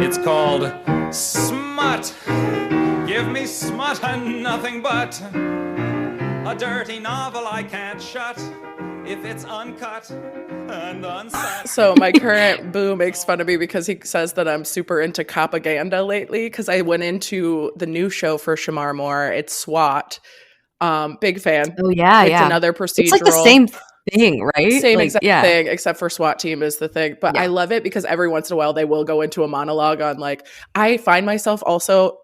It's called Smut. Give me smut and nothing but a dirty novel I can't shut if it's uncut and unset. So my current boo makes fun of me because he says that I'm super into propaganda lately because I went into the new show for Shamar Moore. It's SWAT. Big fan. Oh, yeah, It's another procedural. It's like the same thing, right? Same like, exact thing, except for SWAT team is the thing. But I love it because every once in a while they will go into a monologue on like, I find myself also,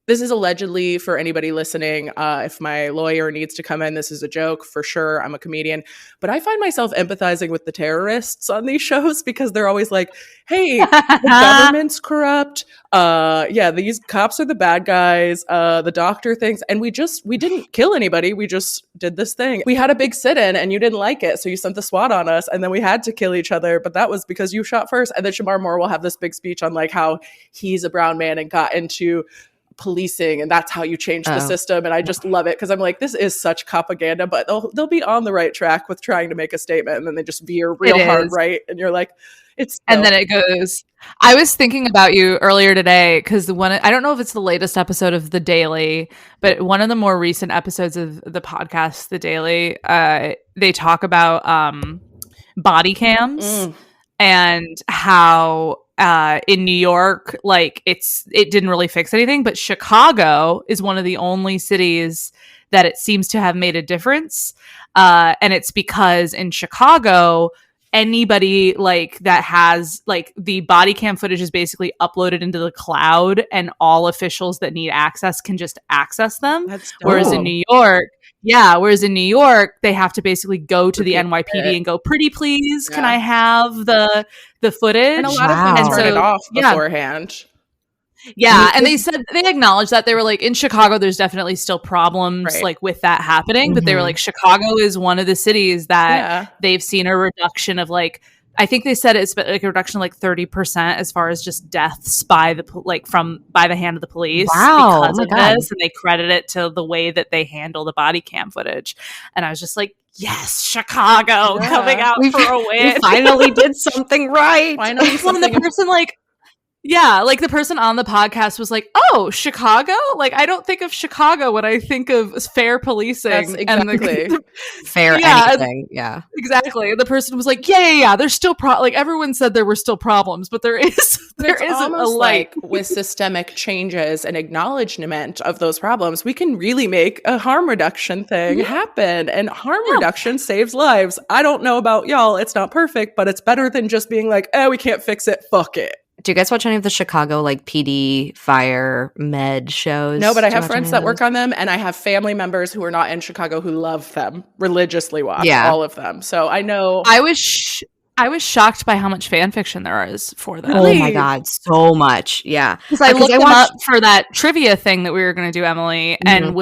this is allegedly for anybody listening. If my lawyer needs to come in, this is a joke for sure. I'm a comedian, but I find myself empathizing with the terrorists on these shows because they're always like, hey, the government's corrupt. These cops are the bad guys. The doctor thinks, and we didn't kill anybody. We just did this thing. We had a big sit-in and you didn't like it. So you sent the SWAT on us and then we had to kill each other. But that was because you shot first. And then Shamar Moore will have this big speech on like how he's a brown man and got into policing and that's how you change the system. And I just love it because I'm like, this is such propaganda, but they'll be on the right track with trying to make a statement and then they just veer real hard right. And you're like, and then it goes. I was thinking about you earlier today because I don't know if it's the latest episode of The Daily, but one of the more recent episodes of the podcast, The Daily, they talk about body cams and how in New York, like it didn't really fix anything, but Chicago is one of the only cities that it seems to have made a difference. And it's because in Chicago, anybody like that has like the body cam footage is basically uploaded into the cloud and all officials that need access can just access them. Whereas in New York, they have to basically go to the NYPD and go, pretty please, can I have the footage? And a lot of them turn it off beforehand. Yeah, and they acknowledged that. They were like, in Chicago, there's definitely still problems like with that happening, but they were like, Chicago is one of the cities that they've seen a reduction of like, I think they said it's like a reduction of like 30% as far as just deaths by the hand of the police because of this, and they credit it to the way that they handle the body cam footage. And I was just like, yes, Chicago coming out for a win. We finally did something right. Finally, the person like. Yeah, like the person on the podcast was like, "Oh, Chicago? Like I don't think of Chicago when I think of fair policing." That's exactly fair anything. Yeah, exactly. And the person was like, "Yeah. There's still like everyone said there were still problems, but there is a light with systemic changes and acknowledgement of those problems. We can really make a harm reduction thing happen, and harm reduction saves lives. I don't know about y'all; it's not perfect, but it's better than just being like, we can't fix it. Fuck it." Do you guys watch any of the Chicago like PD, fire, med shows? No, but I have friends that work on them, and I have family members who are not in Chicago who love them, religiously watch all of them. So I know. I was shocked by how much fan fiction there is for them. Oh my God, so much. Yeah. Because I looked them up for that trivia thing that we were going to do, Emily. And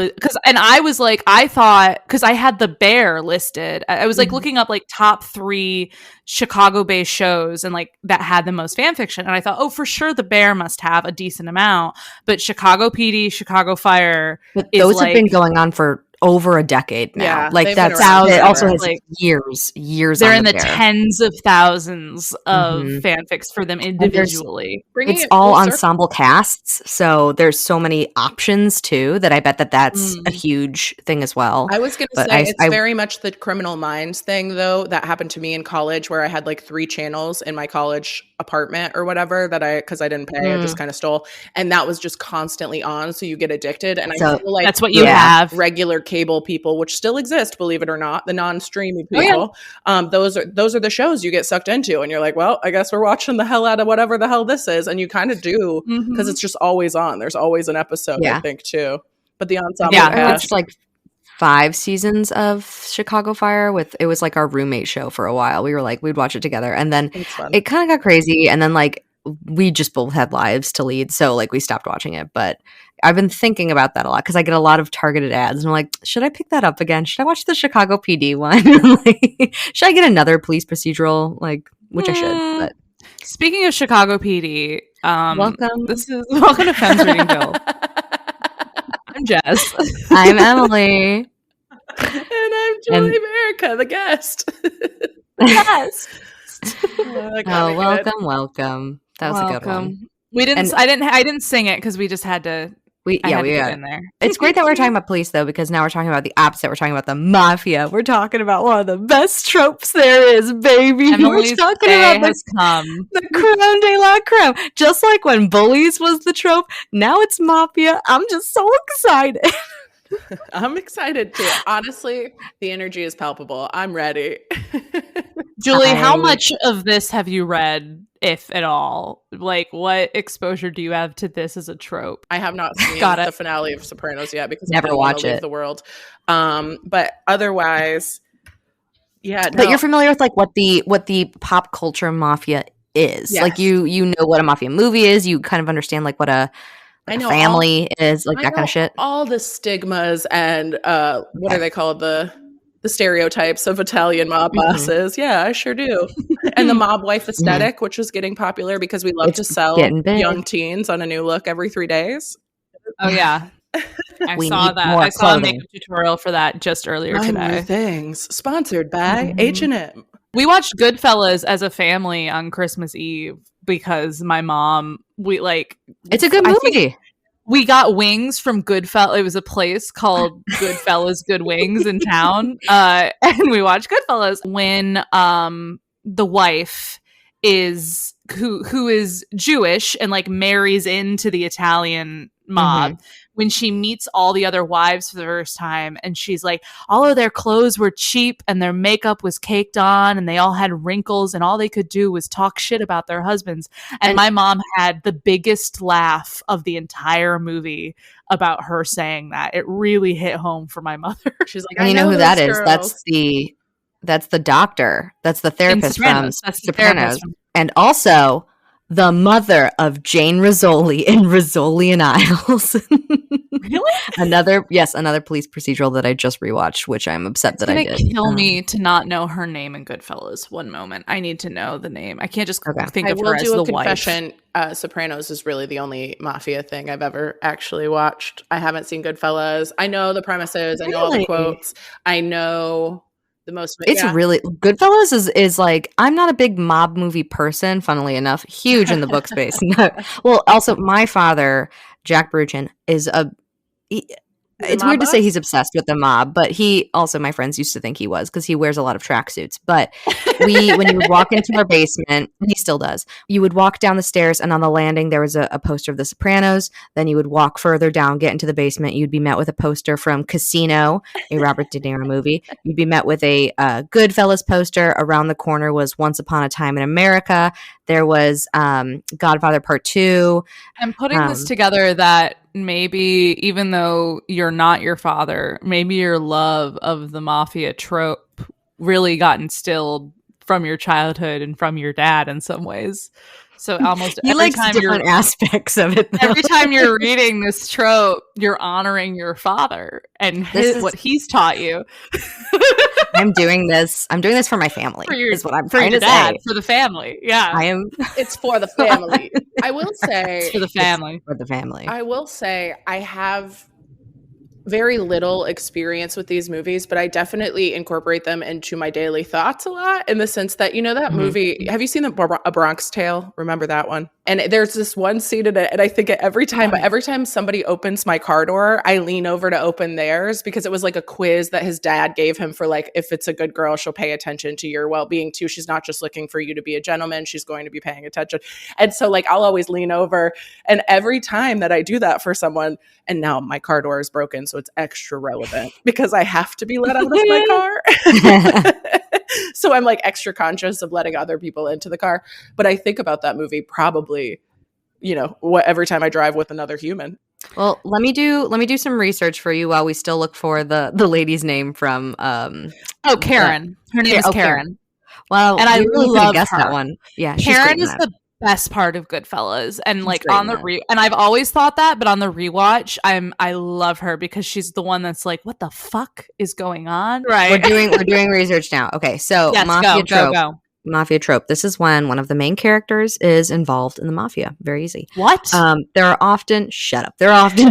I was like, I thought, because I had The Bear listed. I was like looking up like top 3 Chicago-based shows and like that had the most fan fiction. And I thought, for sure The Bear must have a decent amount. But Chicago PD, Chicago Fire. But those have been going on for over a decade now. Yeah, like that's it also has like years they're in the tens of thousands of fanfics for them individually. It's all ensemble casts, so there's so many options too that I bet that's a huge thing as well. I was gonna say it's very much the Criminal Minds thing though that happened to me in college, where I had like 3 channels in my college apartment or whatever because I didn't pay, I just kind of stole, and that was just constantly on, so you get addicted. And I feel like that's what you have. Regular cable people, which still exist, believe it or not, the non-streamy people, those are the shows you get sucked into, and you're like, well, I guess we're watching the hell out of whatever the hell this is, and you kind of do because it's just always on. There's always an episode, I think too. But the ensemble, I watched like 5 seasons of Chicago Fire it was like our roommate show for a while. We were like, we'd watch it together, and then it kind of got crazy, and then like we just both had lives to lead, so like we stopped watching it. But I've been thinking about that a lot because I get a lot of targeted ads, and I'm like, should I pick that up again? Should I watch the Chicago PD one? Like, should I get another police procedural? Like, which I should. But speaking of Chicago PD, welcome. Welcome to Fem's Reading Guild. I'm Jess. I'm Emily. And I'm Julie America, the guest. Yes. Welcome. That was a good one. We didn't. I didn't sing it because we just had to. We get in there. It's great that we're talking about police though, because now we're talking about the opposite. We're talking about the mafia. We're talking about one of the best tropes there is, baby. Emily's we're talking about the creme de la creme. Just like when bullies was the trope, now it's mafia. I'm just so excited. I'm excited too. Honestly, the energy is palpable. I'm ready. Julie, how much of this have you read, if at all? Like, what exposure do you have to this as a trope? I have not seen the finale of Sopranos yet because never I don't watch leave it. The world. But otherwise, yeah. But you're familiar with like what the pop culture mafia is. Yes. Like you know what a mafia movie is. You kind of understand like what a family is, like that kind of shit. All the stigmas and what are they called? The stereotypes of Italian mob bosses. Yeah, I sure do. And the mob wife aesthetic, which is getting popular because we love to sell young teens on a new look every 3 days. Oh yeah. I saw that. I saw a makeup tutorial for that just earlier today. Things sponsored by H&M. We watched Goodfellas as a family on Christmas Eve because my mom, it's a good movie. We got wings from Goodfellas. It was a place called Goodfellas Good Wings in town. And we watched Goodfellas when the wife is who is Jewish and like marries into the Italian mob. When she meets all the other wives for the first time, and she's like, all of their clothes were cheap and their makeup was caked on and they all had wrinkles and all they could do was talk shit about their husbands. And my mom had the biggest laugh of the entire movie about her saying that. It really hit home for my mother. She's like, and you know who that is? That's the doctor. That's the therapist from Sopranos. And also the mother of Jane Rizzoli in Rizzoli and Isles. Really? Another police procedural that I just rewatched, which I'm upset that I did. It's gonna kill me to not know her name in Goodfellas. One moment, I need to know the name. I can't just think of her as the confession. Sopranos is really the only mafia thing I've ever actually watched. I haven't seen Goodfellas. I know the premises. I know all the quotes. I know the most. It's really Goodfellas is like, I'm not a big mob movie person, funnily enough, huge in the book space. Well, also my father, Jack Bruchin, is it's weird to say he's obsessed with the mob, but he also, my friends used to think he was because he wears a lot of tracksuits. But when you would walk into our basement, he still does, you would walk down the stairs and on the landing there was a poster of The Sopranos. Then you would walk further down, get into the basement, you'd be met with a poster from Casino, a Robert De Niro movie. You'd be met with a Goodfellas poster. Around the corner was Once Upon a Time in America. There was Godfather Part 2. I'm putting this together that maybe even though you're not your father, maybe your love of the mafia trope really got instilled from your childhood and from your dad in some ways. So almost every time different aspects of it. Every time you're reading this trope, you're honoring your father and what he's taught you. I'm doing this for my family. Is what I'm trying to say. For the family. Yeah. I am. It's for the family. I will say. It's for the family. For the family. I will say I have very little experience with these movies, but I definitely incorporate them into my daily thoughts a lot, in the sense that, that movie, have you seen A Bronx Tale? Remember that one? And there's this one scene in it, and I think every time somebody opens my car door, I lean over to open theirs, because it was like a quiz that his dad gave him for like, if it's a good girl, she'll pay attention to your well-being too. She's not just looking for you to be a gentleman, she's going to be paying attention. And so like, I'll always lean over, and every time that I do that for someone, and now my car door is broken, so it's extra relevant because I have to be let out of my car. So I'm like extra conscious of letting other people into the car. But I think about that movie probably, every time I drive with another human. Well, let me do some research for you while we still look for the lady's name from Karen. Her name is Karen. Well, and I really love that one. Yeah, Karen is the best part of Goodfellas, and like on the and I've always thought that, but on the rewatch, I love her because she's the one that's like, what the fuck is going on? Right. We're doing research now. Okay, so yes, Mafia trope. This is when one of the main characters is involved in the mafia. Very easy. What? There are often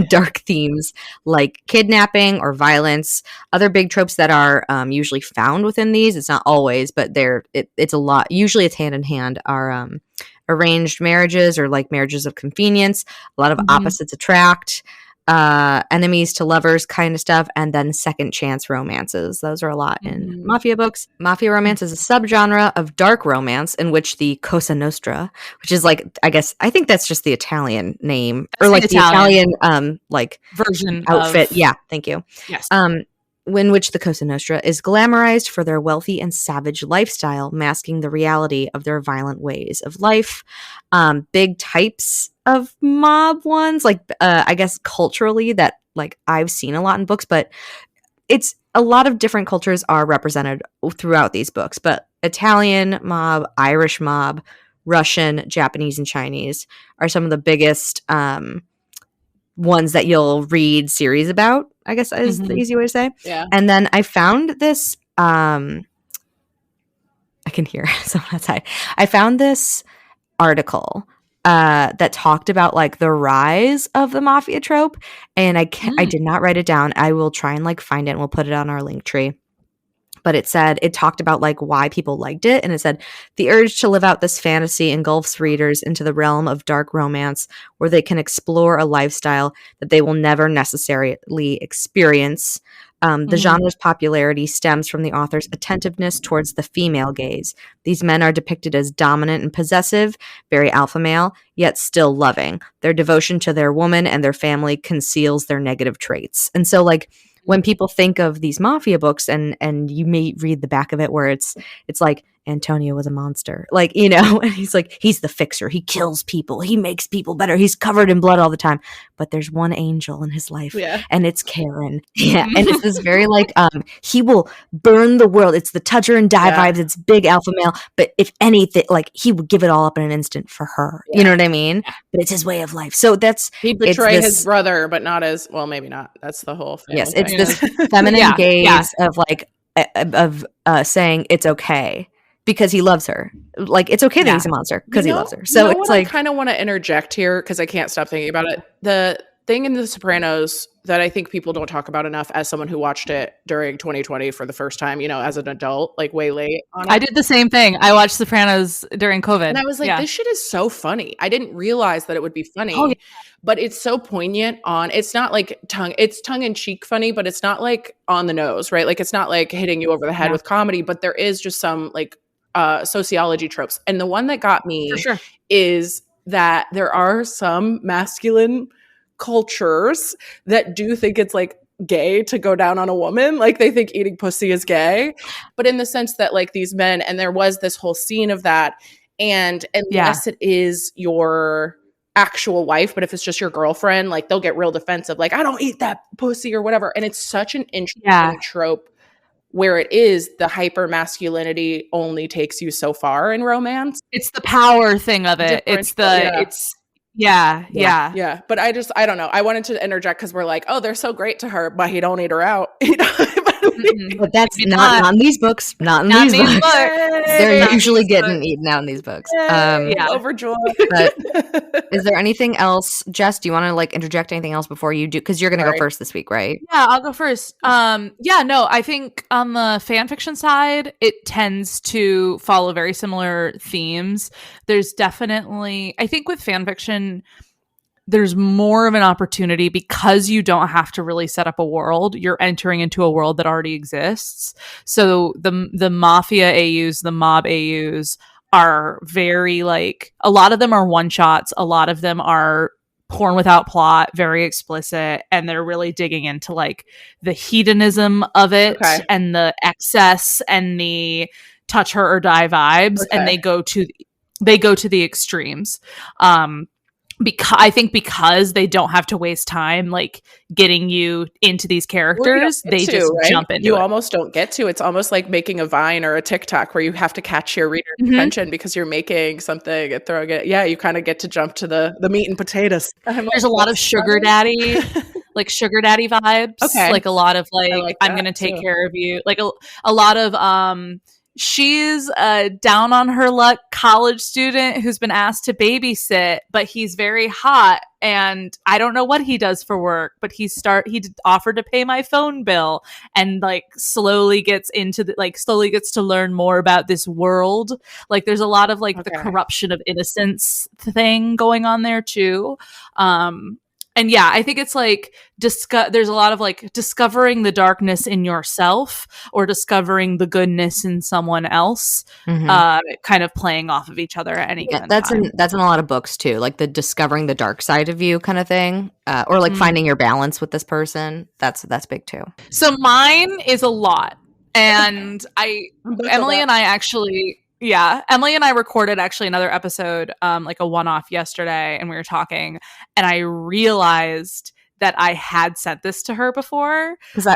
dark themes like kidnapping or violence. Other big tropes that are usually found within these, it's not always, but it's a lot. Usually it's hand in hand, are arranged marriages or like marriages of convenience, a lot of opposites attract, enemies to lovers kind of stuff, and then second chance romances. Those are a lot in Mafia books. Mafia romance is a subgenre of dark romance in which the Cosa Nostra, which is like, I think that's just the Italian name, or like the Italian like version outfit. of... Yeah, thank you. Yes. In which the Cosa Nostra is glamorized for their wealthy and savage lifestyle, masking the reality of their violent ways of life. Big types of mob ones, like I guess culturally that like I've seen a lot in books, but it's a lot of different cultures are represented throughout these books. But Italian mob, Irish mob, Russian, Japanese, and Chinese are some of the biggest ones that you'll read series about, I guess is the easy way to say. Yeah. And then I found this, I can hear someone outside. I found this article that talked about like the rise of the Mafia trope. And I did not write it down. I will try and like find it and we'll put it on our link tree. But it talked about like why people liked it. And it said, the urge to live out this fantasy engulfs readers into the realm of dark romance where they can explore a lifestyle that they will never necessarily experience. The genre's popularity stems from the author's attentiveness towards the female gaze. These men are depicted as dominant and possessive, very alpha male, yet still loving. Their devotion to their woman and their family conceals their negative traits. And so like, when people think of these Mafia books and you may read the back of it where it's like Antonio was a monster, like, you know, and he's like, he's the fixer. He kills people. He makes people better. He's covered in blood all the time. But there's one angel in his life and it's Karen. Yeah. And it's this very like, he will burn the world. It's the touch her and die vibes. It's big alpha male. But if anything, like he would give it all up in an instant for her. Yeah. You know what I mean? But it's his way of life. So he'd betray his brother, but not as well, maybe not. That's the whole thing. Yes. It's this feminine gaze of like, of saying it's okay. Because he loves her. Like, it's okay that he's a monster because he loves her. So it's like... I kind of want to interject here because I can't stop thinking about it. The thing in The Sopranos that I think people don't talk about enough as someone who watched it during 2020 for the first time, you know, as an adult, like way late on it. I did the same thing. I watched Sopranos during COVID. And I was like, this shit is so funny. I didn't realize that it would be funny. But it's so poignant it's not like it's tongue-in-cheek funny, but it's not like on the nose, right? Like, it's not like hitting you over the head with comedy, but there is just some like sociology tropes. And the one that got me is that there are some masculine cultures that do think it's like gay to go down on a woman. Like they think eating pussy is gay, but in the sense that like these men, and there was this whole scene of that. And unless it is your actual wife, but if it's just your girlfriend, like they'll get real defensive. Like, I don't eat that pussy or whatever. And it's such an interesting trope where it is the hyper masculinity only takes you so far in romance. It's the power thing of it. Yeah. But I don't know. I wanted to interject because we're like, oh, they're so great to her, but he don't eat her out. You know? But that's not in these books. Not in these books. They're usually getting eaten out in these books. Overjoyed. But is there anything else, Jess? Do you want to like interject anything else before you do? Because you're going to go first this week, right? Yeah, I'll go first. I think on the fan fiction side, it tends to follow very similar themes. There's definitely, I think with fan fiction, there's more of an opportunity because you don't have to really set up a world. You're entering into a world that already exists. So the Mafia AUs, the mob AUs are very like, a lot of them are one shots. A lot of them are porn without plot, very explicit. And they're really digging into like the hedonism of it and the excess and the touch her or die vibes. And they go to the extremes. Because they don't have to waste time like getting you into these characters, they just jump into it. You almost don't get to. It's almost like making a Vine or a TikTok where you have to catch your reader's attention because you're making something and throwing it. Yeah, you kind of get to jump to the meat and potatoes. There's a lot of sugar daddy, like sugar daddy vibes. Okay, like a lot of like I'm gonna take care of you. Like a lot of she's a down on her luck college student who's been asked to babysit, but he's very hot and I don't know what he does for work, but he offered to pay my phone bill and like slowly gets to learn more about this world. Like there's a lot of like the corruption of innocence thing going on there too. And yeah, I think it's like there's a lot of like discovering the darkness in yourself or discovering the goodness in someone else, kind of playing off of each other at any given time. That's in a lot of books too, like the discovering the dark side of you kind of thing, or like finding your balance with this person. That's big too. So mine is a lot, and Emily and I recorded actually another episode, like a one-off yesterday, and we were talking, and I realized that I had sent this to her before. Because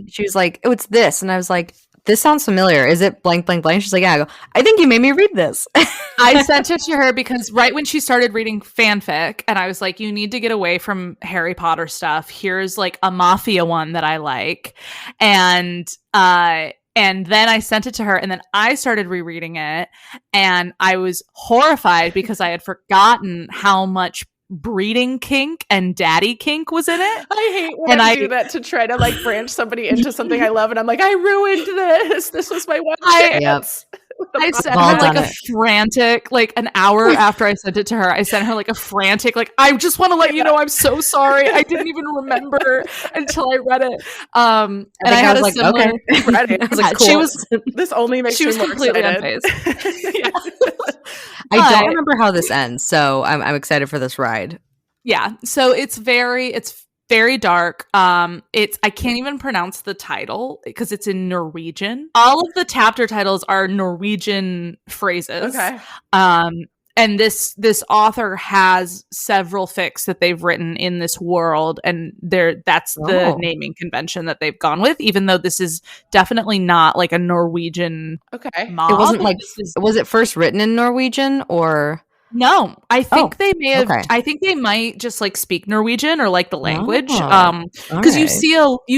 she was like, oh, it's this. And I was like, this sounds familiar. Is it blank, blank, blank? She's like, yeah. I go, I think you made me read this. I sent it to her because right when she started reading fanfic, and I was like, you need to get away from Harry Potter stuff. Here's like a Mafia one that I like. And then I sent it to her, and then I started rereading it, and I was horrified because I had forgotten how much breeding kink and daddy kink was in it. I hate when I do that to try to like branch somebody into something I love, and I'm like, I ruined this. This was my one chance. I sent her like a frantic, like an hour after I sent it to her, I sent her like a frantic, like, I just want to let you know I'm so sorry. I didn't even remember until I read it. And I had a similar, okay. I was like, cool. This only makes me more completely excited. unfazed. I don't remember how this ends, so I'm excited for this ride. Yeah, so it's very dark. I can't even pronounce the title because it's in Norwegian. All of the chapter titles are Norwegian phrases. Okay. And this author has several fics that they've written in this world, and that's the naming convention that they've gone with, even though this is definitely not like a Norwegian mob. It wasn't like, was it first written in Norwegian or? No, I think they may have. Okay. I think they might just like speak Norwegian or like the language. Because you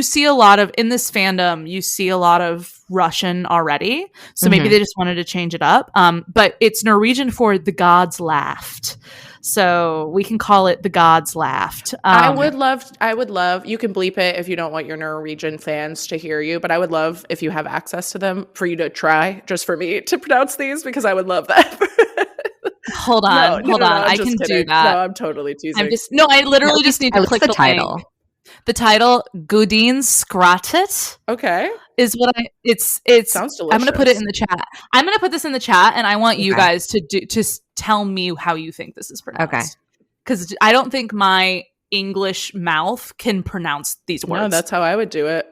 see a lot of in this fandom, you see a lot of Russian already. So maybe they just wanted to change it up. But it's Norwegian for the gods laughed. So we can call it the gods laughed. I would love, you can bleep it if you don't want your Norwegian fans to hear you, but I would love if you have access to them for you to try just for me to pronounce these, because I would love that. Hold on. I can do that. No, I'm totally teasing. I literally just need to click the title. Link. The title, Gudene skrattet. Okay. Is what it sounds delicious. I'm going to put it in the chat. I'm going to put this in the chat, and I want you guys to tell me how you think this is pronounced. Okay. Because I don't think my English mouth can pronounce these words. No, that's how I would do it.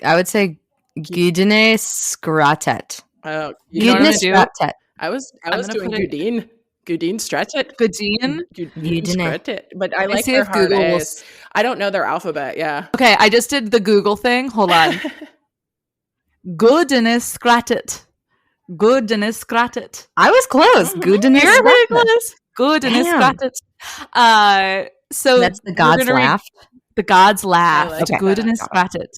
I would say Gudene skrattet. Oh, Gudene skrattet. I was doing Gudene. Gudene skrattet. Gudene skrattet. But I like their hard A's. I don't know their alphabet, yeah. Okay, I just did the Google thing. Hold on. Gudene skrattet. Gudene skrattet. I was close. Gudene skrattet. Gudene skrattet. So that's the gods laugh. The gods laugh. Like Gudene skrattet.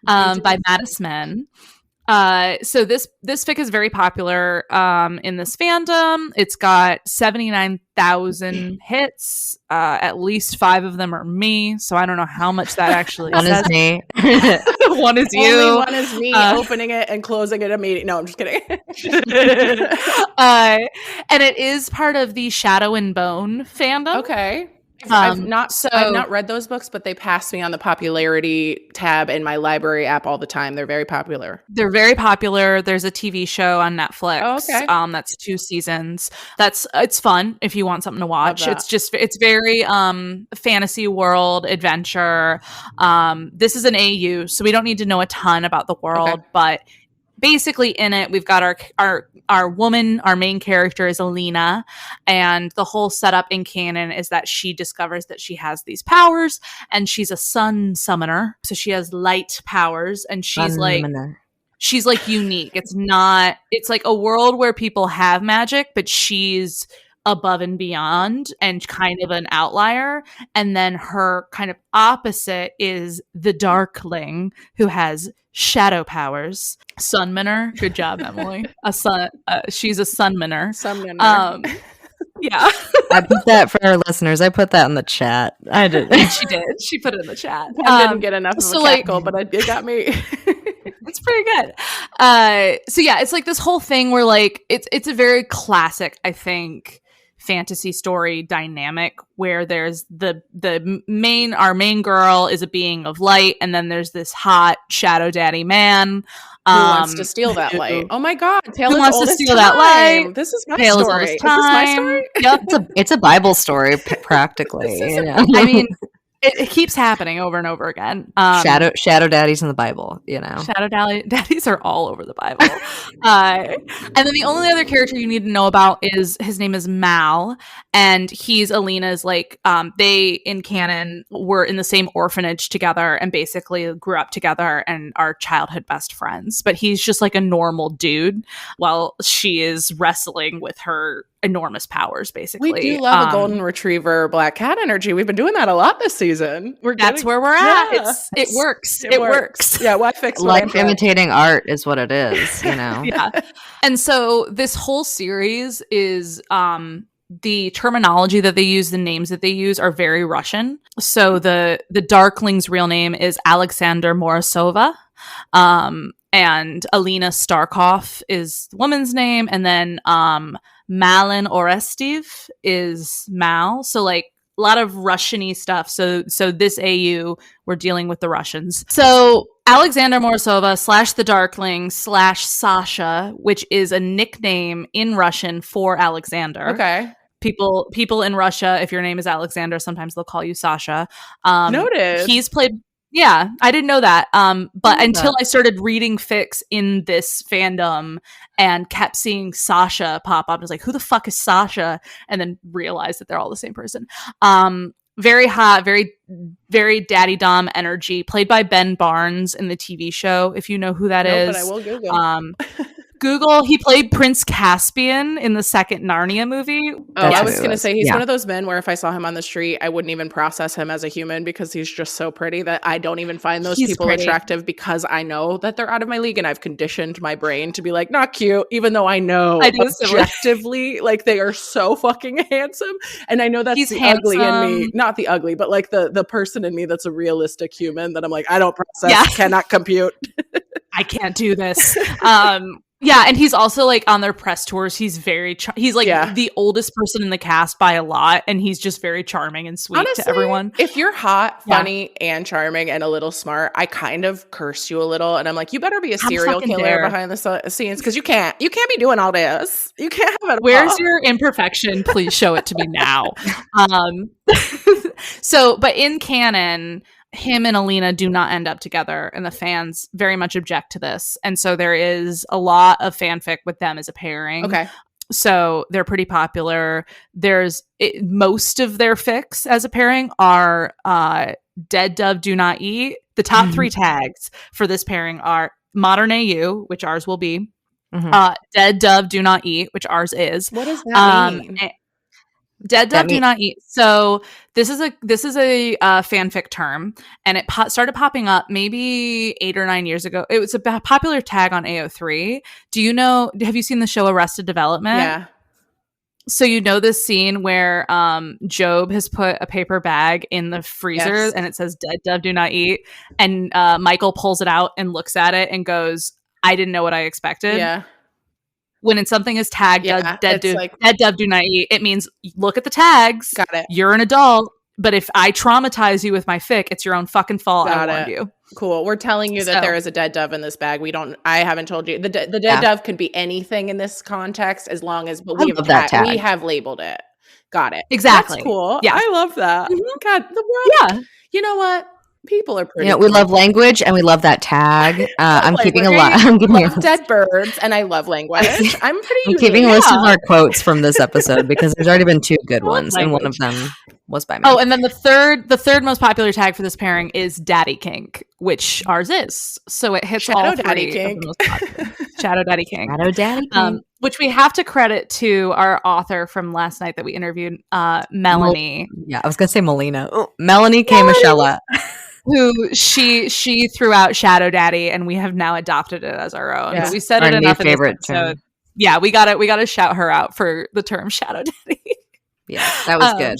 By Madismen. So this fic is very popular in this fandom. It's got 79,000 hits. At least 5 of them are me. So I don't know how much that actually One is me. One is you. Only one is me opening it and closing it immediately. No, I'm just kidding. And it is part of the Shadow and Bone fandom. Okay. I've not read those books, but they pass me on the popularity tab in my library app all the time. They're very popular. They're very popular. There's a TV show on Netflix. Oh, okay. That's 2 seasons. It's fun if you want something to watch. It's very fantasy world adventure. This is an AU, so we don't need to know a ton about the world, but basically in it we've got our woman, our main character is Alina, and the whole setup in canon is that she discovers that she has these powers, and she's a sun summoner, so she has light powers, and she's like unique. It's like a world where people have magic, but she's above and beyond and kind of an outlier. And then her kind of opposite is the Darkling, who has shadow powers. Sunminner. Good job, Emily. She's a Sunminner. Yeah. I put that for our listeners. I put that in the chat. I did. She did. She put it in the chat. I didn't get enough of a cackle, but it got me. It's pretty good. So yeah, it's like this whole thing where like it's a very classic, I think, fantasy story dynamic where there's our main girl is a being of light, and then there's this hot shadow daddy man who wants to steal that light. Oh my god, Taylor wants to steal that light. This is my story. Is this my story? Yep, it's a Bible story practically. You know? I mean, it keeps happening over and over again. Shadow daddies in the Bible, you know. Shadow daddies are all over the Bible. And then the only other character you need to know about is his name is Mal, and he's Alina's like they in canon were in the same orphanage together and basically grew up together and are childhood best friends. But he's just like a normal dude while she is wrestling with her enormous powers, basically. We do love a golden retriever black cat energy. We've been doing that a lot this season. That's where we're at. Yeah. It works. It works. Yeah, why fix life imitating art is what it is, you know. Yeah. And so this whole series is the terminology that they use, the names that they use are very Russian. So the Darkling's real name is Alexander Morozova. And Alina Starkov is the woman's name, and then Malin Orestiv is Mal. So like a lot of Russian-y stuff. So this AU, we're dealing with the Russians. So Alexander Morozova / the Darkling / Sasha, which is a nickname in Russian for Alexander. Okay. People in Russia, if your name is Alexander, sometimes they'll call you Sasha. Noted. He's played... Yeah, I didn't know that. But until I started reading fics in this fandom and kept seeing Sasha pop up, I was like, who the fuck is Sasha? And then realized that they're all the same person. Very hot, very, very daddy dom energy, played by Ben Barnes in the TV show, if you know who that is. But I will Google. Google, he played Prince Caspian in the second Narnia movie. Oh, I was going to say, he's one of those men where if I saw him on the street, I wouldn't even process him as a human because he's just so pretty that I don't even find those people attractive because I know that they're out of my league and I've conditioned my brain to be like, not cute, even though I know objectively, like they are so fucking handsome. And I know that's he's the handsome. ugly in me, not the ugly, but like the person in me that's a realistic human that I'm like, I don't process, cannot compute. I can't do this. Yeah, and he's also like on their press tours. He's very he's like the oldest person in the cast by a lot, and he's just very charming and sweet to everyone. If you're hot, funny, and charming, and a little smart, I kind of curse you a little, and I'm like, you better be a serial killer behind the scenes because you can't be doing all this. You can't have it. Where's your imperfection? Please show it to me now. So, but in canon, him and Alina do not end up together, and the fans very much object to this. And so there is a lot of fanfic with them as a pairing. Okay. So they're pretty popular. Most of their fics as a pairing are Dead Dove Do Not Eat. The top 3 tags for this pairing are Modern AU, which ours will be, Dead Dove Do Not Eat, which ours is. What does that mean? Dead Dove Do Not Eat. So this is a fanfic term, and it started popping up maybe 8 or 9 years ago. It was a popular tag on AO3. Have you seen the show Arrested Development? Yeah. So you know this scene where Job has put a paper bag in the freezer and it says Dead Dove Do Not Eat, and Michael pulls it out and looks at it and goes, I didn't know what I expected. Yeah. When something is tagged Dead Dove Do Not Eat, it means look at the tags. Got it. You're an adult, but if I traumatize you with my fic, it's your own fucking fault. I warned you. Cool. We're telling you that there is a dead dove in this bag. I haven't told you. The dead dove could be anything in this context as long as we have labeled it. Got it. Exactly. That's cool. Yeah. I love that. God, the world. Yeah. You know what? People are pretty. We love language and we love that tag. I'm keeping a lot. I'm love dead birds and I love language. I'm keeping a list of our quotes from this episode because there's already been 2 good ones, and one of them was by me. Oh, and then the third most popular tag for this pairing is Daddy Kink, which ours is. So it hits Shadow all Daddy three Kink. of the most popular. Shadow Daddy Kink. Shadow Daddy Kink. Which we have to credit to our author from last night that we interviewed, Melanie. I was gonna say Melina. Melanie K. Michella. Who she threw out Shadow Daddy, and we have now adopted it as our own. Yeah. We said Our it new enough in this favorite episode. term. Yeah, we gotta shout her out for the term Shadow Daddy. Yeah, that was good.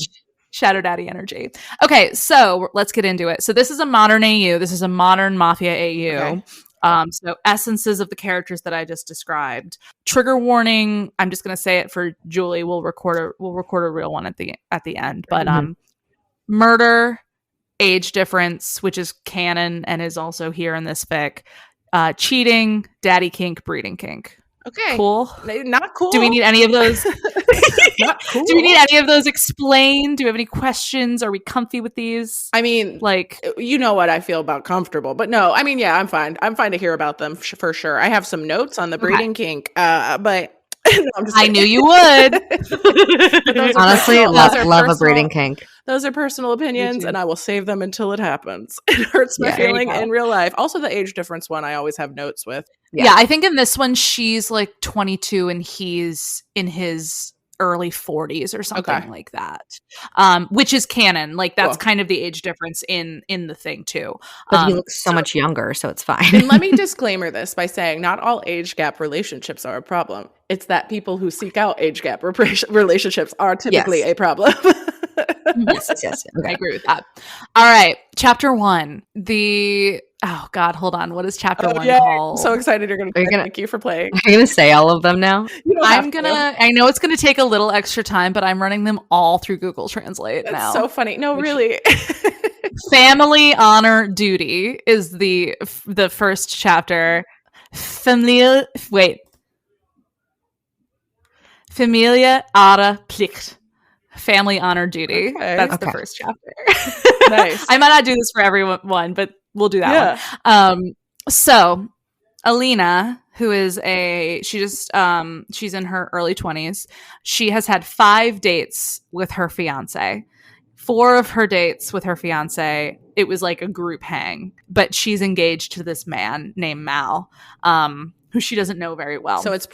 Shadow Daddy energy. Okay, so let's get into it. So this is a modern AU. This is a modern Mafia AU. Okay. So essences of the characters that I just described. Trigger warning. I'm just gonna say it for Julie. We'll record a real one at the end. But murder, age difference, which is canon and is also here in this fic. Cheating, daddy kink, breeding kink. Okay. Cool. Not cool. Do we need any of those? Not cool. Do we need any of those explained? Do we have any questions? Are we comfy with these? I mean, like, you know what I feel about comfortable, but no, I mean, yeah, I'm fine. I'm fine to hear about them for sure. I have some notes on the breeding kink, but no, I knew you would. Honestly, love a breeding kink. Those are personal opinions, and I will save them until it happens. It hurts my feeling in real life. Also, the age difference one I always have notes with. Yeah, I think in this one she's like 22 and he's in his early 40s or something like that, which is canon. Like that's kind of the age difference in the thing too. But he looks so much younger, so it's fine. And let me disclaimer this by saying not all age gap relationships are a problem. It's that people who seek out age gap relationships are typically a problem. Yes. Okay. I agree with that. All right, chapter 1. Oh God, hold on. What is chapter 1 called? I'm so excited you're gonna thank you for playing. Are you gonna say all of them now? I know it's gonna take a little extra time, but I'm running them all through Google Translate now. So funny. No, really. Family honor duty is the first chapter. Familia ara plicht. Family honor duty. Okay. That's the first chapter. Nice. I might not do this for everyone, but we'll do that one. So Alina, who is she's in her early 20s. She has had 5 dates with her fiance. 4 of her dates with her fiance, it was like a group hang, but she's engaged to this man named Mal, who she doesn't know very well. So it's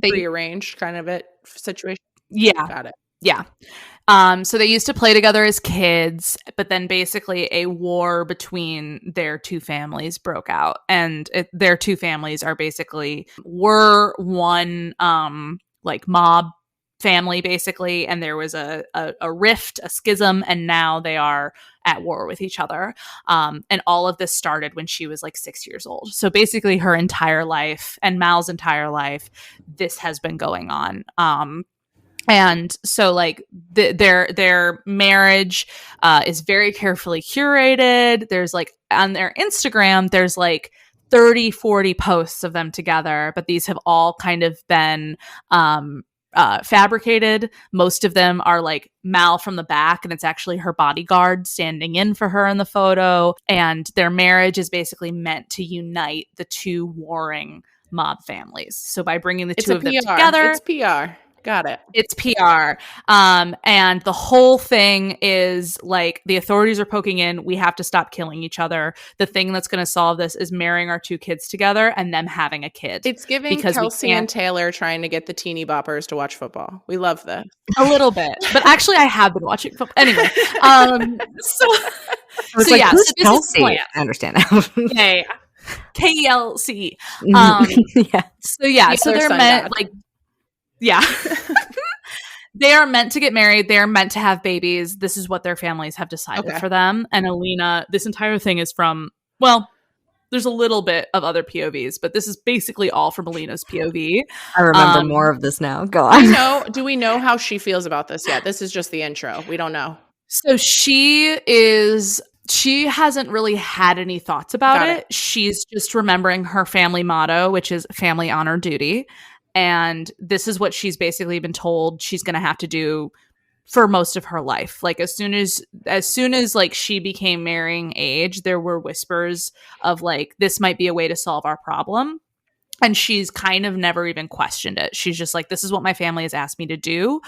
prearranged kind of a situation. Yeah. Got it. Yeah. So they used to play together as kids, but then basically a war between their two families broke out, and their two families were one like mob family basically, and there was a rift, a schism, and now they are at war with each other. And all of this started when she was like 6 years old. So basically her entire life and Mal's entire life, this has been going on. And so like their marriage is very carefully curated. There's like on their Instagram, there's like 30, 40 posts of them together, but these have all kind of been fabricated. Most of them are like Mal from the back, and it's actually her bodyguard standing in for her in the photo. And their marriage is basically meant to unite the two warring mob families. So by bringing the two of them together, it's PR. Got it. It's PR. And the whole thing is like the authorities are poking in. We have to stop killing each other. The thing that's going to solve this is marrying our two kids together and them having a kid. It's giving Kelsey and Taylor trying to get the teeny boppers to watch football. We love this. A little bit. But actually, I have been watching football. Anyway. Who's Kelsey? I understand now. Yeah. KELC. Yeah. So they're meant like, yeah. They are meant to get married. They are meant to have babies. This is what their families have decided for them. And Alina, this entire thing is from, well, there's a little bit of other POVs, but this is basically all from Alina's POV. I remember more of this now. Go on. Do we know how she feels about this yet? This is just the intro. We don't know. So she hasn't really had any thoughts about it. She's just remembering her family motto, which is family honor duty. And this is what she's basically been told she's going to have to do for most of her life. Like as soon as like she became marrying age, there were whispers of like, this might be a way to solve our problem. And she's kind of never even questioned it. She's just like, this is what my family has asked me to do.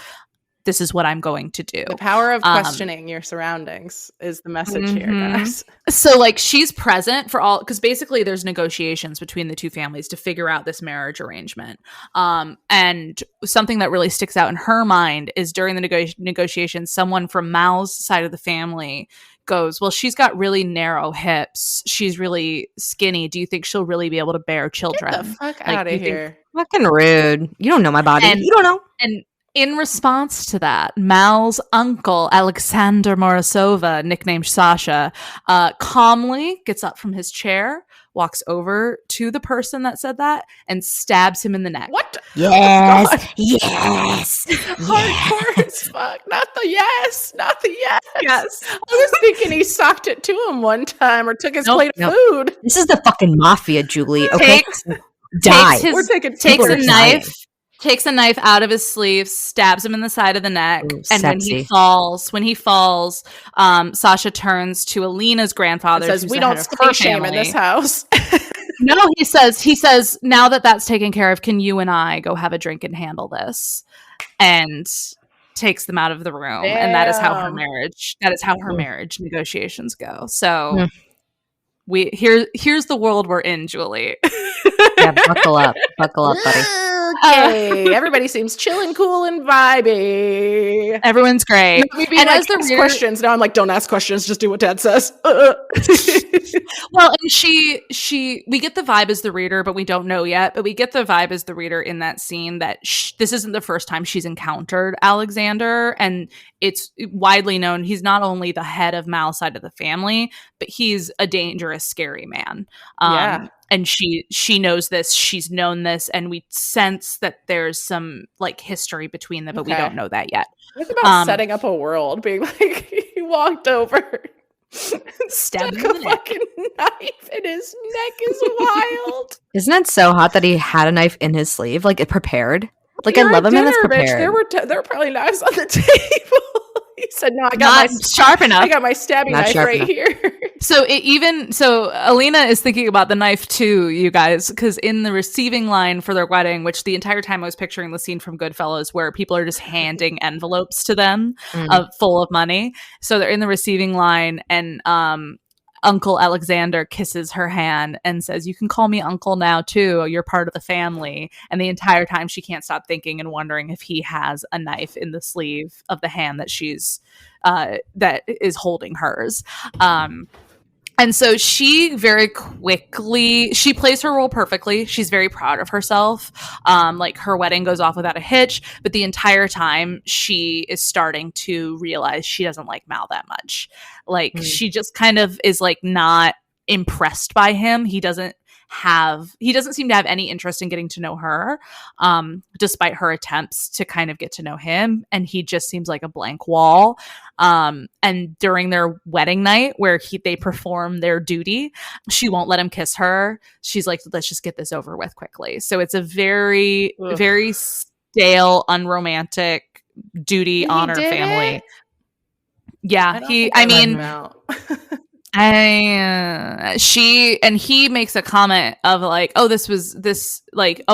this is what I'm going to do. The power of questioning your surroundings is the message here, guys. So like she's present for all, because basically there's negotiations between the two families to figure out this marriage arrangement. And something that really sticks out in her mind is during the negotiations, someone from Mal's side of the family goes, well, she's got really narrow hips. She's really skinny. Do you think she'll really be able to bear children? Get the fuck out of here. Fucking rude. You don't know my body. You don't know. And in response to that, Mal's uncle, Alexander Morozova, nicknamed Sasha, calmly gets up from his chair, walks over to the person that said that, and stabs him in the neck. What? Yes. Oh, Yes. hardcore as fuck. Not the yes. Yes. I was thinking he socked it to him one time or took his plate of food. This is the fucking mafia, Julie. Okay. We're taking takes a knife out of his sleeve, stabs him in the side of the neck. Ooh, and when he falls, Sasha turns to Alina's grandfather, and says, "We don't spray shame in this house." No, he says, now that that's taken care of, can you and I go have a drink and handle this? And takes them out of the room. Damn. And that is how her marriage negotiations go. So here's the world we're in, Julie. Yeah, buckle up, buddy. Okay, everybody seems chill and cool and vibey. Everyone's great. And as the questions, now I'm like, don't ask questions, just do what Dad says. Well, and we get the vibe as the reader, but we don't know yet. But we get the vibe as the reader in that scene that this isn't the first time she's encountered Alexander, and it's widely known he's not only the head of Mal's side of the family, but he's a dangerous, scary man. And she knows this, she's known this, and we sense that there's some like history between them, but we don't know that yet. What about setting up a world, being like, he walked over, stuck a fucking knife in his neck is wild. Isn't that so hot that he had a knife in his sleeve, like it prepared? Like I love him in this prepared. There were probably knives on the table. He said, "No, I got my sharp enough. I got my stabbing knife right here." So Alina is thinking about the knife too, you guys, because in the receiving line for their wedding, which the entire time I was picturing the scene from Goodfellas where people are just handing envelopes to them full of money. So they're in the receiving line, and Uncle Alexander kisses her hand and says, "You can call me uncle now too. You're part of the family." And the entire time she can't stop thinking and wondering if he has a knife in the sleeve of the hand that that is holding hers. And so she very quickly, she plays her role perfectly. She's very proud of herself. Like her wedding goes off without a hitch, but the entire time she is starting to realize she doesn't like Mal that much. Like she just kind of is like not impressed by him. He doesn't seem to have any interest in getting to know her, despite her attempts to kind of get to know him. And he just seems like a blank wall. And during their wedding night where they perform their duty, she won't let him kiss her. She's like, let's just get this over with quickly. So it's a very, very stale, unromantic duty honor family. It? Yeah. He makes a comment of like, oh,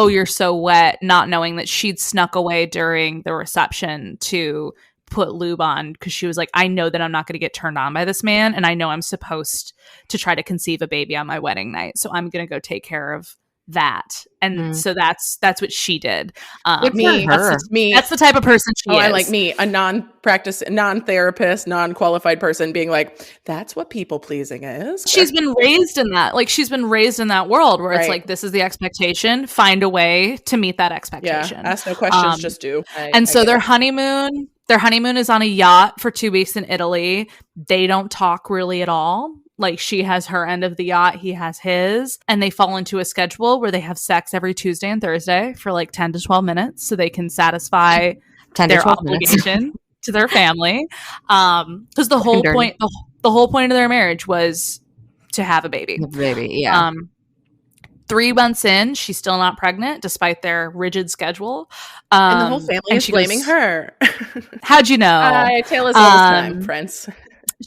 you're so wet, not knowing that she'd snuck away during the reception to put lube on because she was like, I know that I'm not going to get turned on by this man, and I know I'm supposed to try to conceive a baby on my wedding night, so I'm going to go take care of that. And so that's what she did. That's the type of person she is. I like me, a non-therapist, non-qualified person being like, that's what people pleasing is. She's been raised in that. Like she's been raised in that world where it's like, this is the expectation. Find a way to meet that expectation. Yeah, ask no questions, just do. Their honeymoon is on a yacht for 2 weeks in Italy. They don't talk really at all. Like she has her end of the yacht, he has his, and they fall into a schedule where they have sex every Tuesday and Thursday for like 10 to 12 minutes so they can satisfy their obligation to their family. Because the whole point of their marriage was to have a baby. 3 months in, she's still not pregnant despite their rigid schedule. And the whole family is blaming her. How'd you know? Tale as old as time, friends.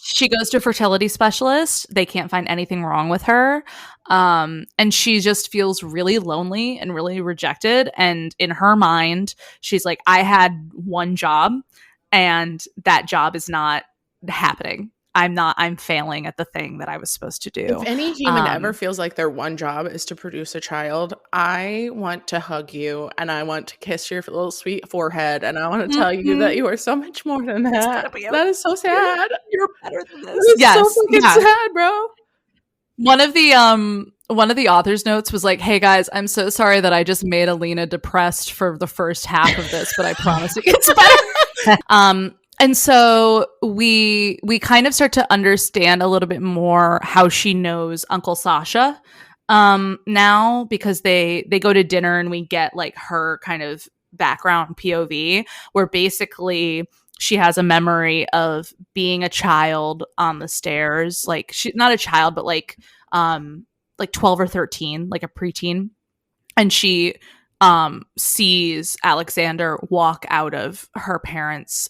She goes to a fertility specialist. They can't find anything wrong with her. And she just feels really lonely and really rejected. And in her mind, she's like, I had one job and that job is not happening. I'm failing at the thing that I was supposed to do. If any human ever feels like their one job is to produce a child, I want to hug you and I want to kiss your little sweet forehead and I want to tell you that you are so much more than that. That is so sad. You're better than this. Yes, so fucking sad, bro. One of the author's notes was like, "Hey guys, I'm so sorry that I just made Alina depressed for the first half of this, but I promise it gets better." And so we kind of start to understand a little bit more how she knows Uncle Sasha now, because they go to dinner and we get like her kind of background POV, where basically she has a memory of being a child on the stairs, like she's not a child, but like 12 or 13, like a preteen, and she sees Alexander walk out of her parents'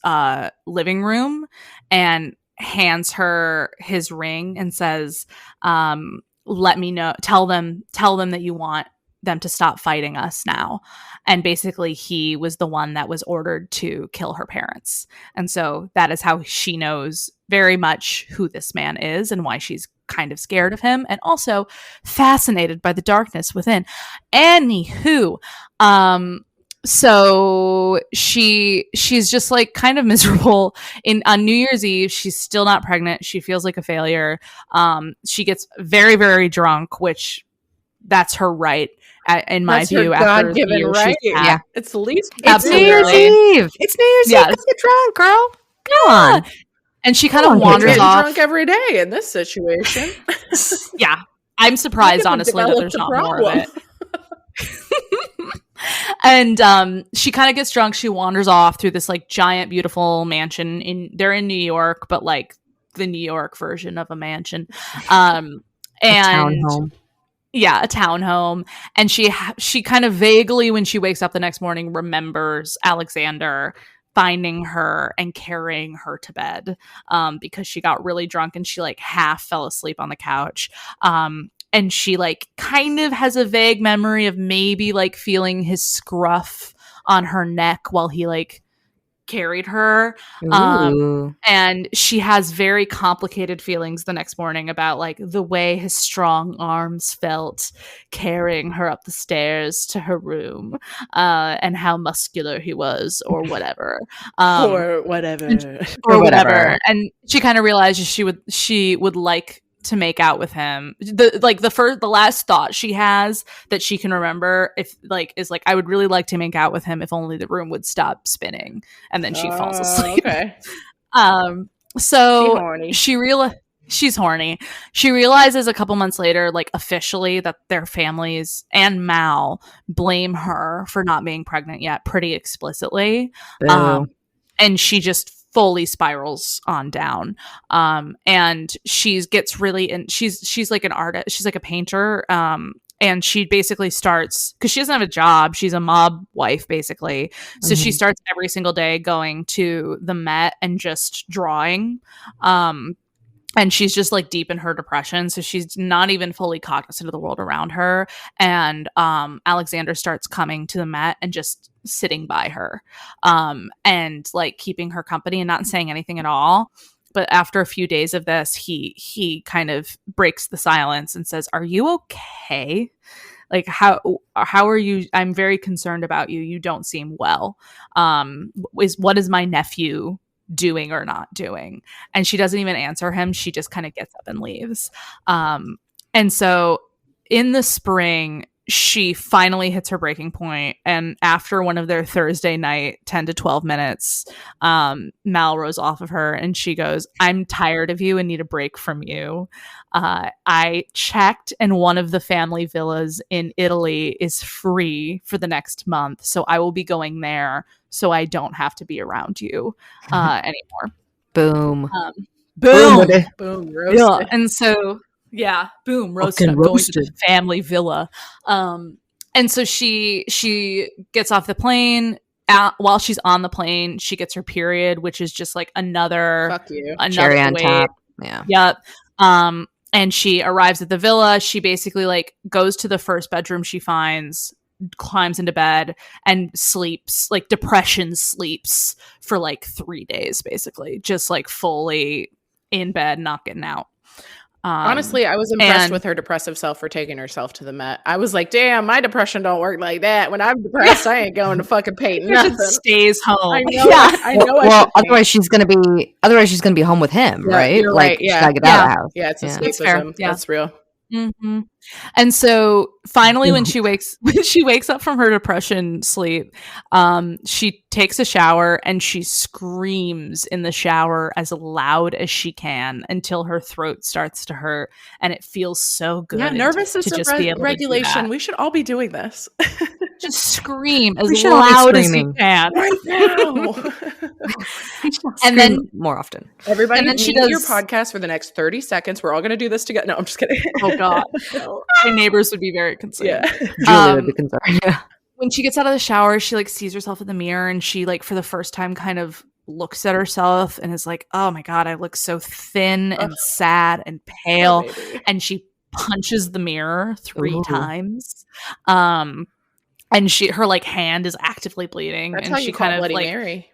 living room and hands her his ring and says, let me know, tell them that you want them to stop fighting us now. And basically he was the one that was ordered to kill her parents. And so that is how she knows very much who this man is and why she's kind of scared of him and also fascinated by the darkness within. Anywho, so she's just like kind of miserable on New Year's Eve. She's still not pregnant. She feels like a failure. She gets very, very drunk, which that's her right. In my view, her after God-given right. Yeah, it's the least. It's New Year's Eve. It's New Year's Eve. Let's get drunk, girl. Come on. And she kind of wanders off. Drunk every day in this situation. Yeah, I'm surprised, honestly, that there's not more of it. And she kind of gets drunk. She wanders off through this like giant, beautiful mansion. They're in New York, but like the New York version of a mansion. And a townhome. Yeah, a townhome. And she kind of vaguely, when she wakes up the next morning, remembers Alexander finding her and carrying her to bed because she got really drunk and she like half fell asleep on the couch. And she like kind of has a vague memory of maybe like feeling his scruff on her neck while he like carried her. And she has very complicated feelings the next morning about like the way his strong arms felt carrying her up the stairs to her room, and how muscular he was or whatever. Or whatever. And she kind of realizes she would like to make out with him. The last thought she has that she can remember is I would really like to make out with him if only the room would stop spinning, and then she falls asleep. Okay. So she's horny. She realizes a couple months later, like officially, that their families and Mal blame her for not being pregnant yet, pretty explicitly. And she just fully spirals on down. And she gets really she's like an artist, she's like a painter, and she basically starts, because she doesn't have a job, she's a mob wife basically, so she starts every single day going to the Met and just drawing. And she's just like deep in her depression, so she's not even fully cognizant of the world around her. And Alexander starts coming to the Met and just sitting by her, and like keeping her company and not saying anything at all. But after a few days of this, he kind of breaks the silence and says, "Are you okay? Like how are you? I'm very concerned about you. You don't seem well. What is my nephew doing or not doing?" And she doesn't even answer him. She just kind of gets up and leaves. And so in the spring, she finally hits her breaking point. And after one of their Thursday night 10 to 12 minutes, Mal rose off of her and she goes, "I'm tired of you and need a break from you. I checked and one of the family villas in Italy is free for the next month. So I will be going there so I don't have to be around you anymore." Boom. Boom. Boom. Roasted. Yeah. And so, yeah, boom, roasted. I'm going to the family villa. And so she gets off the plane. While she's on the plane, she gets her period, which is just like another cherry on top. Yeah. Yep. And she arrives at the villa. She basically like goes to the first bedroom she finds, climbs into bed and sleeps, like depression sleeps for like 3 days, basically, just like fully in bed, not getting out. Honestly, I was impressed with her depressive self for taking herself to the Met. I was like, damn, my depression don't work like that. When I'm depressed, I ain't going to fucking paint nothing. Stays home. I know. Yeah. I know. Well, otherwise she's gonna be home with him, right? You're like, right. Yeah. She's gotta get out of the house. Yeah, it's escapism. Yeah. That's real. Mm-hmm. And so finally, when she wakes up from her depression sleep, she takes a shower and she screams in the shower as loud as she can until her throat starts to hurt, and it feels so good. Yeah, nervous system regulation. We should all be doing this. Just scream as loud as you can right now. And then more often. Everybody, and then she does your podcast for the next 30 seconds. We're all going to do this together. No, I'm just kidding. Oh God, my neighbors would be very concerned. Yeah, Julie would be concerned. Yeah. When she gets out of the shower, she like sees herself in the mirror, and she like for the first time kind of looks at herself and is like, "Oh my God, I look so thin and sad and pale." And she punches the mirror 3 times. And her like hand is actively bleeding. That's and how she you call kind of Bloody like Mary.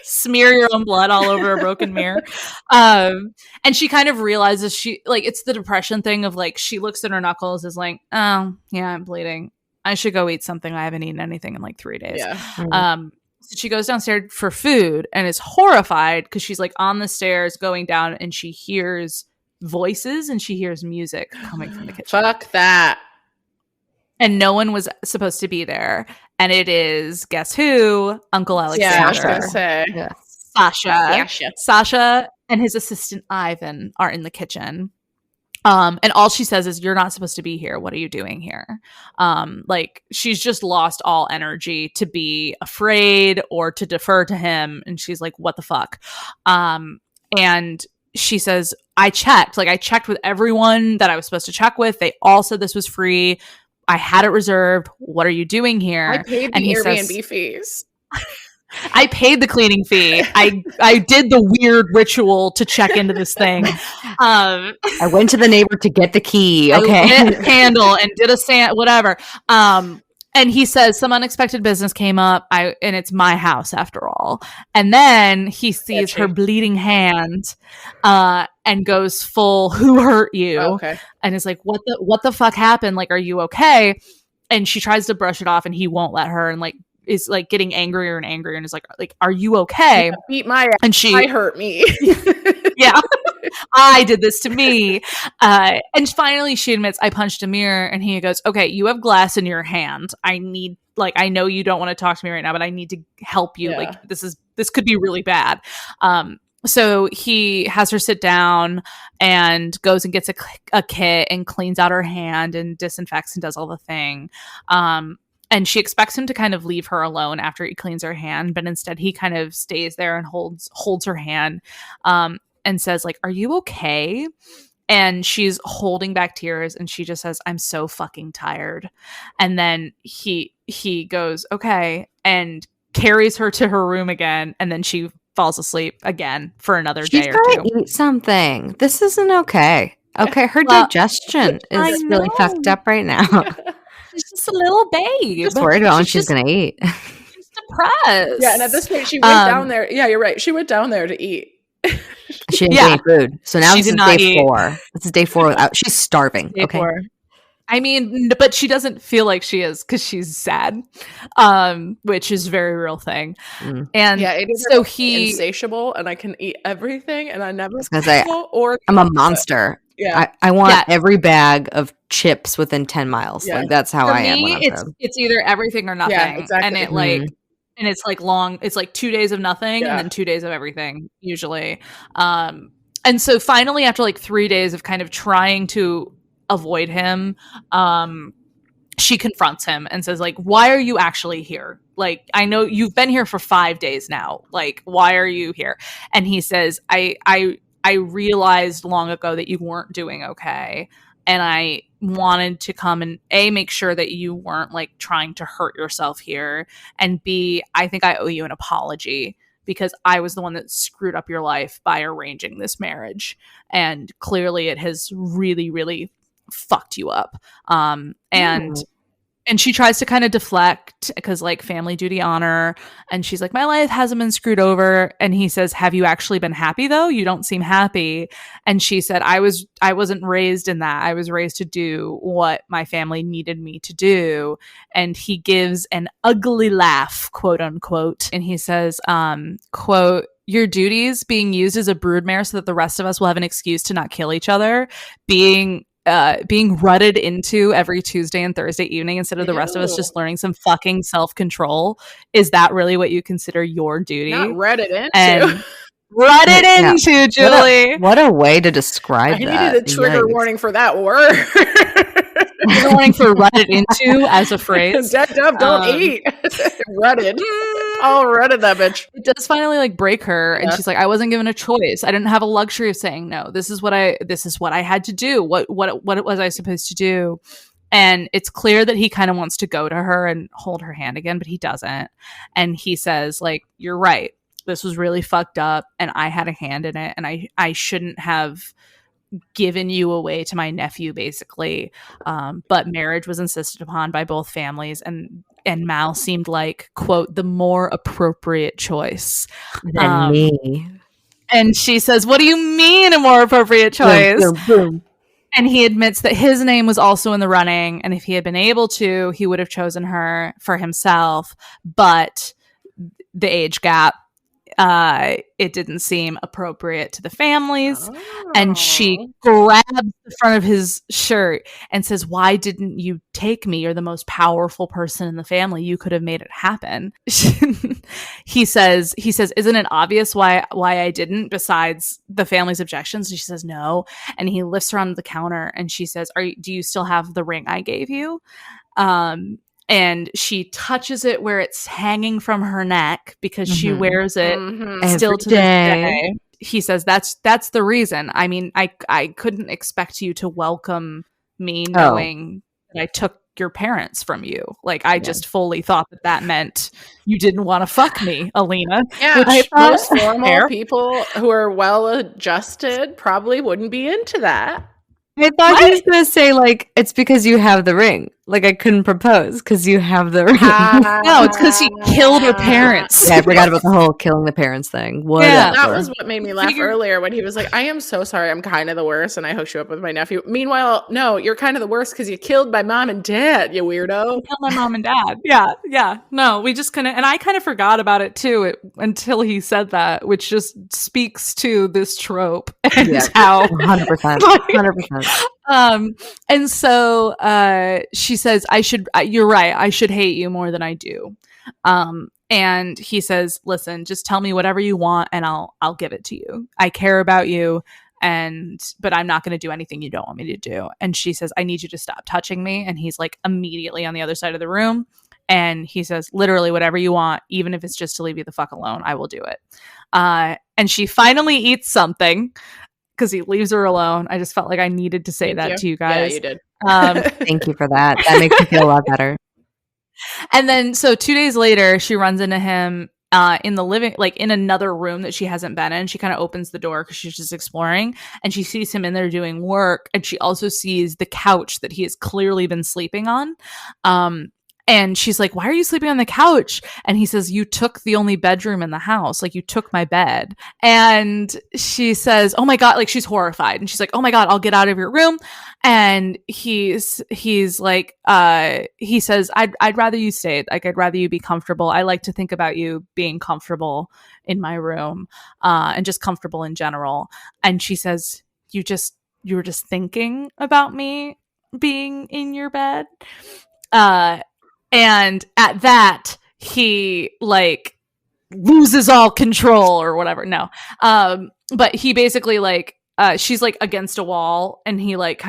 Smear your own blood all over a broken mirror. And she kind of realizes it's the depression thing of like, she looks at her knuckles, is like, oh yeah, I'm bleeding. I should go eat something. I haven't eaten anything in like 3 days. Yeah. So she goes downstairs for food and is horrified because she's like on the stairs going down, and she hears voices and she hears music coming from the kitchen. Fuck that. And no one was supposed to be there. And it is, guess who? Uncle Alexander. Yeah, I was going to say. Yeah. Sasha and his assistant Ivan are in the kitchen. And all she says is, "You're not supposed to be here. What are you doing here?" Like, she's just lost all energy to be afraid or to defer to him. And she's like, what the fuck? And she says, I checked with everyone that I was supposed to check with. They all said this was free. I had it reserved. What are you doing here? I paid the Airbnb fees. I paid the cleaning fee. I did the weird ritual to check into this thing. I went to the neighbor to get the key. Okay. I lit a candle and did a whatever. And he says some unexpected business came up. And it's my house after all. And then he sees her bleeding hand, and goes full, "Who hurt you?" Okay. And is like, what the fuck happened? Like, are you okay? And she tries to brush it off, and he won't let her, and like is like getting angrier and angrier, and is like, are you okay? Yeah, beat my ass. And she hurt me. Yeah. I did this to me. And finally she admits, I punched a mirror. And he goes, okay, you have glass in your hand. I know you don't want to talk to me right now, but I need to help you. Yeah. Like, this could be really bad. So he has her sit down and goes and gets a kit and cleans out her hand and disinfects and does all the thing. And she expects him to kind of leave her alone after he cleans her hand, but instead he kind of stays there and holds her hand, and says, like, are you okay? And she's holding back tears, and she just says, I'm so fucking tired. And then he goes, okay, and carries her to her room again, and then she falls asleep again for another day or two. She's gotta eat something. This isn't okay. Okay, her digestion is really fucked up right now. She's just a little babe. Just worried about when she's gonna eat. She's depressed. Yeah, and at this point she went down there. Yeah, you're right. She went down there to eat. She didn't get any food. So now this is day 4. This is day 4 without. She's starving. Day 4. I mean, but she doesn't feel like she is because she's sad, which is a very real thing. And yeah, so he insatiable, and I can eat everything, and I never I'm a monster. Yeah, I want every bag of chips within 10 miles. Yeah. Like, that's how I am. When it's either everything or nothing. Yeah, exactly. And and it's like long. It's like 2 days of nothing, and then 2 days of everything usually. And so finally, after like 3 days of kind of trying to avoid him, she confronts him and says, like, why are you actually here? Like, I know you've been here for 5 days now. Like, why are you here? And he says, I realized long ago that you weren't doing okay, and I wanted to come and A, make sure that you weren't like trying to hurt yourself here, and B, I think I owe you an apology because I was the one that screwed up your life by arranging this marriage, and clearly it has really, really fucked you up. And she tries to kind of deflect because like family duty honor. And she's like, my life hasn't been screwed over. And he says, have you actually been happy though? You don't seem happy. And she said, I wasn't raised in that. I was raised to do what my family needed me to do. And he gives an ugly laugh, quote unquote. And he says, quote, your duties being used as a broodmare so that the rest of us will have an excuse to not kill each other, being rutted into every Tuesday and Thursday evening instead of the rest of us just learning some fucking self-control. Is that really what you consider your duty? Not rutted into. And rutted into, Julie. What a way to describe that. I needed a trigger warning for that word. Trigger warning for rutted into as a phrase. Dead dove don't eat. Rutted. All rutted that bitch. It does finally like break her, and she's like, I wasn't given a choice. I didn't have a luxury of saying no. This is what I had to do. What was I supposed to do? And it's clear that he kind of wants to go to her and hold her hand again, but he doesn't. And he says, like, you're right. This was really fucked up, and I had a hand in it, and I shouldn't have given you away to my nephew, basically. But marriage was insisted upon by both families, and Mal seemed like, quote, the more appropriate choice than me. And she says, what do you mean a more appropriate choice? Boom, boom, boom. And he admits that his name was also in the running, and if he had been able to, he would have chosen her for himself. But the age gap, it didn't seem appropriate to the families. And she grabs the front of his shirt and says, why didn't you take me? You're the most powerful person in the family. You could have made it happen. he says, isn't it obvious why I didn't, besides the family's objections? And she says, no. And he lifts her onto the counter, and she says, do you still have the ring I gave you? And she touches it where it's hanging from her neck because she wears it still to this day. He says, that's the reason. I mean, I couldn't expect you to welcome me knowing that I took your parents from you. Like, I just fully thought that meant you didn't want to fuck me, Alina. Yeah, most normal people who are well adjusted probably wouldn't be into that. I thought he was going to say, like, it's because you have the ring. Like, I couldn't propose because you have the ring. No, it's because he killed her parents. Yeah, I forgot about the whole killing the parents thing. That was what made me laugh earlier when he was like, I am so sorry, I'm kind of the worst, and I hooked you up with my nephew. Meanwhile, no, you're kind of the worst because you killed my mom and dad, you weirdo. You killed my mom and dad. Yeah. No, we just kind of, and I kind of forgot about it too until he said that, which just speaks to this trope and how 100%. And so she says, you're right, I should hate you more than I do. And he says, listen, just tell me whatever you want and I'll give it to you. I care about you, but I'm not going to do anything you don't want me to do. And she says, I need you to stop touching me. And he's like immediately on the other side of the room. And he says, literally whatever you want, even if it's just to leave you the fuck alone, I will do it. And she finally eats something because he leaves her alone. I just felt like I needed to say that to you guys. Yeah, you did. Thank you for that. That makes me feel a lot better. And then, so 2 days later, she runs into him in the living, like in another room that she hasn't been in. She kind of opens the door because she's just exploring, and she sees him in there doing work. And she also sees the couch that he has clearly been sleeping on. And she's like, why are you sleeping on the couch? And he says, you took the only bedroom in the house. Like, you took my bed. And she says, oh my God, like she's horrified. And she's like, oh my God, I'll get out of your room. And he's like, he says, I'd rather you stay. Like, I'd rather you be comfortable. I like to think about you being comfortable in my room, and just comfortable in general. And she says, you were just thinking about me being in your bed. And at that, he like loses all control or whatever. No. But he basically like, she's like against a wall, and he like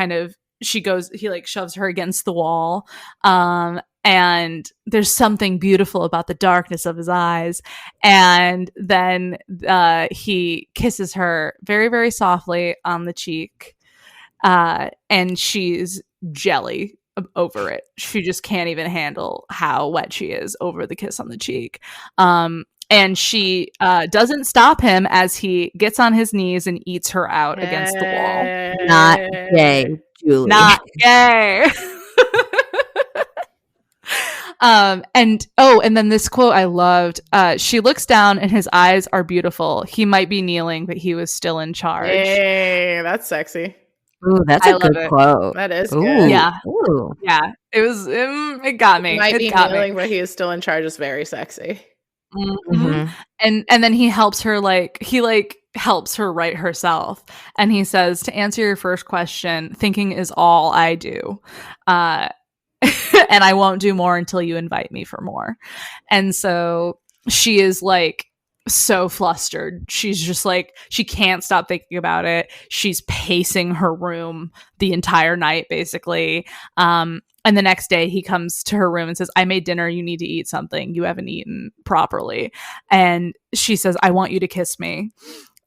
he like shoves her against the wall. And there's something beautiful about the darkness of his eyes. And then he kisses her very, very softly on the cheek. And she's jelly over it. She just can't even handle how wet she is over the kiss on the cheek. And she doesn't stop him as he gets on his knees and eats her out against the wall. Not gay, Julie. Not gay. And then this quote I loved. She looks down and his eyes are beautiful. He might be kneeling, but he was still in charge. Hey, that's sexy. Ooh, that's a good quote. That is Ooh. good. Yeah. Ooh. Yeah. It was, it got me. He might be got kneeling, me. but he is still in charge is very sexy. Mm-hmm. And then he helps her, helps her write herself. And he says, to answer your first question, thinking is all I do. And I won't do more until you invite me for more. And so she is like so flustered. She's just like, she can't stop thinking about it. She's pacing her room the entire night, basically. And the next day he comes to her room and says, I made dinner. You need to eat something. You haven't eaten properly. And she says, I want you to kiss me.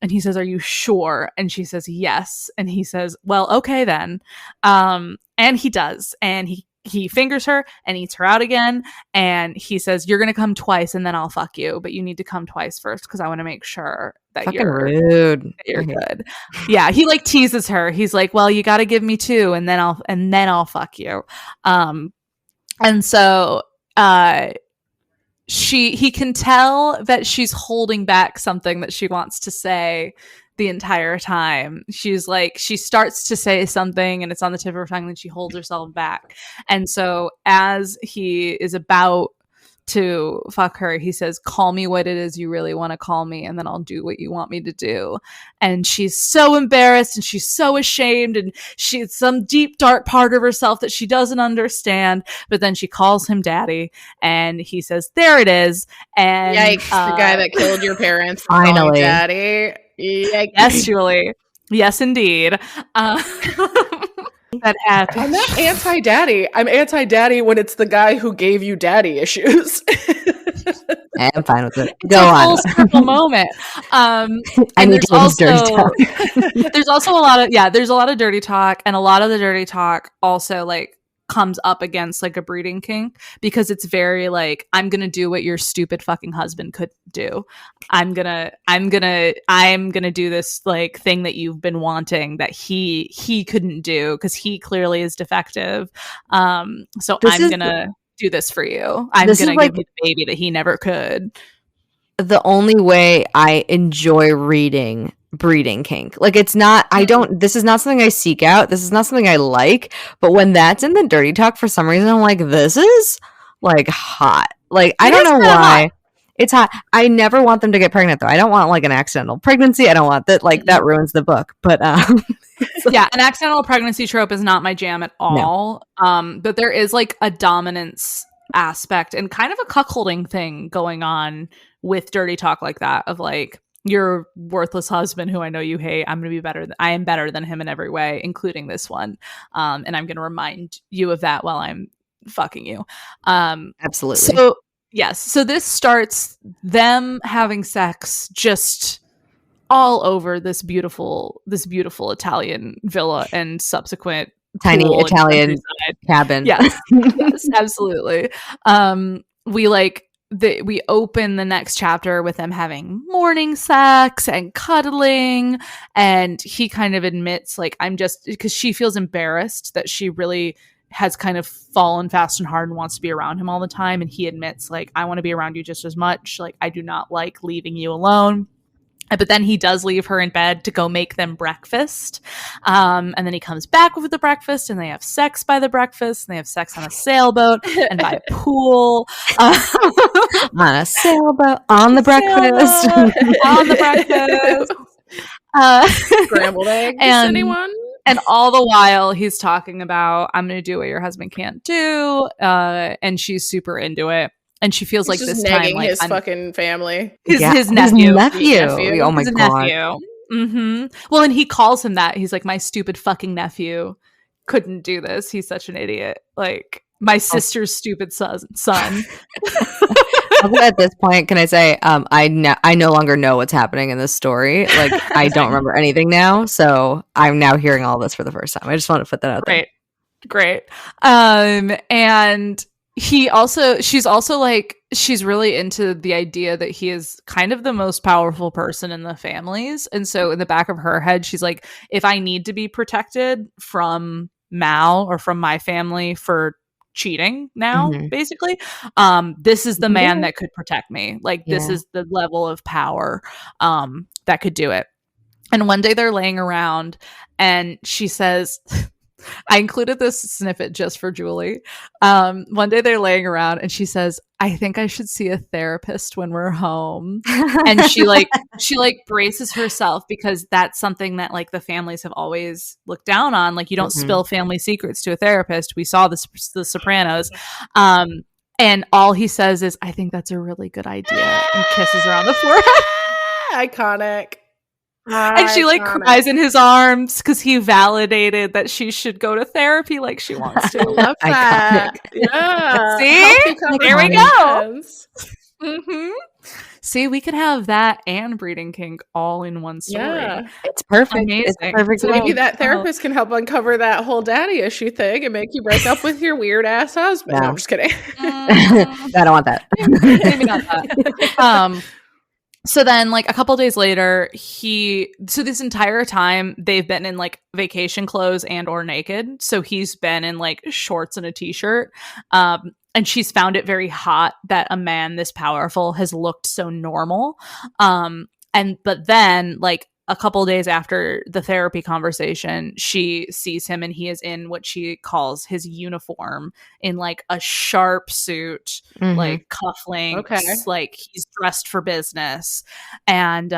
And he says, are you sure? And she says, yes. And he says, well, okay then. And he does. And he fingers her and eats her out again. And he says, you're going to come twice and then I'll fuck you. But you need to come twice first because I want to make sure that Fucking you're rude. That you're good. Yeah. He like teases her. He's like, well, you got to give me two and then I'll fuck you. And so, he can tell that she's holding back something that she wants to say the entire time. She's like, she starts to say something and it's on the tip of her tongue and she holds herself back. And so as he is about to fuck her, he says, call me what it is you really want to call me and then I'll do what you want me to do. And she's so embarrassed and she's so ashamed and she's some deep dark part of herself that she doesn't understand, but then she calls him daddy and he says, there it is. And yikes, the guy that killed your parents finally daddy. Yikes. Yes, Julie. Yes, indeed. That happened. I'm not anti-daddy. I'm anti-daddy when it's the guy who gave you daddy issues. I'm fine with it. It's Go a on. full circle moment. And need to lose dirty talk. There's also a lot of dirty talk, and a lot of the dirty talk also like comes up against like a breeding kink because it's very like, I'm gonna do what your stupid fucking husband could do. I'm gonna do this like thing that you've been wanting that he couldn't do because he clearly is defective. So I'm gonna do this for you. I'm gonna give you the baby that he never could. The only way I enjoy reading breeding kink. Like it's not, this is not something I seek out. This is not something I like. But when that's in the dirty talk, for some reason, I'm like, this is like hot. Like, I don't know why. Hot. It's hot. I never want them to get pregnant though. I don't want like an accidental pregnancy. I don't want that. Like that ruins the book. But yeah, an accidental pregnancy trope is not my jam at all. No. But there is like a dominance aspect and kind of a cuckolding thing going on with dirty talk like that of like, your worthless husband who I know you hate, I'm going to be better. I am better than him in every way, including this one. And I'm going to remind you of that while I'm fucking you. Absolutely. So yes. So this starts them having sex just all over this beautiful Italian villa and subsequent tiny Italian cabin. Yes. Yes, absolutely. We open the next chapter with them having morning sex and cuddling, and he kind of admits like, I'm just, because she feels embarrassed that she really has kind of fallen fast and hard and wants to be around him all the time, and he admits like, I want to be around you just as much, like I do not like leaving you alone. But then he does leave her in bed to go make them breakfast. And then he comes back with the breakfast and they have sex by the breakfast and they have sex on a sailboat and by a pool. On a sailboat, on the breakfast. On the breakfast. Scrambled eggs, anyone? And all the while he's talking about, I'm going to do what your husband can't do. And she's super into it. And she feels like this time, like his fucking family, his nephew. Oh my god. Nephew. Mm-hmm. Well, and he calls him that. He's like, my stupid fucking nephew couldn't do this. He's such an idiot. Like my sister's stupid son. At this point, can I say, I no longer know what's happening in this story. Like I don't remember anything now, so I'm now hearing all this for the first time. I just want to put that out there. Great. And she's also like, she's really into the idea that he is kind of the most powerful person in the families. And so in the back of her head, she's like, if I need to be protected from Mal or from my family for cheating now, basically. This is the man that could protect me. Like, this is the level of power that could do it. And one day they're laying around and she says, I included this snippet just for Julie. One day they're laying around and she says, I think I should see a therapist when we're home. And she braces herself because that's something that like the families have always looked down on. Like, you don't spill family secrets to a therapist. We saw the Sopranos. And all he says is, I think that's a really good idea, and kisses her on the forehead. Iconic. And she like cries in his arms because he validated that she should go to therapy like she wants to. Love that. Yeah. See? There we go. See, we could have that and Breeding Kink all in one story. Yeah. It's perfect. Amazing. It's perfect. So maybe that therapist can help uncover that whole daddy issue thing and make you break up with your weird ass husband. No, I'm just kidding. I don't want that. Maybe not that. So then, like, a couple days later, so this entire time, they've been in, like, vacation clothes and or naked. So he's been in, like, shorts and a t-shirt. And she's found it very hot that a man this powerful has looked so normal. But then, like, a couple days after the therapy conversation, she sees him and he is in what she calls his uniform, in like a sharp suit, like cufflinks, like he's dressed for business. And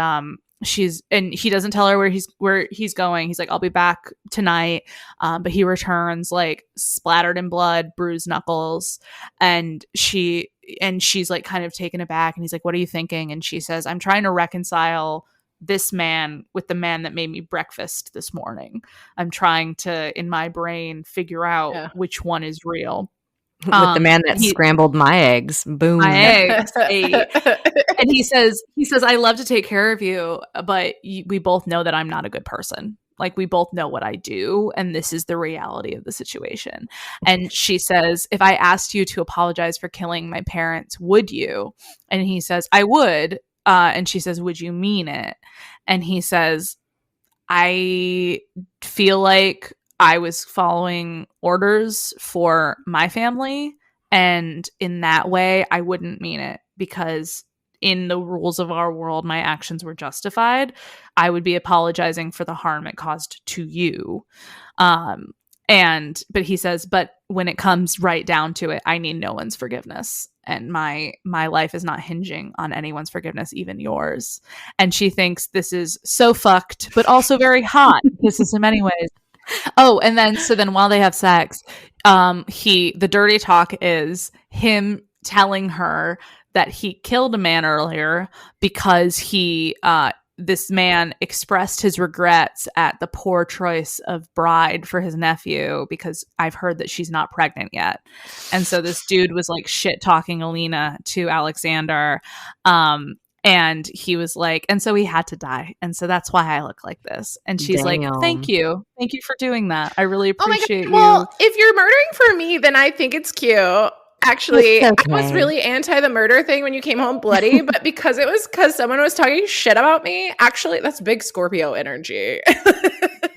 he doesn't tell her where he's going. He's like, I'll be back tonight. But he returns like splattered in blood, bruised knuckles. And she's like kind of taken aback. And he's like, what are you thinking? And she says, I'm trying to reconcile this man with the man that made me breakfast this morning. I'm trying to, in my brain, figure out which one is real. With the man that scrambled my eggs. Boom. My eggs. And he says, I love to take care of you, but we both know that I'm not a good person. Like, we both know what I do, and this is the reality of the situation. And she says, if I asked you to apologize for killing my parents, would you? And he says, I would. And she says, would you mean it? And he says, I feel like I was following orders for my family. And in that way, I wouldn't mean it, because in the rules of our world, my actions were justified. I would be apologizing for the harm it caused to you. But he says, but when it comes right down to it, I need no one's forgiveness. And my life is not hinging on anyone's forgiveness, even yours. And she thinks this is so fucked, but also very hot. This is in many ways. Oh, and then while they have sex, the dirty talk is him telling her that he killed a man earlier because this man expressed his regrets at the poor choice of bride for his nephew, because I've heard that she's not pregnant yet. And so this dude was like shit talking Alina to Alexander. And he was like, and so he had to die. And so that's why I look like this. And she's like, thank you. Thank you for doing that. I really appreciate you. Well, if you're murdering for me, then I think it's cute. Actually, I was really anti the murder thing when you came home bloody, but because someone was talking shit about me, actually, that's big Scorpio energy.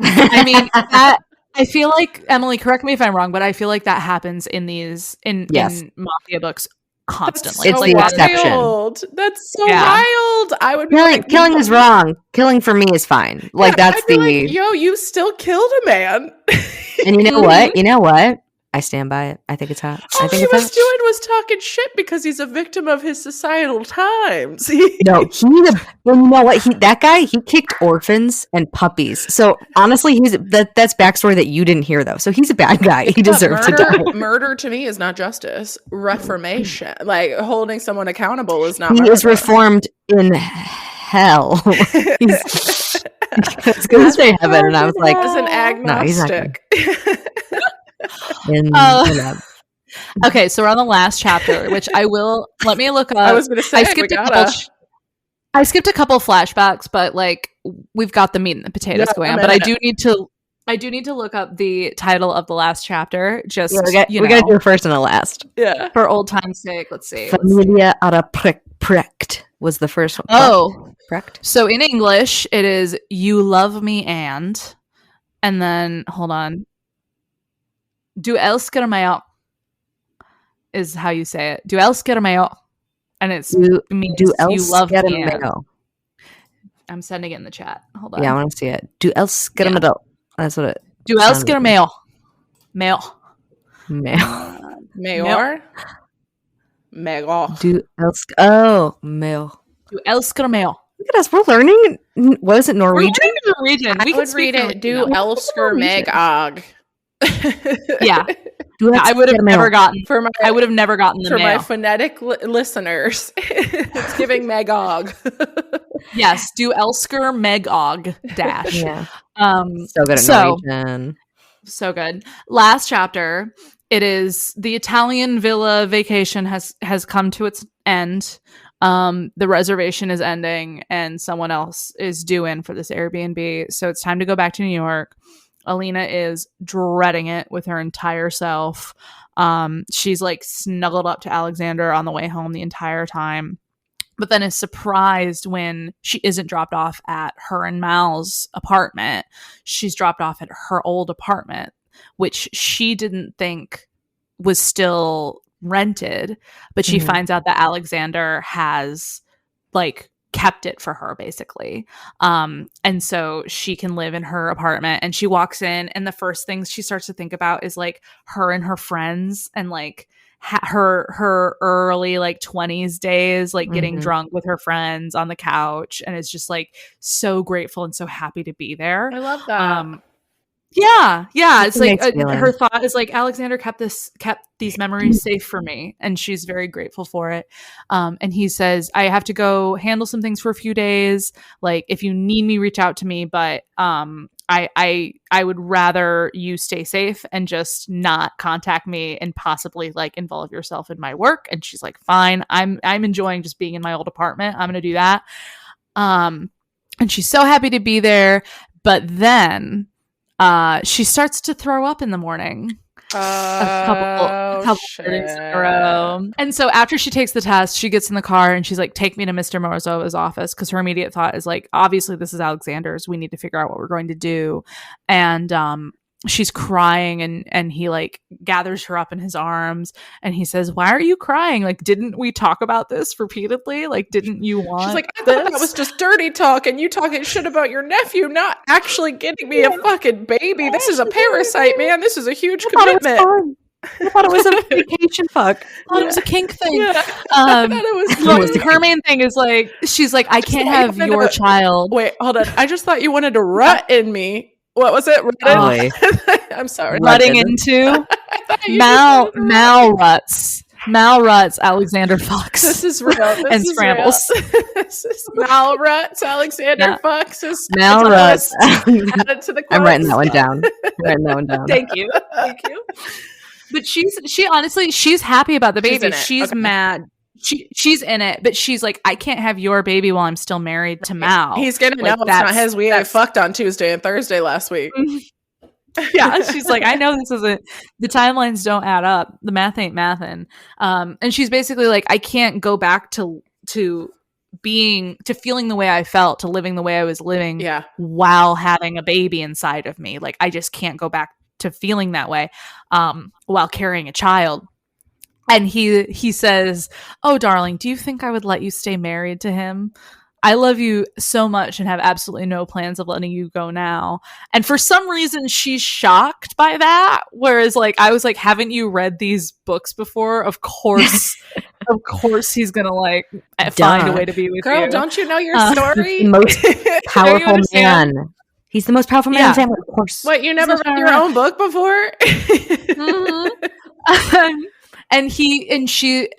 I mean, I feel like, Emily, correct me if I'm wrong, but I feel like that happens in Mafia books constantly. It's the exception. That's so wild. I would be killing is wrong. Killing for me is fine. Like, that's like, yo, you still killed a man. And you know what? I stand by it. I think it's hot. All he was doing was talking shit because he's a victim of his societal times. No, you know what? That guy, he kicked orphans and puppies. So honestly, that's backstory that you didn't hear though. So he's a bad guy. He deserves to die. Murder to me is not justice. Reformation, like holding someone accountable, is not. He is reformed in hell. I was going to say heaven, and I was like, as an agnostic. Okay, so we're on the last chapter, which let me look up. I was going to say, I skipped a couple flashbacks, but like we've got the meat and the potatoes going on. But I do need to look up the title of the last chapter. Just we got to do the first and the last. Yeah, for old time's sake. Let's see. Familia Precht was the first one. Oh, Precht. So in English, it is "You love me and then hold on." Du älskar mig is how you say it. Du älskar mig. And it means you love me. I'm sending it in the chat. Hold on. Yeah, I want to see it. Du älskar mig. That's what it. Du älskar mig. Mail. Mayor. Mail. Du älskar. Oh, mail. Du älskar mig. Look at us. We're learning. What is it? Norwegian? Norwegian. I would read it. Du älskar mig og. Yeah. I would have never gotten the for mail. My phonetic listeners. It's giving Magog. Yes, du älskar Magog dash. Yeah. So good at Norwegian. So good. Last chapter. It is the Italian villa vacation has come to its end. The reservation is ending, and someone else is due in for this Airbnb. So it's time to go back to New York. Alina is dreading it with her entire self. She's like snuggled up to Alexander on the way home the entire time, but then is surprised when she isn't dropped off at her and Mal's apartment. She's dropped off at her old apartment, which she didn't think was still rented, but she finds out that Alexander has like kept it for her basically. And so she can live in her apartment, and she walks in, and the first things she starts to think about is like her and her friends, and like her early like 20s days, like getting drunk with her friends on the couch, and is just like so grateful and so happy to be there. I love that. Yeah. It's like her thought is like, Alexander kept these memories safe for me, and she's very grateful for it. And he says, I have to go handle some things for a few days. Like, if you need me, reach out to me. But I would rather you stay safe and just not contact me and possibly like involve yourself in my work. And she's like, fine. I'm enjoying just being in my old apartment. I'm gonna do that. And she's so happy to be there. But then she starts to throw up in the morning. A couple days in a row. And so after she takes the test, she gets in the car and she's like, take me to Mr. Morozov's office, because her immediate thought is like, obviously this is Alexander's. We need to figure out what we're going to do. And she's crying, and he like gathers her up in his arms, and he says, why are you crying? Like, didn't we talk about this repeatedly? Like, didn't you want She's like, I thought that was just dirty talk, and you talking shit about your nephew, not actually getting me a fucking baby. This is a parasite, man. This is a huge commitment. I thought it was a vacation fuck. I thought it was a kink thing. Yeah. I thought it was her main thing is like, she's like, I can't have your child. Wait, hold on. I just thought you wanted to rut in me. What was it? I'm sorry. Rutting into Mal ruts. Alexander fucks. This is real. And scrambles. This is Mal ruts. Alexander fucks. Mal ruts. Added to the I'm writing that one down. Thank you. But she honestly, she's happy about the baby. She's mad. She's in it, but she's like, I can't have your baby while I'm still married to Mal. He's gonna know it's not his. We fucked on Tuesday and Thursday last week. Yeah, she's like, I know this isn't, the timelines don't add up. The math ain't mathin'. And she's basically like, I can't go back to feeling the way I felt, to living the way I was living while having a baby inside of me. Like, I just can't go back to feeling that way while carrying a child. And he says, oh, darling, do you think I would let you stay married to him? I love you so much and have absolutely no plans of letting you go now. And for some reason, she's shocked by that. Whereas, like, I was like, haven't you read these books before? Of course he's going to, like, find a way to be with you. Girl, don't you know your story? The most powerful man. He's the most powerful man in the family, of course. What, you never read your own book before? And she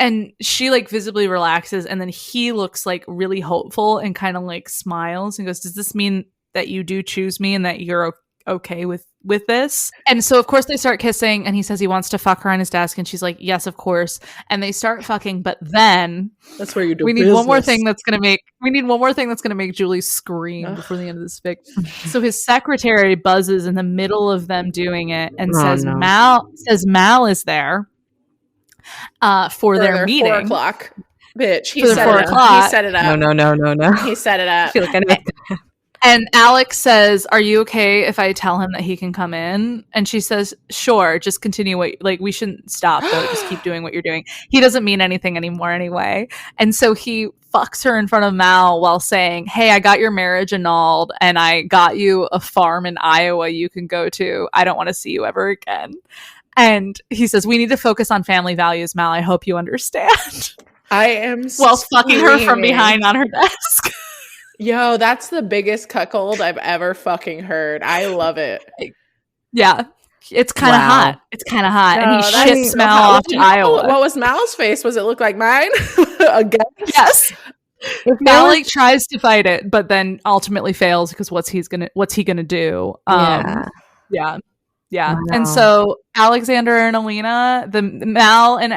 like visibly relaxes, and then he looks like really hopeful and kind of like smiles and goes, does this mean that you do choose me and that you're okay with this? And so of course they start kissing, and he says he wants to fuck her on his desk, and she's like, yes, of course. And they start fucking, but then that's where you do. We need one more thing that's gonna make Julie scream before the end of this fic. So his secretary buzzes in the middle of them doing it and says Mal is there. For their meeting. 4 o'clock. Bitch. He set it up. No. He set it up. I feel like I know. And Alex says, "Are you okay if I tell him that he can come in?" And she says, "Sure, just continue we shouldn't stop though. Just keep doing what you're doing. He doesn't mean anything anymore anyway." And so he fucks her in front of Mal while saying, "Hey, I got your marriage annulled and I got you a farm in Iowa you can go to. I don't want to see you ever again." And he says, "We need to focus on family values, Mal. I hope you understand." I am while fucking her from behind on her desk. Yo, that's the biggest cuckold I've ever fucking heard. I love it. Yeah. It's kind of hot. It's kind of hot. No, and he shits Mal off to Iowa. What was Mal's face? Was it look like mine? Again? Yes. Mal like tries to fight it, but then ultimately fails because what's he gonna do? Yeah. Wow. And so Alexander and Alina, Mal and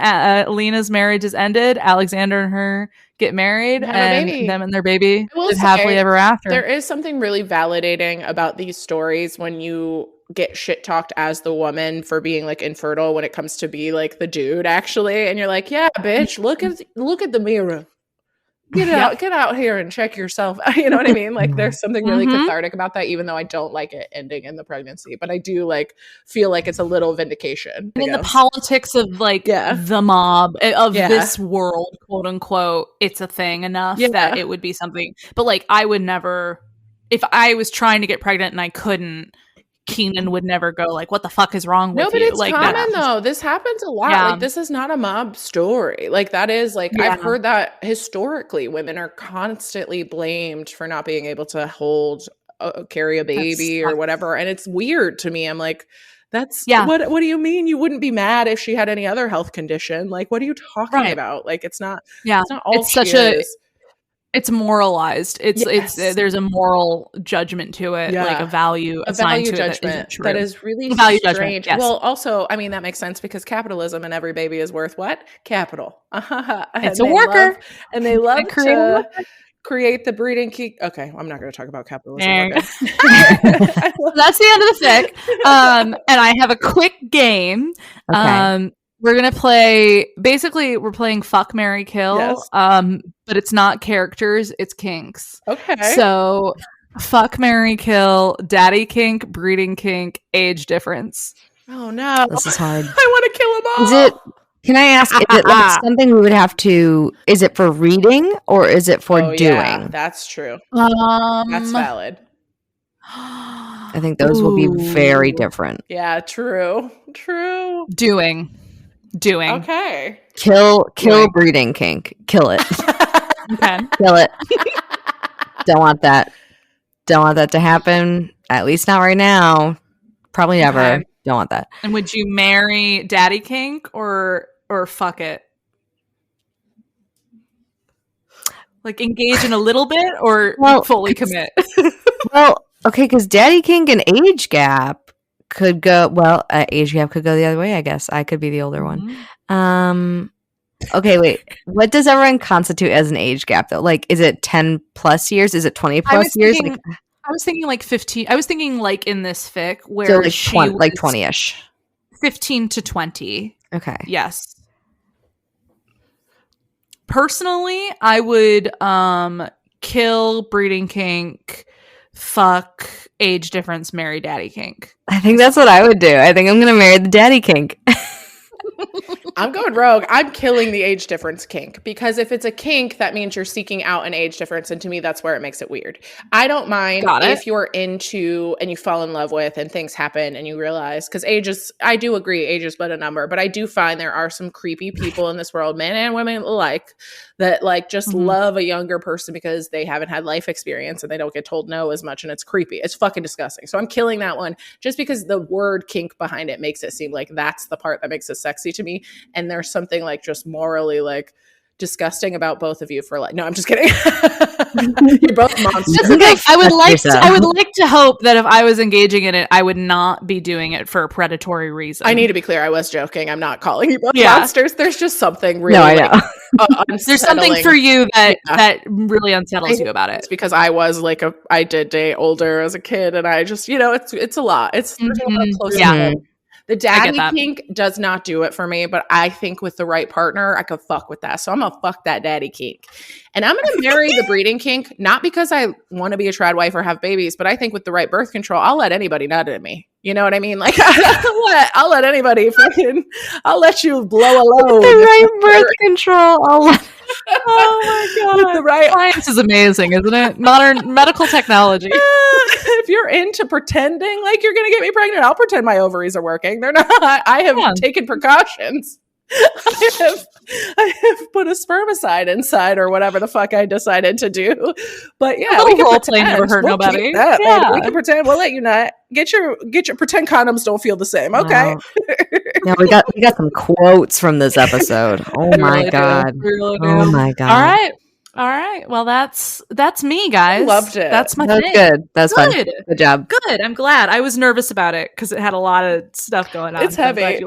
Alina's marriage is ended. Alexander and her get married, and them and their baby live happily ever after. There is something really validating about these stories when you get shit talked as the woman for being like infertile when it comes to be like the dude actually, and you're like, yeah, bitch, look at the mirror. Get out here and check yourself. You know what I mean? Like there's something really cathartic about that, even though I don't like it ending in the pregnancy, but I do like feel like it's a little vindication. And in the politics of like the mob of this world, quote unquote, it's a thing enough that it would be something. But like I would never, if I was trying to get pregnant and I couldn't, Keenan would never go like, "What the fuck is wrong with you?" No, but it's like, common though. This happens a lot. Like this is not a mob story. Like that is like I've heard that historically, women are constantly blamed for not being able to carry a baby or whatever, and it's weird to me. I'm like, that's what do you mean you wouldn't be mad if she had any other health condition? Like, what are you talking about? Like, it's not. It's not all she is. It's moralized. It's there's a moral judgment to it, like a value judgment that is really strange. Yes. Well, also, I mean that makes sense because capitalism and every baby is worth what? Capital. It's a worker, and they love to create the breeding key. Okay, I'm not going to talk about capitalism. Okay. So that's the end of the fic. And I have a quick game. Okay. We're going to play, basically we're playing Fuck, Marry, Kill, but it's not characters, it's kinks. Okay. So Fuck, Marry, Kill, daddy kink, breeding kink, age difference. Oh no. This is hard. I want to kill them all. Can I ask, is it like something we would have to, is it for reading or is it for doing? Yeah, that's true. That's valid. I think those will be very different. Yeah, true. Doing. Okay. Kill breeding kink. Kill it. Okay. Kill it. Don't want that to happen. At least not right now. Probably never. Okay. Don't want that. And would you marry daddy kink or fuck it? Like engage in a little bit or fully commit? Well, okay, because daddy kink and age gap could go age gap could go the other way, I guess. I could be the older one. Okay, wait. What does everyone constitute as an age gap though? Like, is it 10 plus years? Is it 20 plus years? I was thinking like 15. I was thinking like in this fic where like she 20-ish. 15 to 20. Okay. Yes. Personally, I would kill breeding kink, fuck age difference, marry daddy kink. I think that's what I would do. I think I'm going to marry the daddy kink. I'm going rogue. I'm killing the age difference kink because if it's a kink, that means you're seeking out an age difference. And to me, that's where it makes it weird. I don't mind if you're into and you fall in love with and things happen and you realize, because I do agree, age is but a number, but I do find there are some creepy people in this world, men and women alike, that like just love a younger person because they haven't had life experience and they don't get told no as much and it's creepy. It's fucking disgusting. So I'm killing that one just because the word kink behind it makes it seem like that's the part that makes it sexy to me. And there's something like just morally like disgusting about both of you for like, no, I'm just kidding. You're both monsters. I would like to hope that if I was engaging in it, I would not be doing it for a predatory reason. I need to be clear. I was joking. I'm not calling you both monsters. There's just something really there's something for you that really unsettles you about it. It's because I was like I did date older as a kid and I just, it's a lot. There's a lot of close The daddy kink does not do it for me, but I think with the right partner, I could fuck with that. So I'm gonna fuck that daddy kink. And I'm gonna marry the breeding kink, not because I want to be a trad wife or have babies, but I think with the right birth control, I'll let anybody nut at me. You know what I mean? Like I'll let anybody I'll let you blow a load. The right birth control. Oh my god. With the right science is amazing, isn't it? Modern medical technology. If you're into pretending like you're gonna get me pregnant, I'll pretend my ovaries are working. They're not. I have taken precautions. I have put a spermicide inside or whatever the fuck I decided to do. But yeah, we can pretend. Never hurt nobody. We can pretend. We'll let you nut. Get your pretend condoms don't feel the same. Okay. Now we got some quotes from this episode. Oh my god. Oh my god. All right. Well, that's me, guys. I loved it. That's my thing. Good. That's fun. Good job. Good. I'm glad. I was nervous about it because it had a lot of stuff going on. It's heavy.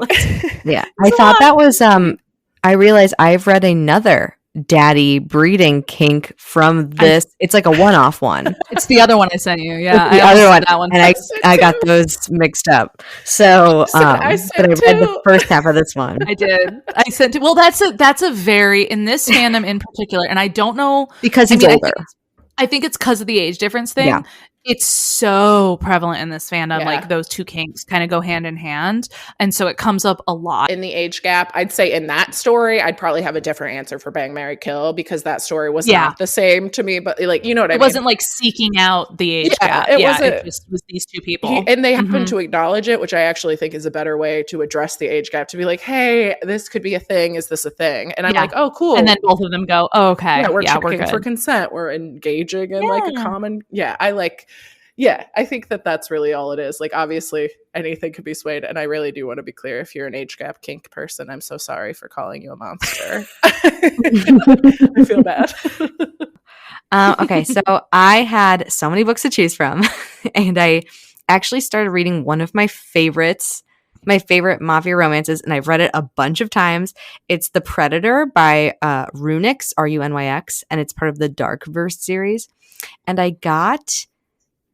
Yeah. I thought that was I realized I've read another daddy breeding kink from this. It's like a one-off one. It's the other one I sent you. Yeah. The other one. That one. And I got those mixed up. So but I read the first half of this one. I did. I sent it. Well, that's a very, in this fandom in particular, and I don't know because he's older. I think it's because of the age difference thing. Yeah. It's so prevalent in this fandom. Like those two kinks kind of go hand in hand. And so it comes up a lot. In the age gap, I'd say in that story, I'd probably have a different answer for Bang, Marry, Kill because that story was not the same to me. But like, you know what I mean? It wasn't like seeking out the age gap. It just was these two people. And they happen to acknowledge it, which I actually think is a better way to address the age gap, to be like, hey, this could be a thing. Is this a thing? And I'm like, oh, cool. And then both of them go, oh, okay. We're checking for consent. We're engaging in like a common, I think that's really all it is. Like, obviously, anything could be swayed. And I really do want to be clear. If you're an age gap kink person, I'm so sorry for calling you a monster. I feel bad. Okay, so I had so many books to choose from. And I actually started reading one of my favorite Mafia romances. And I've read it a bunch of times. It's The Predator by Runyx, Runyx. And it's part of the Darkverse series. And I got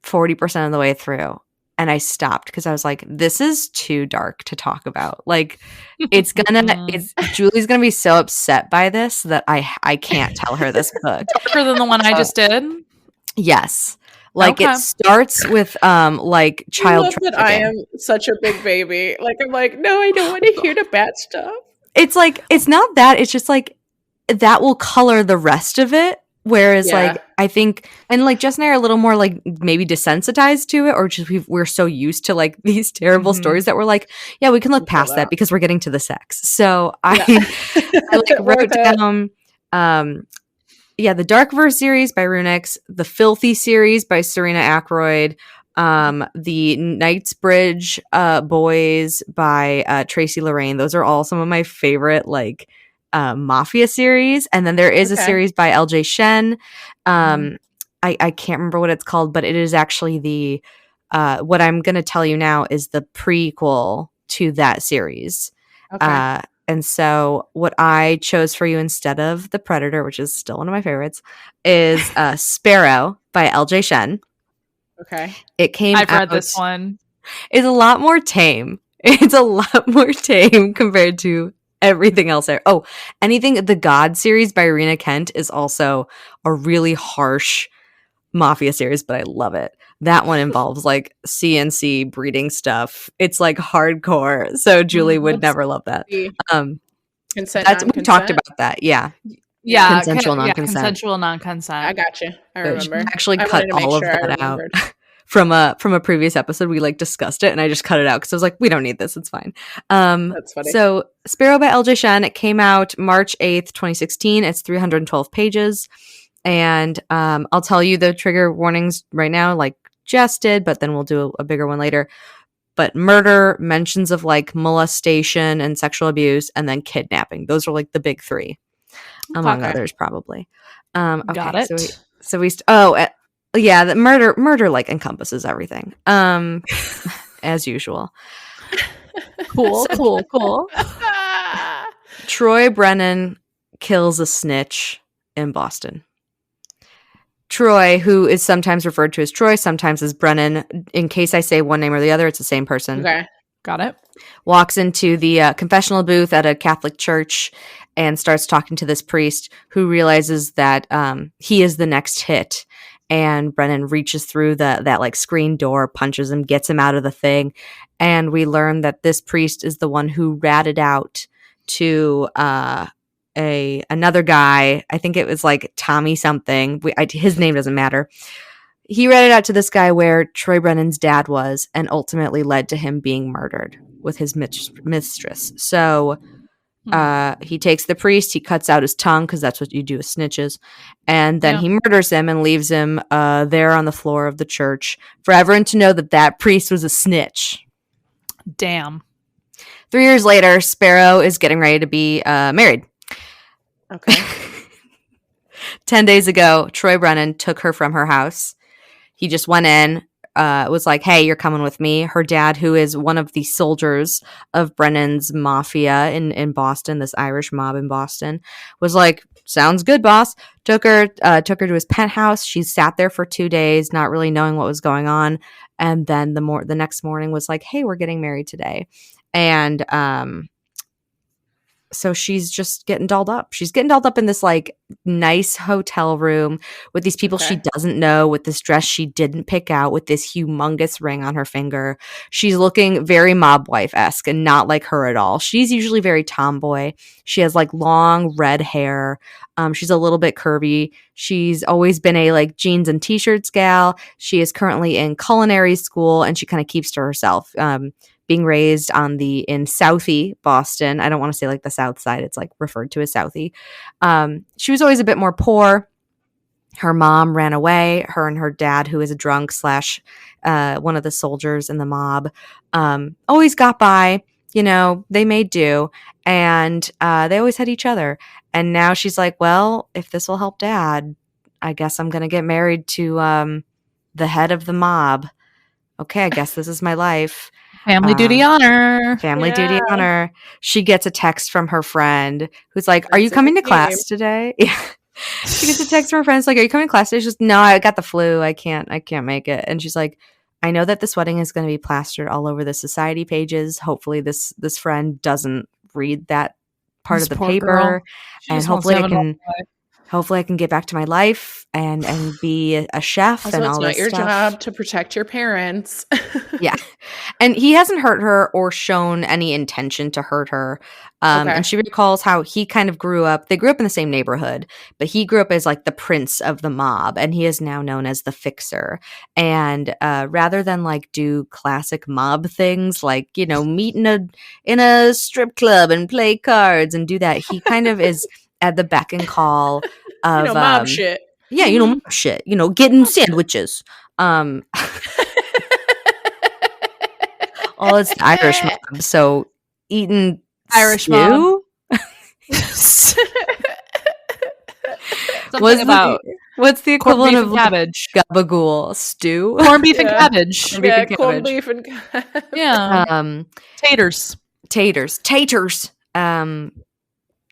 40% of the way through and I stopped because I was like, this is too dark to talk about. Like Julie's gonna be so upset by this that I can't tell her this book. Darker than the one I just did? Yes. Like it starts with like child trafficking. I am such a big baby. Like I'm like, no, I don't want to hear the bad stuff. It's like, it's not that, it's just like that will color the rest of it. Whereas, like, I think, and like Jess and I are a little more like maybe desensitized to it, or just we're so used to like these terrible stories that we're like, yeah, we can look past that because we're getting to the sex. So I like wrote down, the Darkverse series by Runyx, the Filthy series by Serena Ackroyd, the Knightsbridge Boys by Tracy Lorraine. Those are all some of my favorite like Mafia series. And then there is a series by LJ Shen. I can't remember what it's called, but it is actually the what I'm going to tell you now is the prequel to that series. And so what I chose for you instead of The Predator, which is still one of my favorites, is Sparrow by LJ Shen. It came I've read this one. It's a lot more tame. It's a lot more tame compared to everything else there. Oh, the God series by Irina Kent is also a really harsh Mafia series, but I love it. That one involves like CNC breeding stuff. It's like hardcore. So Julie would never love that. Consent, we talked about that. Yeah. Consensual non-consent. I got you. I remember. I actually cut all of that out. From a previous episode, we like discussed it and I just cut it out because I was like, we don't need this. It's fine. That's funny. So Sparrow by LJ Shen, it came out March 8th, 2016. It's 312 pages. And I'll tell you the trigger warnings right now, like Jess did, but then we'll do a bigger one later. But murder, mentions of like molestation and sexual abuse, and then kidnapping. Those are like the big three, among others probably. Got it. The murder like encompasses everything. As usual. Cool. Troy Brennan kills a snitch in Boston. Troy, who is sometimes referred to as Troy, sometimes as Brennan. In case I say one name or the other, it's the same person. Got it. Walks into the confessional booth at a Catholic church and starts talking to this priest who realizes that he is the next hit. And Brennan reaches through that like screen door, punches him, gets him out of the thing. And we learn that this priest is the one who ratted out to another guy. I think it was like Tommy something. His name doesn't matter. He read it out to this guy where Troy Brennan's dad was, and ultimately led to him being murdered with his mistress. So he takes the priest, he cuts out his tongue, because that's what you do with snitches, and then he murders him and leaves him there on the floor of the church for everyone to know that priest was a snitch. Damn. 3 years later, Sparrow is getting ready to be married. Okay. 10 days ago, Troy Brennan took her from her house. He just went in, was like, hey, you're coming with me. Her dad, who is one of the soldiers of Brennan's Mafia in Boston, this Irish mob in Boston, was like, sounds good, boss. Took her to his penthouse. She sat there for 2 days, not really knowing what was going on. And then the next morning was like, hey, we're getting married today. And so she's just getting dolled up. She's getting dolled up in this like nice hotel room with these people she doesn't know, with this dress she didn't pick out, with this humongous ring on her finger. She's looking very mob wife-esque and not like her at all. She's usually very tomboy. She has like long red hair. She's a little bit curvy. She's always been a like jeans and t-shirts gal. She is currently in culinary school, and she kind of keeps to herself. Being raised in Southie, Boston. I don't want to say like the South Side. It's like referred to as Southie. She was always a bit more poor. Her mom ran away. Her and her dad, who is a drunk / one of the soldiers in the mob, always got by. You know, they made do, and they always had each other. And now she's like, well, if this will help dad, I guess I'm going to get married to the head of the mob. Okay, I guess this is my life. Family duty honor. Family duty honor. She gets a text from her friend who's like, are you coming to class today? Yeah. She gets a text from her friend. It's like, are you coming to class today? She's like, no, I got the flu. I can't make it. And she's like, I know that this wedding is going to be plastered all over the society pages. Hopefully this friend doesn't read that part of the paper. And hopefully I can get back to my life and be a chef also, and all it's this not your stuff. job to protect your parents. Yeah. And he hasn't hurt her or shown any intention to hurt her. And she recalls how he kind of grew up. They grew up in the same neighborhood, but he grew up as like the prince of the mob, and he is now known as the fixer. And rather than like do classic mob things like, you know, meet in a strip club and play cards and do that, he kind of is at the beck and call of mob shit. Yeah, mob shit. Getting sandwiches. All it's Irish mob, so eating Irish stew? mob. What's the equivalent of cabbage? Gabagool stew? Corned beef and cabbage. Corned beef and cabbage. Yeah. Taters.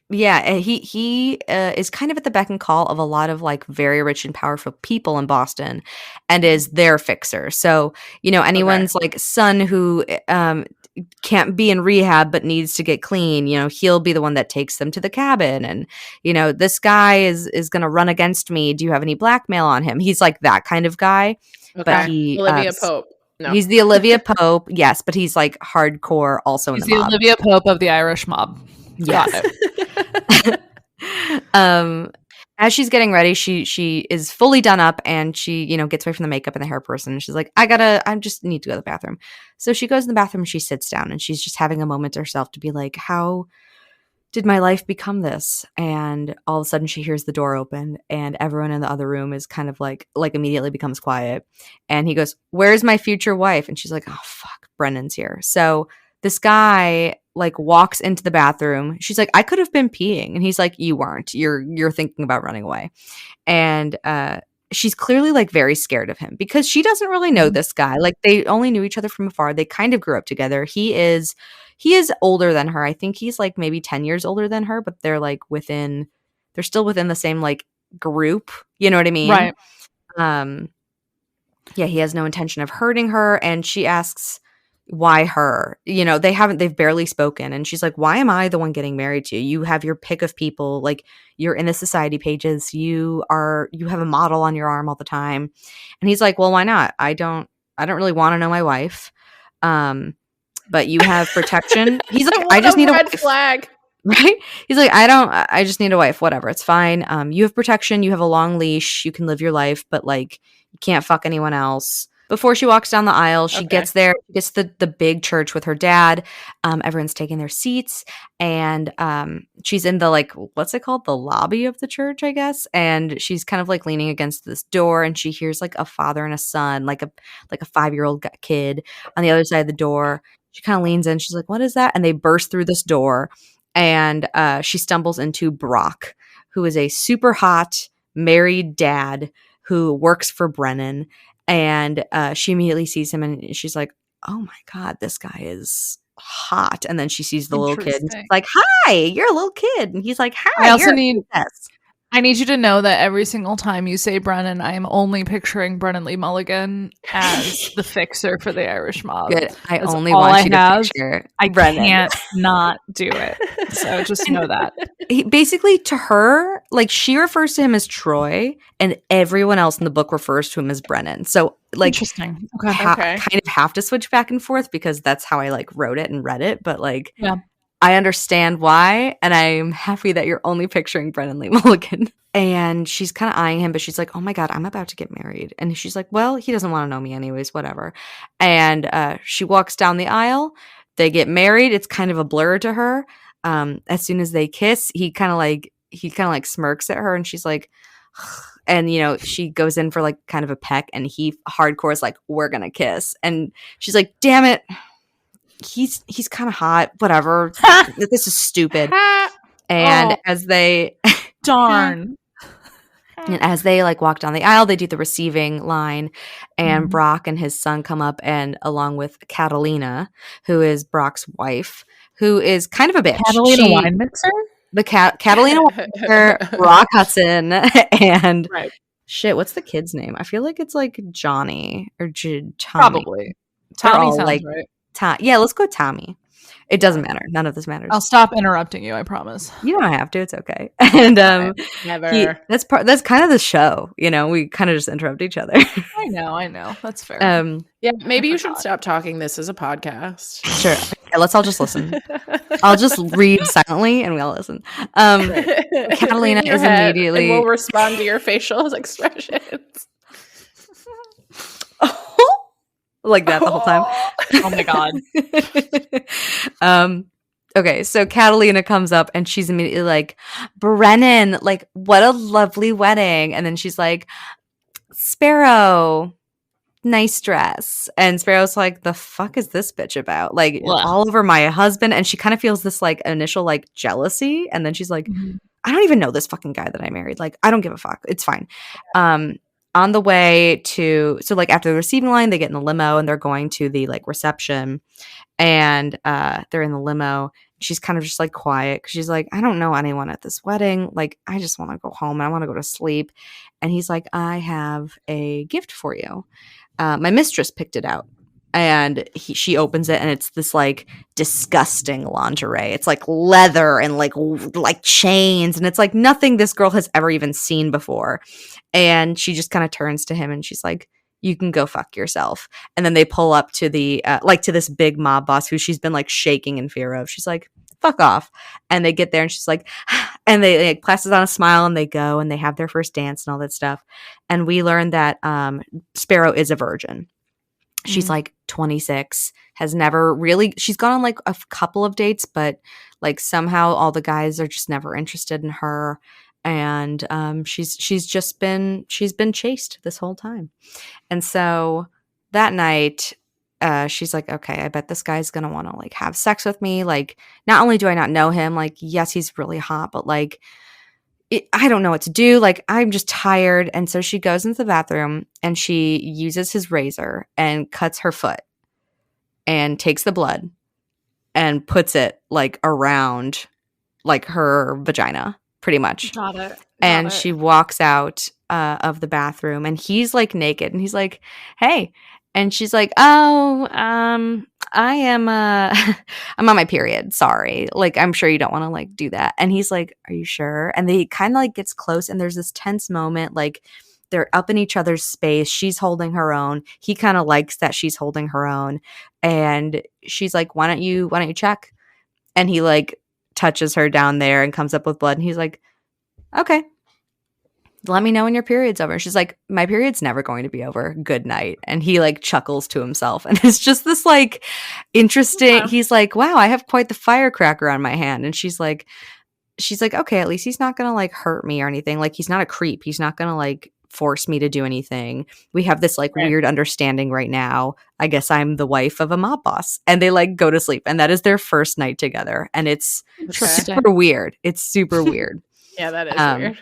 Yeah, he is kind of at the beck and call of a lot of like very rich and powerful people in Boston, and is their fixer. So, anyone's like son who can't be in rehab but needs to get clean, he'll be the one that takes them to the cabin. And, this guy is going to run against me. Do you have any blackmail on him? He's like that kind of guy. Okay. But he Olivia Pope. No. He's the Olivia Pope, yes, but he's like hardcore also in the mob. He's the Olivia Pope of the Irish mob. Yes. Got it. As she's getting ready, she is fully done up, and she, gets away from the makeup and the hair person. And she's like, I just need to go to the bathroom. So she goes in the bathroom and she sits down, and she's just having a moment to herself to be like, how did my life become this? And all of a sudden she hears the door open, and everyone in the other room is kind of like immediately becomes quiet. And he goes, where's my future wife? And she's like, oh fuck, Brennan's here. So this guy like walks into the bathroom. She's like, I could have been peeing. And he's like, you weren't. You're thinking about running away. And she's clearly like very scared of him because she doesn't really know this guy. Like they only knew each other from afar. They kind of grew up together. He is older than her. I think he's like maybe 10 years older than her, but they're still within the same like group. You know what I mean? Right. Yeah, he has no intention of hurting her. And she asks, why her? You know, they've barely spoken. And she's like, why am I the one getting married to you? You have your pick of people. Like, you're in the society pages. You have a model on your arm all the time. And he's like, well, why not? I don't really want to know my wife. But you have protection. He's like, I just need a red wife. flag. Right? He's like, I just need a wife. Whatever. It's fine. You have protection. You have a long leash. You can live your life, but like, you can't fuck anyone else. Before she walks down the aisle, she gets there, gets the big church with her dad. Everyone's taking their seats, and she's in the, like, what's it called? The lobby of the church, I guess. And she's kind of like leaning against this door, and she hears like a father and a son, like a 5-year-old kid on the other side of the door. She kind of leans in. She's like, what is that? And they burst through this door, and she stumbles into Brock, who is a super hot married dad who works for Brennan. And she immediately sees him, and she's like, oh my God, this guy is hot. And then she sees the little kid, and she's like, hi, you're a little kid. And he's like, hi, I need you to know that every single time you say Brennan, I am only picturing Brennan Lee Mulligan as the fixer for the Irish mob. Good. I only want you to picture Brennan. Can't not do it. So just know that. Basically, to her, like, she refers to him as Troy, and everyone else in the book refers to him as Brennan. So, like, interesting. Kind of have to switch back and forth because that's how I, like, wrote it and read it. But, like, I understand why, and I'm happy that you're only picturing Brennan Lee Mulligan. And she's kind of eyeing him, but she's like, oh my God, I'm about to get married. And she's like, well, he doesn't want to know me anyways, whatever. And she walks down the aisle. They get married. It's kind of a blur to her. As soon as they kiss, he kind of like smirks at her, and she's like, and, you know, she goes in for like kind of a peck, and he hardcore is like, we're going to kiss. And she's like, damn it. He's kind of hot, whatever. This is stupid. And as they darn, and as they like walk down the aisle, they do the receiving line, and Brock and his son come up, and along with Catalina, who is Brock's wife, who is kind of a bitch. Catalina wine mixer, Catalina wine mixer, Brock Hudson, and shit. What's the kid's name? I feel like it's like Johnny or Tommy. Probably Tommy sounds like, right. Yeah, let's go Tommy. It doesn't matter. None of this matters. I'll stop interrupting you. I promise. You don't have to. It's okay. And never. That's kind of the show. You know, we kind of just interrupt each other. I know. That's fair. Yeah, maybe you should stop talking. This is a podcast. Sure. Okay, let's all just listen. I'll just read silently, and we all listen. Catalina is immediately. And we'll respond to your facial expressions. Like that the whole time. Oh my God. Okay, so Catalina comes up, and she's immediately like, Brennan, like, what a lovely wedding. And then she's like, Sparrow, nice dress. And Sparrow's like, the fuck is this bitch about? Like, all over my husband. And she kind of feels this like initial like jealousy. And then she's like, I don't even know this fucking guy that I married. Like, I don't give a fuck. It's fine. On the way to, so like after the receiving line, they get in the limo, and they're going to the like reception, and they're in the limo. She's kind of just like quiet, because she's like, I don't know anyone at this wedding. Like, I just want to go home, and I want to go to sleep. And he's like, I have a gift for you. My mistress picked it out. And she opens it, and it's this like disgusting lingerie. It's like leather and like chains, and it's like nothing this girl has ever even seen before. And she just kind of turns to him, and she's like, you can go fuck yourself. And then they pull up to the to this big mob boss who she's been like shaking in fear of. She's like, fuck off. And they get there, and she's like, and they like passes on a smile, and they go, and they have their first dance and all that stuff. And we learn that Sparrow is a virgin. She's like 26, has never really, she's gone on like a couple of dates, but like somehow all the guys are just never interested in her. And she's been chased this whole time. And so that night, she's like, okay, I bet this guy's going to want to like have sex with me. Like, not only do I not know him, like, yes, he's really hot, but like, I don't know what to do. Like, I'm just tired. And so she goes into the bathroom, and she uses his razor and cuts her foot, and takes the blood and puts it like around like her vagina, pretty much. Got it. And she walks out of the bathroom, and he's like naked, and he's like, hey. And she's like, oh, I am I'm on my period. Sorry. Like, I'm sure you don't want to like do that. And he's like, are you sure? And they kind of like gets close and there's this tense moment. Like they're up in each other's space. She's holding her own. He kind of likes that she's holding her own. And she's like, why don't you check? And he like touches her down there and comes up with blood. And he's like, okay. Let me know when your period's over. She's like, my period's never going to be over. Good night. And he like chuckles to himself. And it's just this like interesting. Yeah. He's like, wow, I have quite the firecracker on my hand. And she's like, okay, at least he's not going to like hurt me or anything. Like he's not a creep. He's not going to like force me to do anything. We have this like weird understanding right now. I guess I'm the wife of a mob boss. And they like go to sleep. And that is their first night together. And it's super weird. It's super weird. Yeah, that is weird.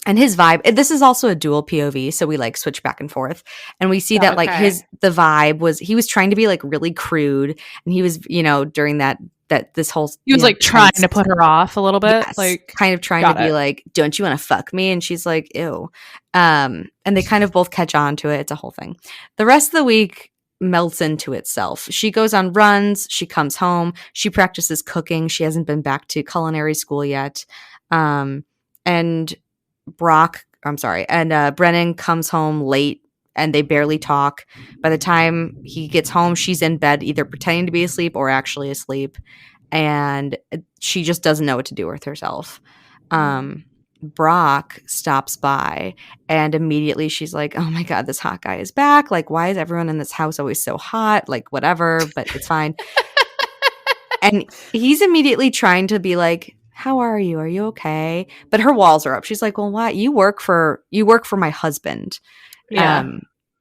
And his vibe, this is also a dual POV, so we like switch back and forth. And we see that like the vibe was, he was trying to be like really crude. And he was, you know, during that this whole, he was like trying to put her off a little bit. Yes, like kind of trying to be like, don't you want to fuck me? And she's like, ew. And they kind of both catch on to it. It's a whole thing. The rest of the week melts into itself. She goes on runs. She comes home. She practices cooking. She hasn't been back to culinary school yet. And Brennan comes home late and they barely talk. By the time he gets home, she's in bed either pretending to be asleep or actually asleep. And she just doesn't know what to do with herself. Brock stops by and immediately she's like, oh my God, this hot guy is back. Like, why is everyone in this house always so hot? Like, whatever, but it's fine. And he's immediately trying to be like, how are you? Are you okay? But her walls are up. She's like, well, why? You work for my husband. Yeah.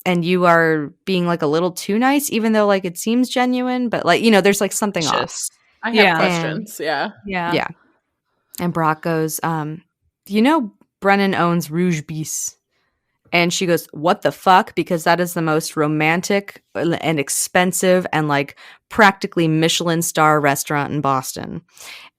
And you are being like a little too nice, even though like it seems genuine, but like, you know, there's like something off. I have questions. Yeah. And Brock goes, you know, Brennan owns Rouge Bis. And she goes, what the fuck? Because that is the most romantic and expensive and like practically Michelin star restaurant in Boston.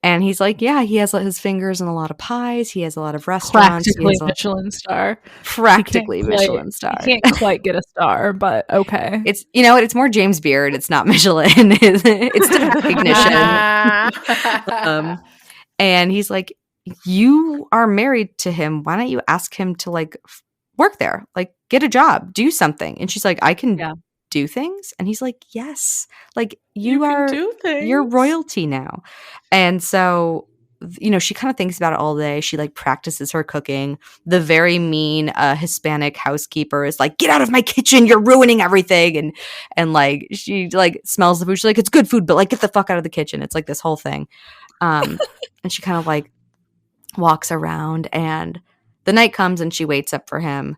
And he's like, yeah, he has his fingers in a lot of pies. He has a lot of restaurants. Practically Michelin star. Practically Michelin star. He can't quite get a star, but okay. It's, you know what? It's more James Beard. It's not Michelin. It's the recognition. And he's like, you are married to him. Why don't you ask him to like work there? Like get a job, do something. And she's like, I can do things. And he's like, yes, like you are, do things. You're royalty now. And so, you know, she kind of thinks about it all day. She like practices her cooking. The very mean Hispanic housekeeper is like, get out of my kitchen, you're ruining everything. And like she like smells the food. She's like, it's good food, but like get the fuck out of the kitchen. It's like this whole thing. And she kind of like walks around and the night comes and she waits up for him.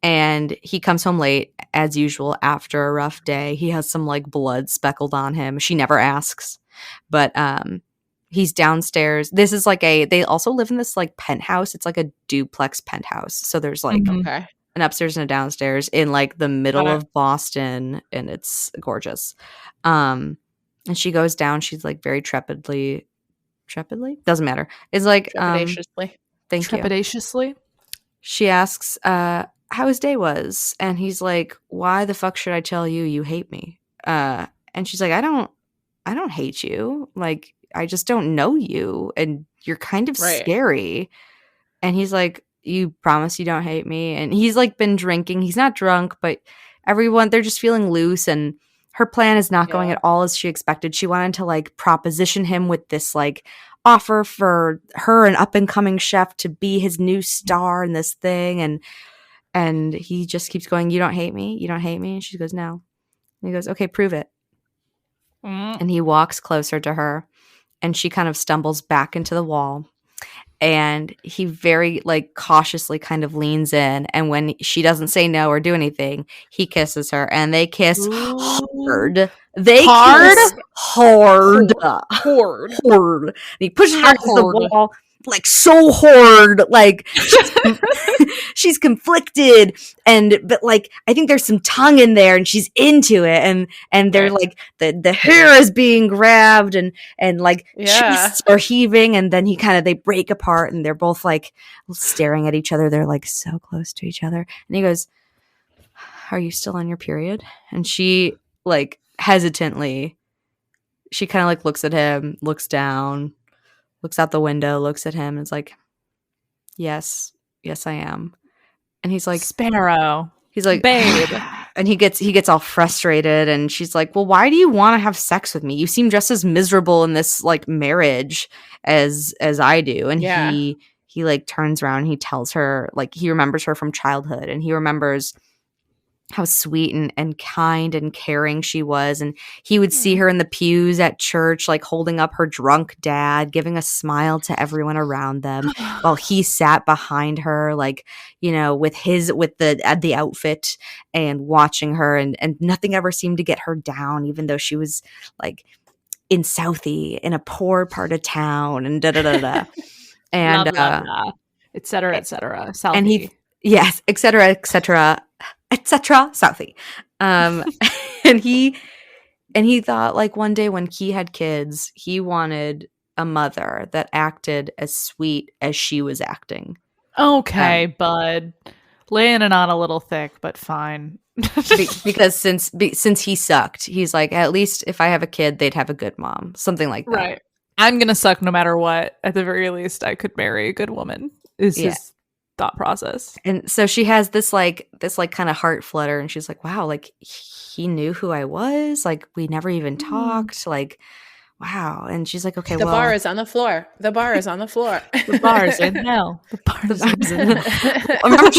And he comes home late, as usual, after a rough day. He has some, like, blood speckled on him. She never asks. But he's downstairs. This is, like, they also live in this, like, penthouse. It's, like, a duplex penthouse. So there's, like, an upstairs and a downstairs in, like, the middle of Boston. And it's gorgeous. And she goes down. She's, like, very trepidly? Doesn't matter. It's, like... trepidatiously. Thank you. Trepidatiously? She asks... how his day was, and he's like, why the fuck should I tell you you hate me? And she's like, I don't hate you, like I just don't know you and you're kind of scary. And he's like, you promise you don't hate me? And he's like been drinking. He's not drunk, but everyone, they're just feeling loose, and her plan is not going at all as she expected. She wanted to like proposition him with this like offer for her, an up and coming chef, to be his new star in this thing. And he just keeps going, you don't hate me? You don't hate me? And she goes, no. And he goes, okay, prove it. And he walks closer to her, and she kind of stumbles back into the wall. And he very, like, cautiously kind of leans in. And when she doesn't say no or do anything, he kisses her. And they kiss hard. They kiss hard. And he pushes her against the wall. Like so hard, like she's conflicted, but like I think there's some tongue in there, and she's into it, and they're like the hair is being grabbed, and like chests are heaving, and then they break apart, and they're both like staring at each other. They're like so close to each other, and he goes, "Are you still on your period?" And she like hesitantly, she kind of like looks at him, looks down, looks out the window, looks at him, and is like, yes, I am. And he's like, Sparrow. He's like, babe. And he gets all frustrated, and she's like, well, why do you want to have sex with me? You seem just as miserable in this like marriage as I do. And he like turns around and he tells her, like, he remembers her from childhood, and he remembers how sweet and kind and caring she was. And he would see her in the pews at church, like holding up her drunk dad, giving a smile to everyone around them while he sat behind her, like, you know, with the outfit and watching her, and nothing ever seemed to get her down, even though she was like in Southie, in a poor part of town, and da-da-da-da. And et cetera, Southie. And yes, et cetera, Southie. And he thought, like, one day when he had kids, he wanted a mother that acted as sweet as she was acting. Okay, bud. Laying it on a little thick, but fine. Because since he sucked, he's like, at least if I have a kid, they'd have a good mom. Something like that. Right. I'm going to suck no matter what. At the very least, I could marry a good woman. Is his thought process. And so she has this kind of heart flutter, and she's like, wow, like he knew who I was, like we never even talked, like wow. And she's like, okay, the bar is on the floor. The bar is in hell. The bar is in hell. Remember,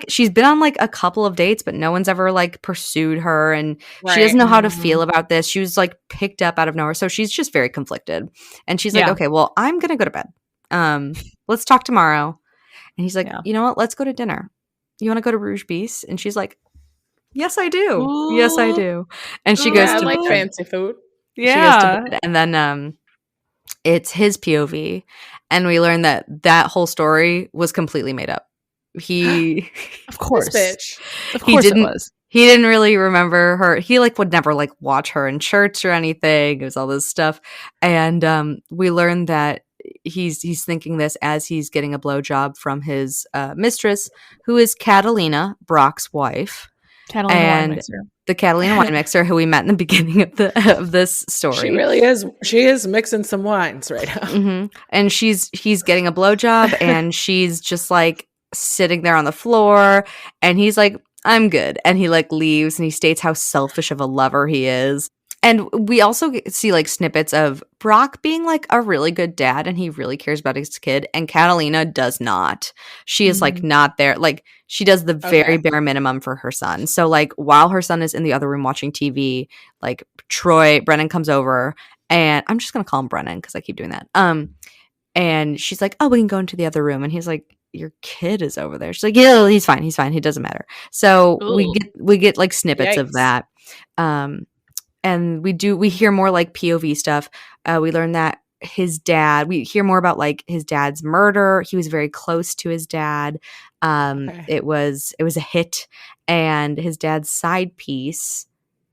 she's been on like a couple of dates, but no one's ever like pursued her, and she doesn't know how to feel about this. She was like picked up out of nowhere, so she's just very conflicted. And she's like, okay, well, I'm gonna go to bed. Let's talk tomorrow. And he's like, you know what? Let's go to dinner. You want to go to Rouge Beast? And she's like, yes, I do. Ooh. Yes, I do. And she goes to like fancy food. Yeah. She goes to bed. And then it's his POV. And we learn that whole story was completely made up. Of course. This bitch. Of course it was. He didn't really remember her. He like would never like watch her in church or anything. It was all this stuff. And we learned that he's thinking this as he's getting a blowjob from his mistress, who is Catalina, Brock's wife. Catalina wine mixer. The Catalina wine mixer, who we met in the beginning of this story. She really is. She is mixing some wines right now. Mm-hmm. And he's getting a blowjob, and she's just like sitting there on the floor, and he's like, I'm good. And he like leaves, and he states how selfish of a lover he is. And we also see like snippets of Brock being like a really good dad, and he really cares about his kid, and Catalina does not. She is like not there. Like she does the very bare minimum for her son. So like while her son is in the other room watching TV, like Brennan comes over, and I'm just going to call him Brennan because I keep doing that. And she's like, oh, we can go into the other room. And he's like, your kid is over there. She's like, yeah, he's fine. He doesn't matter. So we get like snippets of that. And we hear more like POV stuff. We learn that we hear more about like his dad's murder. He was very close to his dad. It was a hit, and his dad's side piece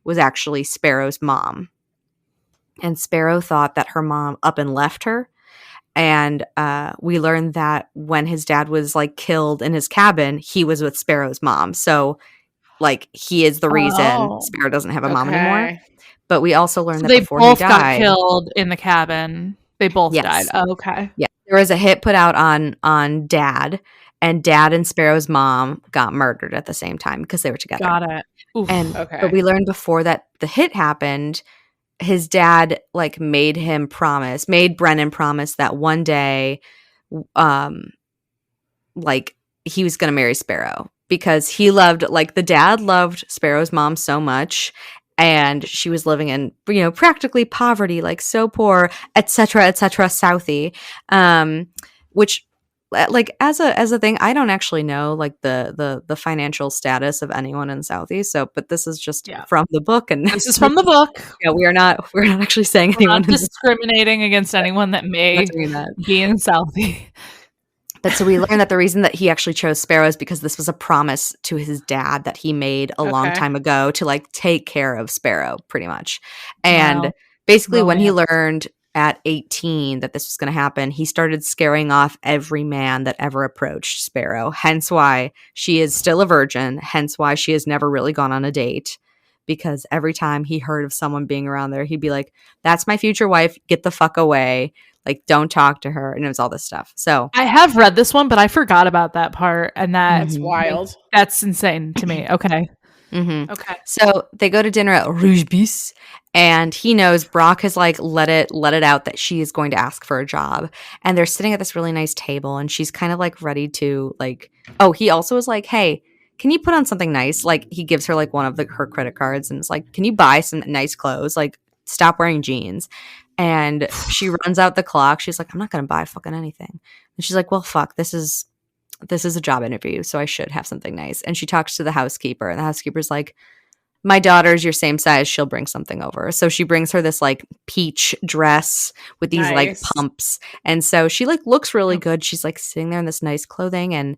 was actually Sparrow's mom. And Sparrow thought that her mom up and left her. And we learned that when his dad was like killed in his cabin, he was with Sparrow's mom. So like he is the reason Sparrow doesn't have a mom anymore. But we also learned that before he died, they both got killed in the cabin. They both died. Oh, okay. Yeah, there was a hit put out on Dad, and Dad and Sparrow's mom got murdered at the same time because they were together. Got it. Oof. But we learned before that the hit happened, his dad like made Brennan promise that one day, like he was going to marry Sparrow because he loved, like the dad loved Sparrow's mom so much. And she was living in, practically poverty, like so poor, etc., Southie, which, like as a thing, I don't actually know like the financial status of anyone in Southie. So, but this is just from the book, and this is from the book. Yeah, we're not actually saying anyone discriminating against anyone that may be in Southie. But so we learned that the reason that he actually chose Sparrow is because this was a promise to his dad that he made a long time ago to like take care of Sparrow pretty much. And basically when he learned at 18 that this was going to happen, he started scaring off every man that ever approached Sparrow. Hence why she is still a virgin. Hence why she has never really gone on a date, because every time he heard of someone being around there, he'd be like, that's my future wife. Get the fuck away. Like, don't talk to her. And it was all this stuff. So I have read this one, but I forgot about that part. And that's wild. That's insane to me. Okay. Mm-hmm. Okay. So they go to dinner at Rouge Bis, and he knows Brock has like let it out that she is going to ask for a job. And they're sitting at this really nice table, and she's kind of like ready to like. Oh, he also is like, hey, can you put on something nice? Like he gives her like one of her credit cards, and it's like, can you buy some nice clothes? Like stop wearing jeans. And she runs out the clock. She's like, I'm not gonna buy fucking anything. And she's like, well, fuck, this is a job interview, so I should have something nice. And she talks to the housekeeper, and the housekeeper's like, my daughter's your same size, she'll bring something over. So she brings her this like peach dress with these like pumps. And so she like looks really good. She's like sitting there in this nice clothing, and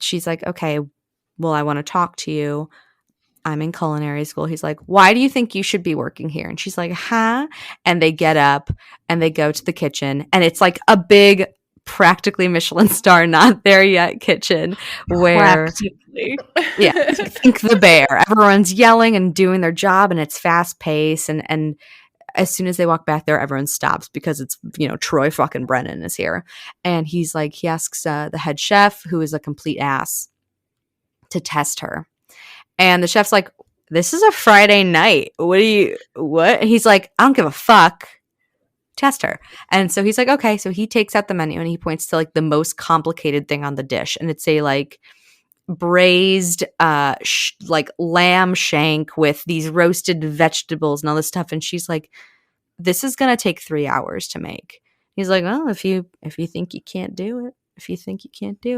she's like, okay, well, I want to talk to you. I'm in culinary school. He's like, why do you think you should be working here? And she's like, huh? And they get up and they go to the kitchen, and it's like a big, practically Michelin star not there yet kitchen where think the bear, everyone's yelling and doing their job, and it's fast paced, and as soon as they walk back there, everyone stops because it's, you know, Troy fucking Brennan is here. And he asks the head chef, who is a complete ass, to test her. And the chef's like, this is a Friday night, what? And he's like, I don't give a fuck, test her. And so he's like, okay. So he takes out the menu and he points to like the most complicated thing on the dish, and it's a like braised like lamb shank with these roasted vegetables and all this stuff. And she's like, this is gonna take 3 hours to make. He's like, well, if you think you can't do it,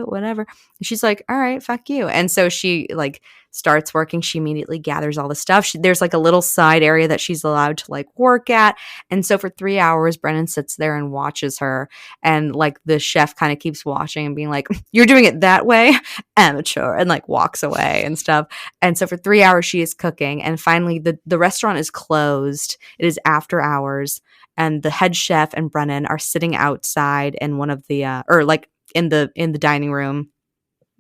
whatever. And she's like, all right, fuck you. And so she like starts working. She immediately gathers all the stuff. There's like a little side area that she's allowed to like work at. And so for 3 hours, Brennan sits there and watches her. And like the chef kind of keeps watching and being like, you're doing it that way, amateur, and like walks away and stuff. And so for 3 hours, she is cooking. And finally, the restaurant is closed. It is after hours. And the head chef and Brennan are sitting outside in one of the in the dining room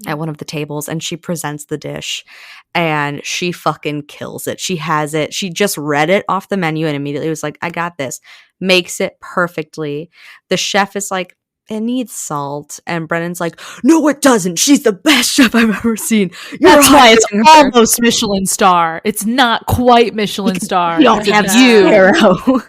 at one of the tables, and she presents the dish, and she fucking kills it. She has it. She just read it off the menu and immediately was like, I got this. Makes it perfectly. The chef is like, it needs salt. And Brennan's like, no, it doesn't. She's the best chef I've ever seen. That's why it's almost Michelin star. It's not quite Michelin star. You don't have Sparrow.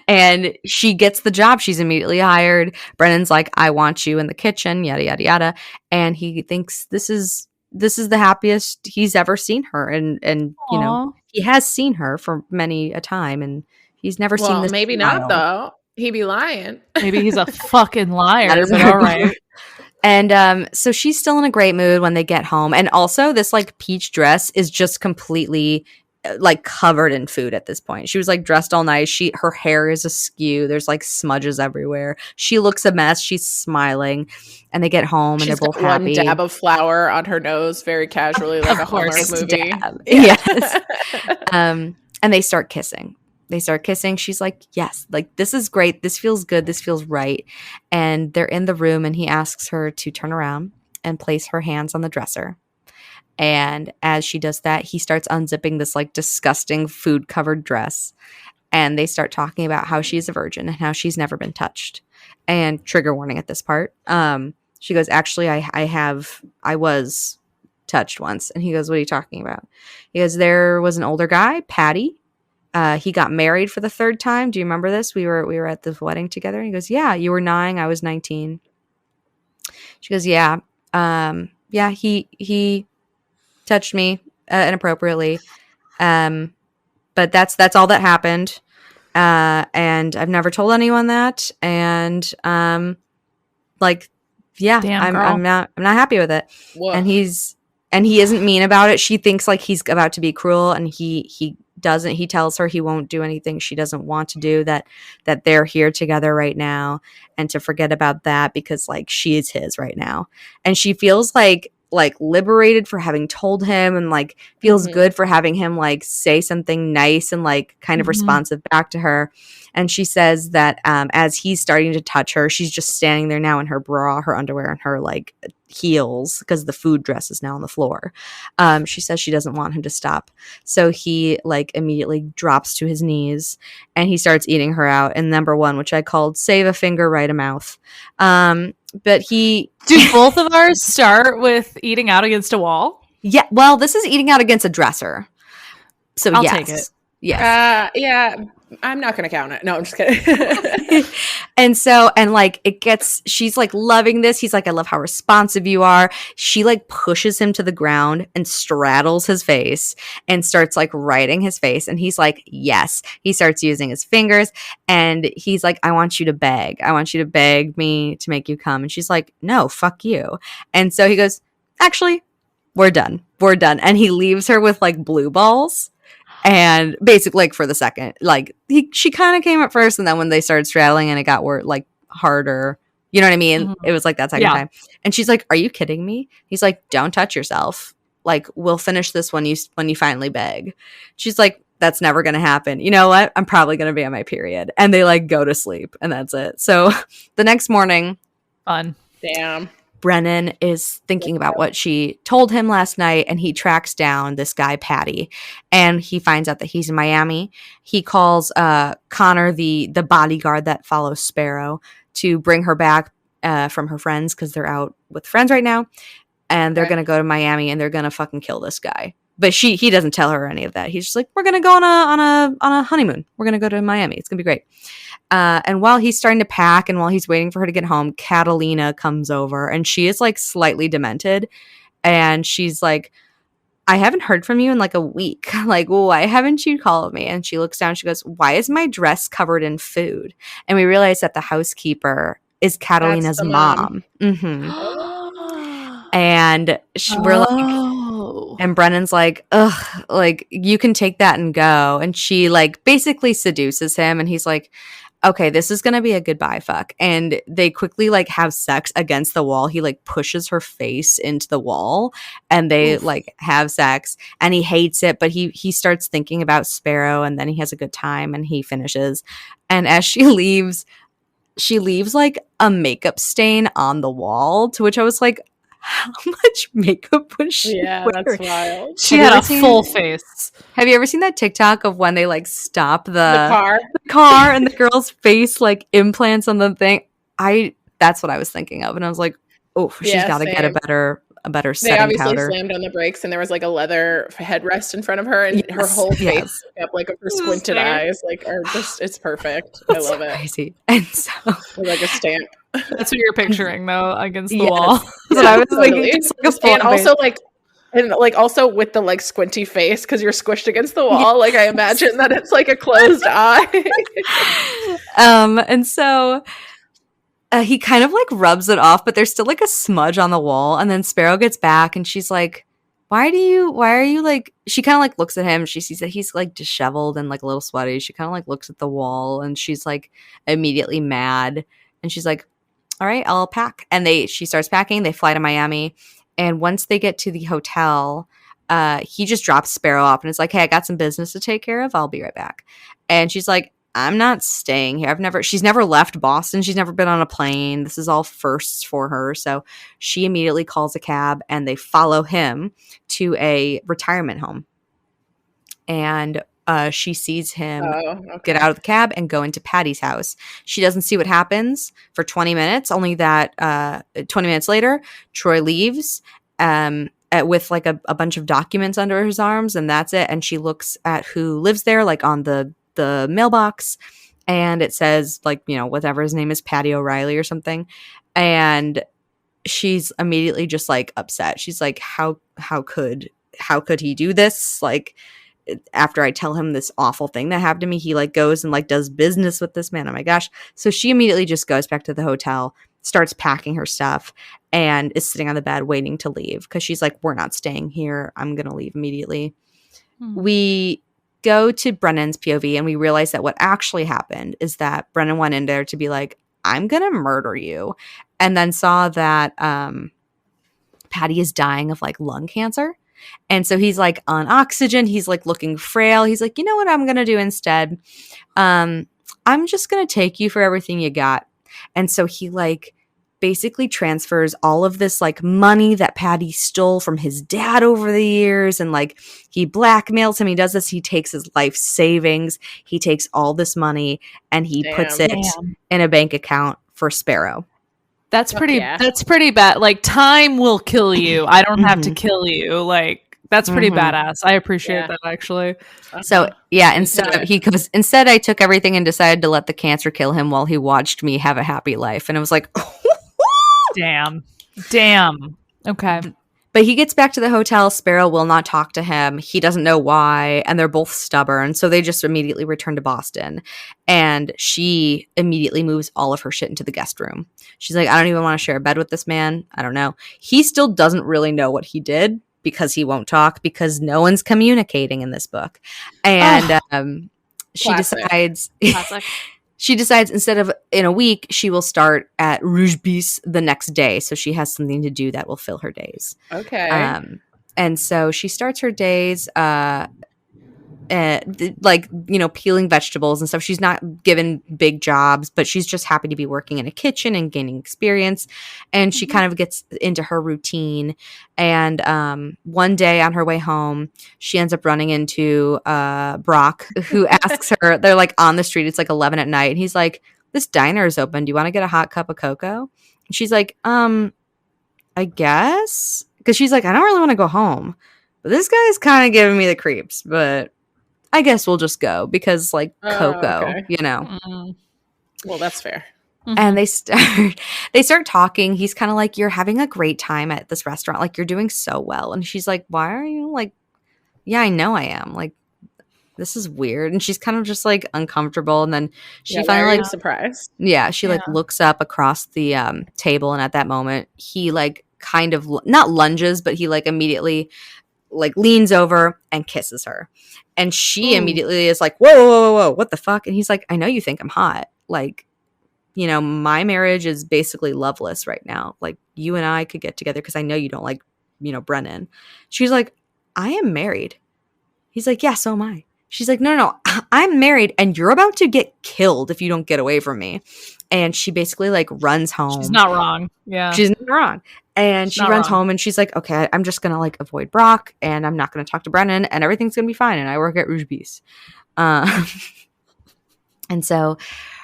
And she gets the job. She's immediately hired. Brennan's like, I want you in the kitchen, yada, yada, yada. And he thinks this is the happiest he's ever seen her. And you know, he has seen her for many a time, and he's never seen this. Maybe not, though. He'd be lying. Maybe he's a fucking liar, but all right. And so she's still in a great mood when they get home. And also this like peach dress is just completely like covered in food at this point. She was like dressed all nice. Her hair is askew. There's like smudges everywhere. She looks a mess. She's smiling. And they get home and they're both happy. One dab of flour on her nose very casually, like a Hallmark movie. Yes. And they start kissing. She's like, yes, like this is great. This feels good. This feels right. And they're in the room, and he asks her to turn around and place her hands on the dresser. And as she does that, he starts unzipping this like disgusting food covered dress. And they start talking about how she's a virgin and how she's never been touched. And trigger warning at this part. She goes, actually, I was touched once. And he goes, what are you talking about? He goes, there was an older guy, Patty. He got married for the third time. Do you remember this? We were at the wedding together. And he goes, yeah, you were 9. I was 19. She goes, yeah. Yeah, he touched me inappropriately. But that's all that happened. And I've never told anyone that. And like, yeah, I'm not happy with it. Whoa. And he isn't mean about it. She thinks like he's about to be cruel, and he doesn't. He tells her he won't do anything she doesn't want to do, that they're here together right now, and to forget about that because like she is his right now. And she feels like like liberated for having told him, and like feels good for having him like say something nice and like kind of responsive back to her. And she says that as he's starting to touch her, she's just standing there now in her bra, her underwear, and her like heels because the food dress is now on the floor. She says she doesn't want him to stop, so he like immediately drops to his knees and he starts eating her out in number 1, which I called save a finger, right a mouth. But he do both of ours start with eating out against a wall? Yeah, well, this is eating out against a dresser, so I'll yes. take it. Yes. Yeah, I'm not gonna count it. No, I'm just kidding. And like she's like loving this. He's like, I love how responsive you are. She like pushes him to the ground and straddles his face and starts like writing his face. And he's like, yes. He starts using his fingers and he's like, I want you to beg. I want you to beg me to make you come. And she's like, no, fuck you. And so he goes, actually, we're done. We're done. And he leaves her with like blue balls. And basically, like, for the second, like, she kind of came at first, and then when they started straddling and it got like harder, you know what I mean? It was like that second time. And she's like, are you kidding me? He's like, don't touch yourself. Like, we'll finish this when you finally beg. She's like, that's never going to happen. You know what? I'm probably going to be on my period. And they like go to sleep, and that's it. So the next morning. Fun. Damn. Brennan is thinking about what she told him last night, and he tracks down this guy, Patty, and he finds out that he's in Miami. He calls Connor, the bodyguard that follows Sparrow, to bring her back from her friends because they're out with friends right now, and they're going to go to Miami, and they're going to fucking kill this guy. But he doesn't tell her any of that. He's just like, we're going to go on a honeymoon. We're going to go to Miami. It's going to be great. And while he's starting to pack and while he's waiting for her to get home, Catalina comes over and she is like slightly demented. And she's like, I haven't heard from you in like a week. Like, why haven't you called me? And she looks down. She goes, why is my dress covered in food? And we realize that the housekeeper is Catalina's mom. And we're like, and Brennan's like, ugh, like, you can take that and go. And she like basically seduces him. And he's like, okay, this is going to be a goodbye fuck. And they quickly like have sex against the wall. He like pushes her face into the wall and they like have sex, and he hates it. But he starts thinking about Sparrow, and then he has a good time and he finishes. And as she leaves like a makeup stain on the wall, to which I was like, how much makeup was she wearing? That's wild. She had a full face. Have you ever seen that TikTok of when they like stop the car and the girl's face like implants on the thing? That's what I was thinking of, and I was like, oh, she's got to get a better setting powder. They obviously slammed on the brakes, and there was like a leather headrest in front of her, and her whole face kept like her squinted eyes, like are just, it's perfect. I love it. Crazy. And so like a stamp. That's what you're picturing though against the wall. That's what I was thinking. Just like and also face. Also with the like squinty face because you're squished against the wall. Like I imagine that it's like a closed eye. And so he kind of like rubs it off, but there's still like a smudge on the wall. And then Sparrow gets back and she's like, why are you like, she kind of like looks at him. She sees that he's like disheveled and like a little sweaty. She kind of like looks at the wall and she's like immediately mad. And she's like, all right, I'll pack. And she starts packing. They fly to Miami. And once they get to the hotel, he just drops Sparrow off and is like, hey, I got some business to take care of. I'll be right back. And she's like, I'm not staying here. She's never left Boston. She's never been on a plane. This is all firsts for her. So she immediately calls a cab and they follow him to a retirement home. And she sees him get out of the cab and go into Patty's house. She doesn't see what happens for 20 minutes, only that 20 minutes later, Troy leaves with like a bunch of documents under his arms, and that's it. And she looks at who lives there, like on the mailbox, and it says like, you know, whatever his name is, Patty O'Reilly or something. And she's immediately just like upset. She's like, how could he do this? Like, after I tell him this awful thing that happened to me, he like goes and like does business with this man. Oh my gosh. So she immediately just goes back to the hotel, starts packing her stuff, and is sitting on the bed waiting to leave because she's like, we're not staying here. I'm going to leave immediately. We go to Brennan's POV and we realize that what actually happened is that Brennan went in there to be like, I'm going to murder you. And then saw that Patty is dying of like lung cancer. And so he's like on oxygen. He's like looking frail. He's like, you know what I'm going to do instead? I'm just going to take you for everything you got. And so he like basically transfers all of this like money that Patty stole from his dad over the years. And like he blackmails him. He does this. He takes his life savings. He takes all this money and he puts it in a bank account for Sparrow. That's pretty bad. Like, time will kill you. I don't have to kill you. Like, that's pretty badass. I appreciate that, actually. So yeah, instead I took everything and decided to let the cancer kill him while he watched me have a happy life. And it was like, damn. Okay. But he gets back to the hotel. Sparrow will not talk to him. He doesn't know why. And they're both stubborn. So they just immediately return to Boston. And she immediately moves all of her shit into the guest room. She's like, I don't even want to share a bed with this man. I don't know. He still doesn't really know what he did because he won't talk because no one's communicating in this book. And she decides... She decides instead of in a week, she will start at Rouge Bis the next day. So she has something to do that will fill her days. Okay. And so she starts her days like, you know, peeling vegetables and stuff. She's not given big jobs, but she's just happy to be working in a kitchen and gaining experience. And she kind of gets into her routine. And one day on her way home, she ends up running into Brock, who asks her, they're like on the street. It's like 11 at night. And he's like, this diner is open. Do you want to get a hot cup of cocoa? And she's like, I guess. Because she's like, I don't really want to go home. But this guy's kind of giving me the creeps. But I guess we'll just go because, like, cocoa, you know. Well, that's fair. And they start talking. He's kind of like, you're having a great time at this restaurant. Like, you're doing so well. And she's like, why are you like, yeah, I know I am. Like, this is weird. And she's kind of just like uncomfortable. And then she finally like surprised. Yeah, she like looks up across the table. And at that moment, he like kind of not lunges, but he like immediately like leans over and kisses her. And she immediately is like, whoa, what the fuck? And he's like, I know you think I'm hot. Like, you know, my marriage is basically loveless right now. Like, you and I could get together because I know you don't like, you know, Brennan. She's like, I am married. He's like, yeah, so am I. She's like, no, I'm married and you're about to get killed if you don't get away from me. And she basically like runs home. She's not wrong. Yeah. She's not wrong. And she runs home and she's like, okay, I'm just going to like avoid Brock and I'm not going to talk to Brennan and everything's going to be fine. And I work at Rouge Bis. And so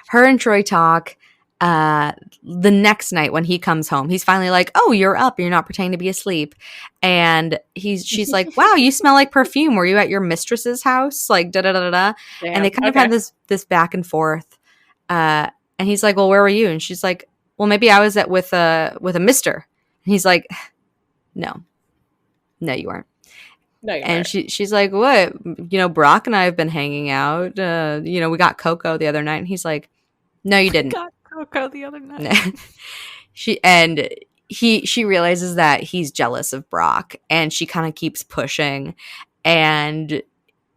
her and Troy talk. The next night when he comes home, he's finally like, oh, you're up. You're not pretending to be asleep. And she's like, wow, you smell like perfume. Were you at your mistress's house? Like, da-da-da-da-da. And they kind of have this back and forth. And he's like, well, where were you? And she's like, well, maybe I was with a mister. And he's like, no, you weren't. No, you and she's like, what? You know, Brock and I have been hanging out. You know, we got cocoa the other night. And he's like, no, you didn't. Got cocoa the other night. She realizes that he's jealous of Brock. And she kind of keeps pushing. And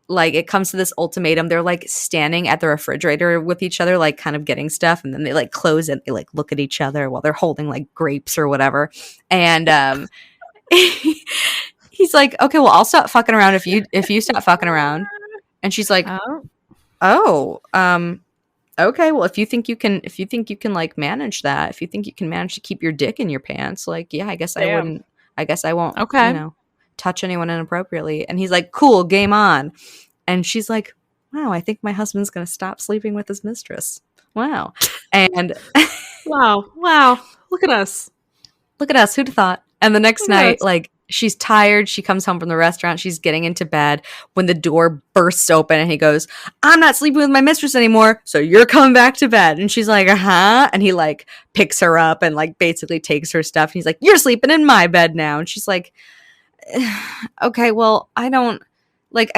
like it comes to this ultimatum. They're like standing at the refrigerator with each other, like kind of getting stuff. And then they like close it. They like look at each other while they're holding like grapes or whatever. And he's like, okay, well, I'll stop fucking around if you stop fucking around. And she's like, okay, well, if you think you can like manage that, if you think you can manage to keep your dick in your pants, like, yeah, I guess I won't, okay, you know, touch anyone inappropriately. And he's like, cool, game on. And she's like, wow, I think my husband's going to stop sleeping with his mistress. Wow. And wow. Look at us. Who'd have thought? And the next night, like, she's tired. She comes home from the restaurant. She's getting into bed when the door bursts open and he goes, I'm not sleeping with my mistress anymore. So you're coming back to bed. And she's like, uh-huh. And he like picks her up and like basically takes her stuff. And he's like, you're sleeping in my bed now. And she's like, okay, well, I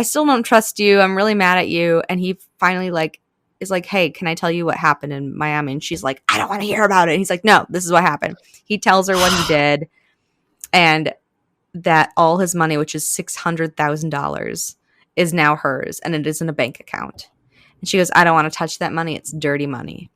still don't trust you. I'm really mad at you. And he finally like is like, hey, can I tell you what happened in Miami? And she's like, I don't want to hear about it. And he's like, no, this is what happened. He tells her what he did. And that all his money, which is $600,000, is now hers, and it is in a bank account. And she goes, I don't want to touch that money. It's dirty money.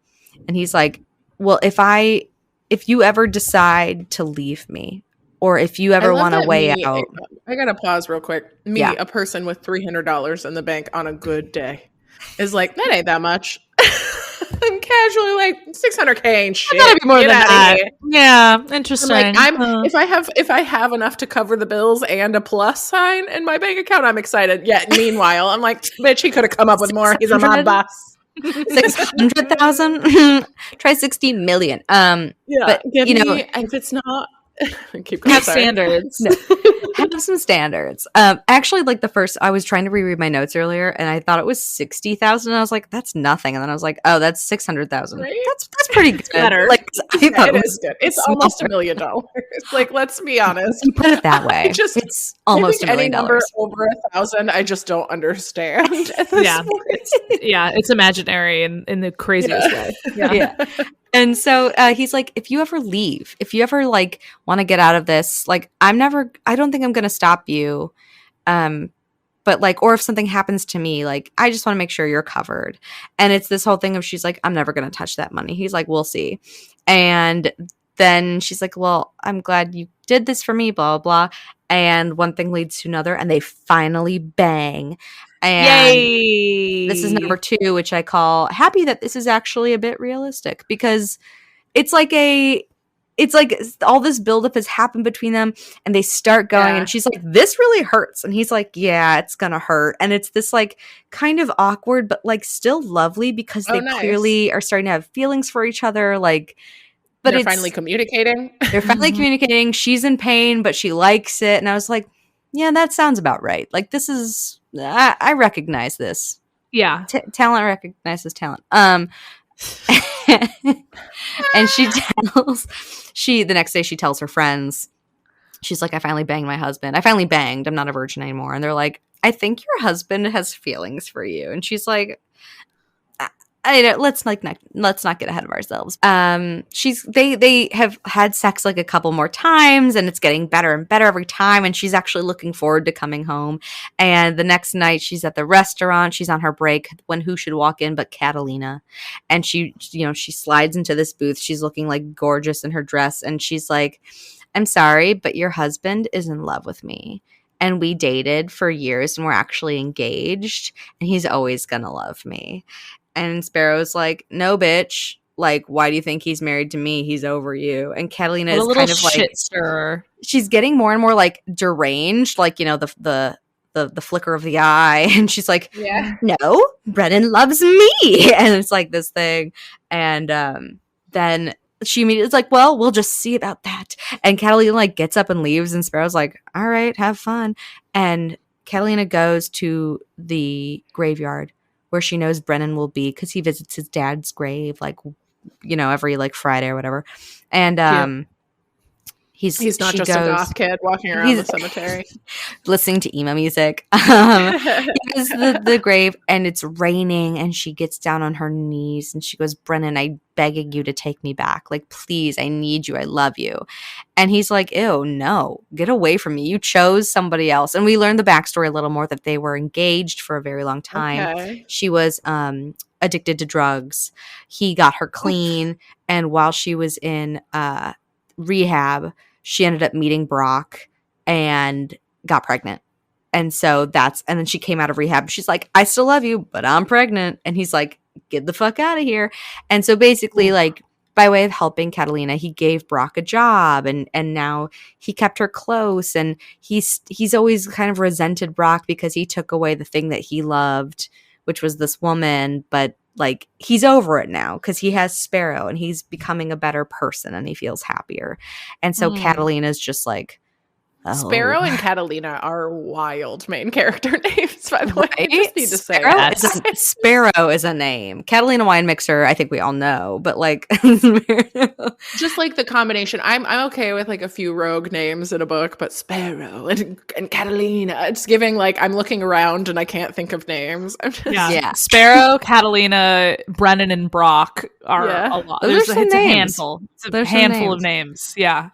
And he's like, well, if you ever decide to leave me or if you ever want to weigh out. I gotta pause real quick. A person with $300 in the bank on a good day is like, that ain't that much. I'm casually like, 600K ain't shit. Gotta be more than that. Yeah, interesting. If I have enough to cover the bills and a plus sign in my bank account, I'm excited. Yet meanwhile, I'm like, bitch, he could have come up with more. He's a mob boss. 600,000. Try 60 million. But if it's not, keep going. Have standards. No. Have some standards. Actually, like I was trying to reread my notes earlier, and I thought it was 60,000. I was like, that's nothing. And then I was like, oh, that's 600,000. Right? That's pretty good. Better. Like, I thought it is good. It's almost $1 million. Like, let's be honest. You put it that way. It's almost $1 million. Any number over 1,000, I just don't understand. It's imaginary in the craziest way. Yeah. And so he's like, if you ever leave, if you ever like want to get out of this, like I don't think I'm going to stop you. But like, or if something happens to me, like, I just want to make sure you're covered. And it's this whole thing of, she's like, I'm never going to touch that money. He's like, we'll see. And then she's like, well, I'm glad you did this for me, blah, blah, blah. And one thing leads to another, and they finally bang. And yay! This is number 2, which I call happy that this is actually a bit realistic, because it's like all this buildup has happened between them, and they start going, and she's like, this really hurts. And he's like, yeah, it's gonna hurt. And it's this like kind of awkward, but like still lovely, because they clearly are starting to have feelings for each other. Like, but they're finally communicating. They're finally communicating. She's in pain, but she likes it. And I was like, yeah, that sounds about right. Like, this is, I recognize this. Yeah. Talent recognizes talent. And the next day she tells her friends, she's like, I finally banged my husband. I finally banged. I'm not a virgin anymore. And they're like, I think your husband has feelings for you. And she's like, let's not get ahead of ourselves. They have had sex like a couple more times, and it's getting better and better every time. And she's actually looking forward to coming home. And the next night she's at the restaurant. She's on her break when who should walk in but Catalina. And she slides into this booth. She's looking like gorgeous in her dress. And she's like, I'm sorry, but your husband is in love with me. And we dated for years, and we're actually engaged. And he's always gonna love me. And Sparrow's like, no, bitch. Like, why do you think he's married to me? He's over you. And Catalina is kind of like, shit stirrer. She's getting more and more like deranged, like, the flicker of the eye. And she's like, no, Brennan loves me. And it's like this thing. And then she immediately is like, well, we'll just see about that. And Catalina like gets up and leaves. And Sparrow's like, all right, have fun. And Catalina goes to the graveyard where she knows Brennan will be, because he visits his dad's grave, like, every like Friday or whatever. And he's not just a goth kid walking around the cemetery listening to emo music. He goes to the grave, and it's raining, and she gets down on her knees and she goes, Brennan, I'm begging you to take me back. Like, please, I need you. I love you. And he's like, ew, no, get away from me. You chose somebody else. And we learned the backstory a little more, that they were engaged for a very long time. Okay. She was addicted to drugs. He got her clean. And while she was in rehab, she ended up meeting Brock and got pregnant. And so and then she came out of rehab. She's like, I still love you, but I'm pregnant. And he's like, get the fuck out of here. And so basically, like, by way of helping Catalina, he gave Brock a job, and now he kept her close. And he's always kind of resented Brock because he took away the thing that he loved, which was this woman. But like, he's over it now because he has Sparrow, and he's becoming a better person, and he feels happier. And so Catalina's just like, oh. Sparrow and Catalina are wild main character names, by the way. I just need to say that. Sparrow is a name. Catalina Wine Mixer, I think we all know, but like, just like the combination. I'm okay with like a few rogue names in a book, but Sparrow and Catalina, it's giving like I'm looking around and I can't think of names. I'm just, Sparrow, Catalina, Brennan, and Brock are a lot. It's a handful. It's a handful of names. Yeah.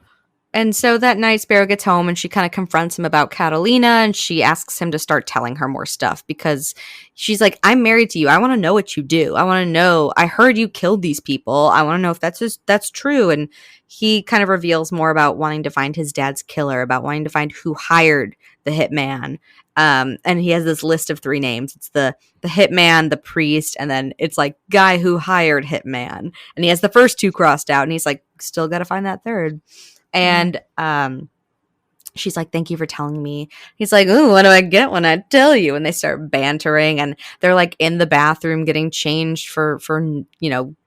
And so that night, Sparrow gets home and she kind of confronts him about Catalina, and she asks him to start telling her more stuff because she's like, I'm married to you. I want to know what you do. I want to know. I heard you killed these people. I want to know if that's true. And he kind of reveals more about wanting to find his dad's killer, about wanting to find who hired the hitman. And he has this list of 3 names. It's the hitman, the priest, and then it's like guy who hired hitman. And he has the first 2 crossed out, and he's like, still got to find that third. And she's like, thank you for telling me. He's like, ooh, what do I get when I tell you? And they start bantering, and they're like in the bathroom getting changed for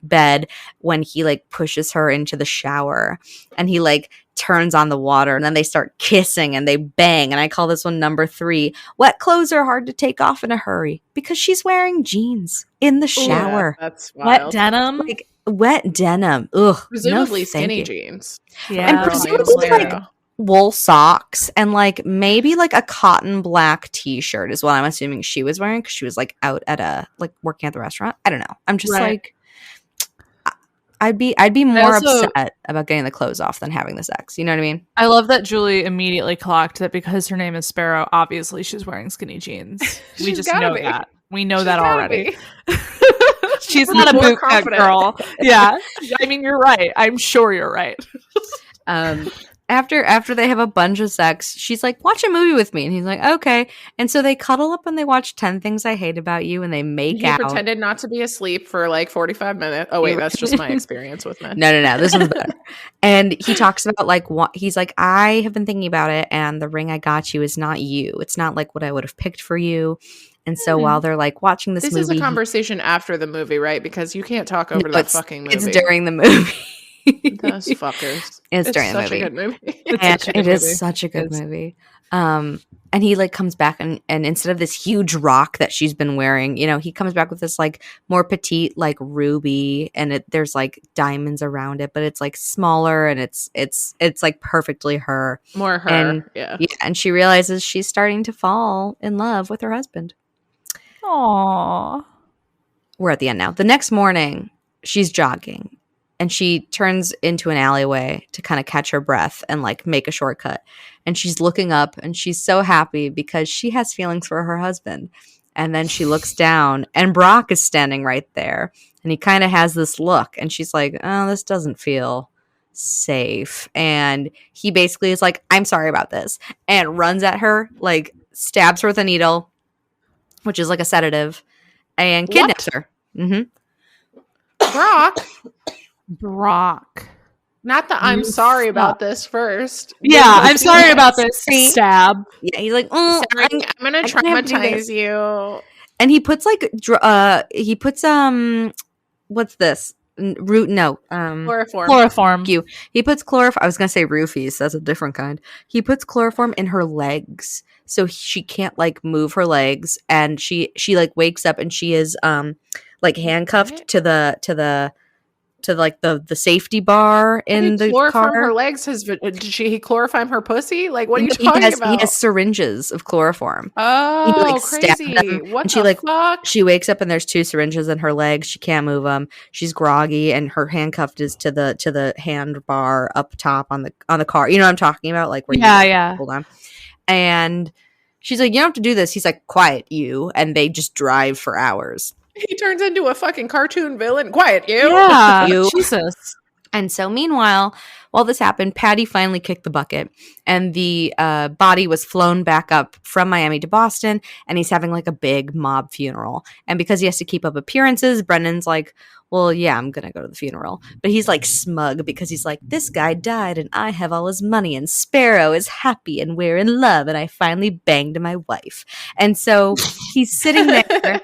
bed when he like pushes her into the shower, and he like turns on the water, and then they start kissing and they bang. And I call this one number 3. Wet clothes are hard to take off in a hurry because she's wearing jeans in the shower. Yeah, that's wild. Wet denim. Like wet denim. Ugh. Presumably no, skinny jeans. Yeah. And presumably like wool socks and like maybe like a cotton black t-shirt is what I'm assuming she was wearing because she was like out at a like working at the restaurant. I don't know. I'm just like I'd be more upset about getting the clothes off than having the sex. You know what I mean? I love that Julie immediately clocked that because her name is Sparrow, obviously she's wearing skinny jeans. We just know that. We know that already. She's not a bootcut girl. Yeah. I mean, you're right. I'm sure you're right. After they have a bunch of sex, she's like, watch a movie with me. And he's like, okay. And so they cuddle up and they watch 10 Things I Hate About You, and they make out. He pretended not to be asleep for like 45 minutes. Oh, wait, that's just my experience with men. No. This one's better. And he talks about like, he's like, I have been thinking about it, and the ring I got you is not you. It's not like what I would have picked for you. And so while they're like watching this movie. This is a conversation after the movie, right? Because you can't talk over that fucking movie. It's during the movie. Those fuckers. It's during the movie. Such a good movie. It is such a good movie. And he like comes back and instead of this huge rock that she's been wearing, he comes back with this like more petite like ruby, and there's like diamonds around it, but it's like smaller, and it's like perfectly her. More her. And, yeah. And she realizes she's starting to fall in love with her husband. Aww. We're at the end now. The next morning, she's jogging. And she turns into an alleyway to kind of catch her breath and like make a shortcut. And she's looking up and she's so happy because she has feelings for her husband. And then she looks down and Brock is standing right there. And he kind of has this look. And she's like, oh, this doesn't feel safe. And he basically is like, I'm sorry about this. And runs at her, like stabs her with a needle, which is like a sedative, and kidnaps her. Mm-hmm. Brock. Not that I'm sorry about this first. Yeah, I'm sorry about this. Stab. Yeah, he's like, oh, I'm gonna traumatize you. And he puts like, what's this? Chloroform. He puts chloroform. I was gonna say roofies. That's a different kind. He puts chloroform in her legs, so she can't like move her legs, and she like wakes up and she is like handcuffed to the safety bar in the car. Her legs. Did he chloroform her pussy? Like, what are you talking about? He has syringes of chloroform. Oh, he, like, crazy! What and the fuck? She wakes up and there's 2 syringes in her legs. She can't move them. She's groggy, and her handcuffed is to the hand bar up top on the car. You know what I'm talking about? Like, where hold on. And she's like, you don't have to do this. He's like, quiet you, and they just drive for hours. He turns into a fucking cartoon villain. Quiet, you. Yeah, Jesus. And so meanwhile, while this happened, Patty finally kicked the bucket, and the body was flown back up from Miami to Boston, and he's having like a big mob funeral. And because he has to keep up appearances, Brendan's like, well, yeah, I'm going to go to the funeral. But he's like smug because he's like, this guy died and I have all his money, and Sparrow is happy and we're in love, and I finally banged my wife. And so he's sitting there.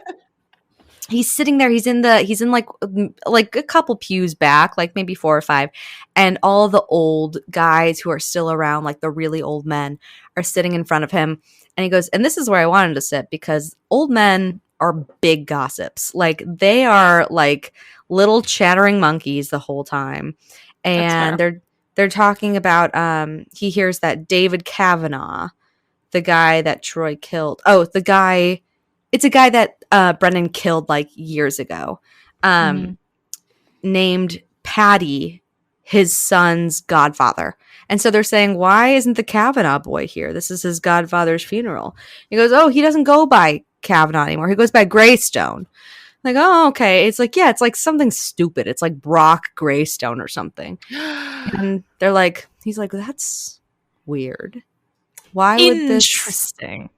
He's in like a couple pews back, like maybe 4 or 5, and all the old guys who are still around, like the really old men, are sitting in front of him. And he goes, and this is where I wanted to sit, because old men are big gossips. Like, they are like little chattering monkeys the whole time. And they're talking about he hears that David Kavanaugh, the guy that Troy killed. Oh, it's a guy that Brendan killed like years ago, named Patty his son's godfather. And so they're saying, why isn't the Kavanaugh boy here? This is his godfather's funeral. He goes, oh, he doesn't go by Kavanaugh anymore. He goes by Greystone. Like, oh, okay. It's like, yeah, it's like something stupid. It's like Brock Greystone or something. And they're like, he's like, that's weird. Why would this? Interesting.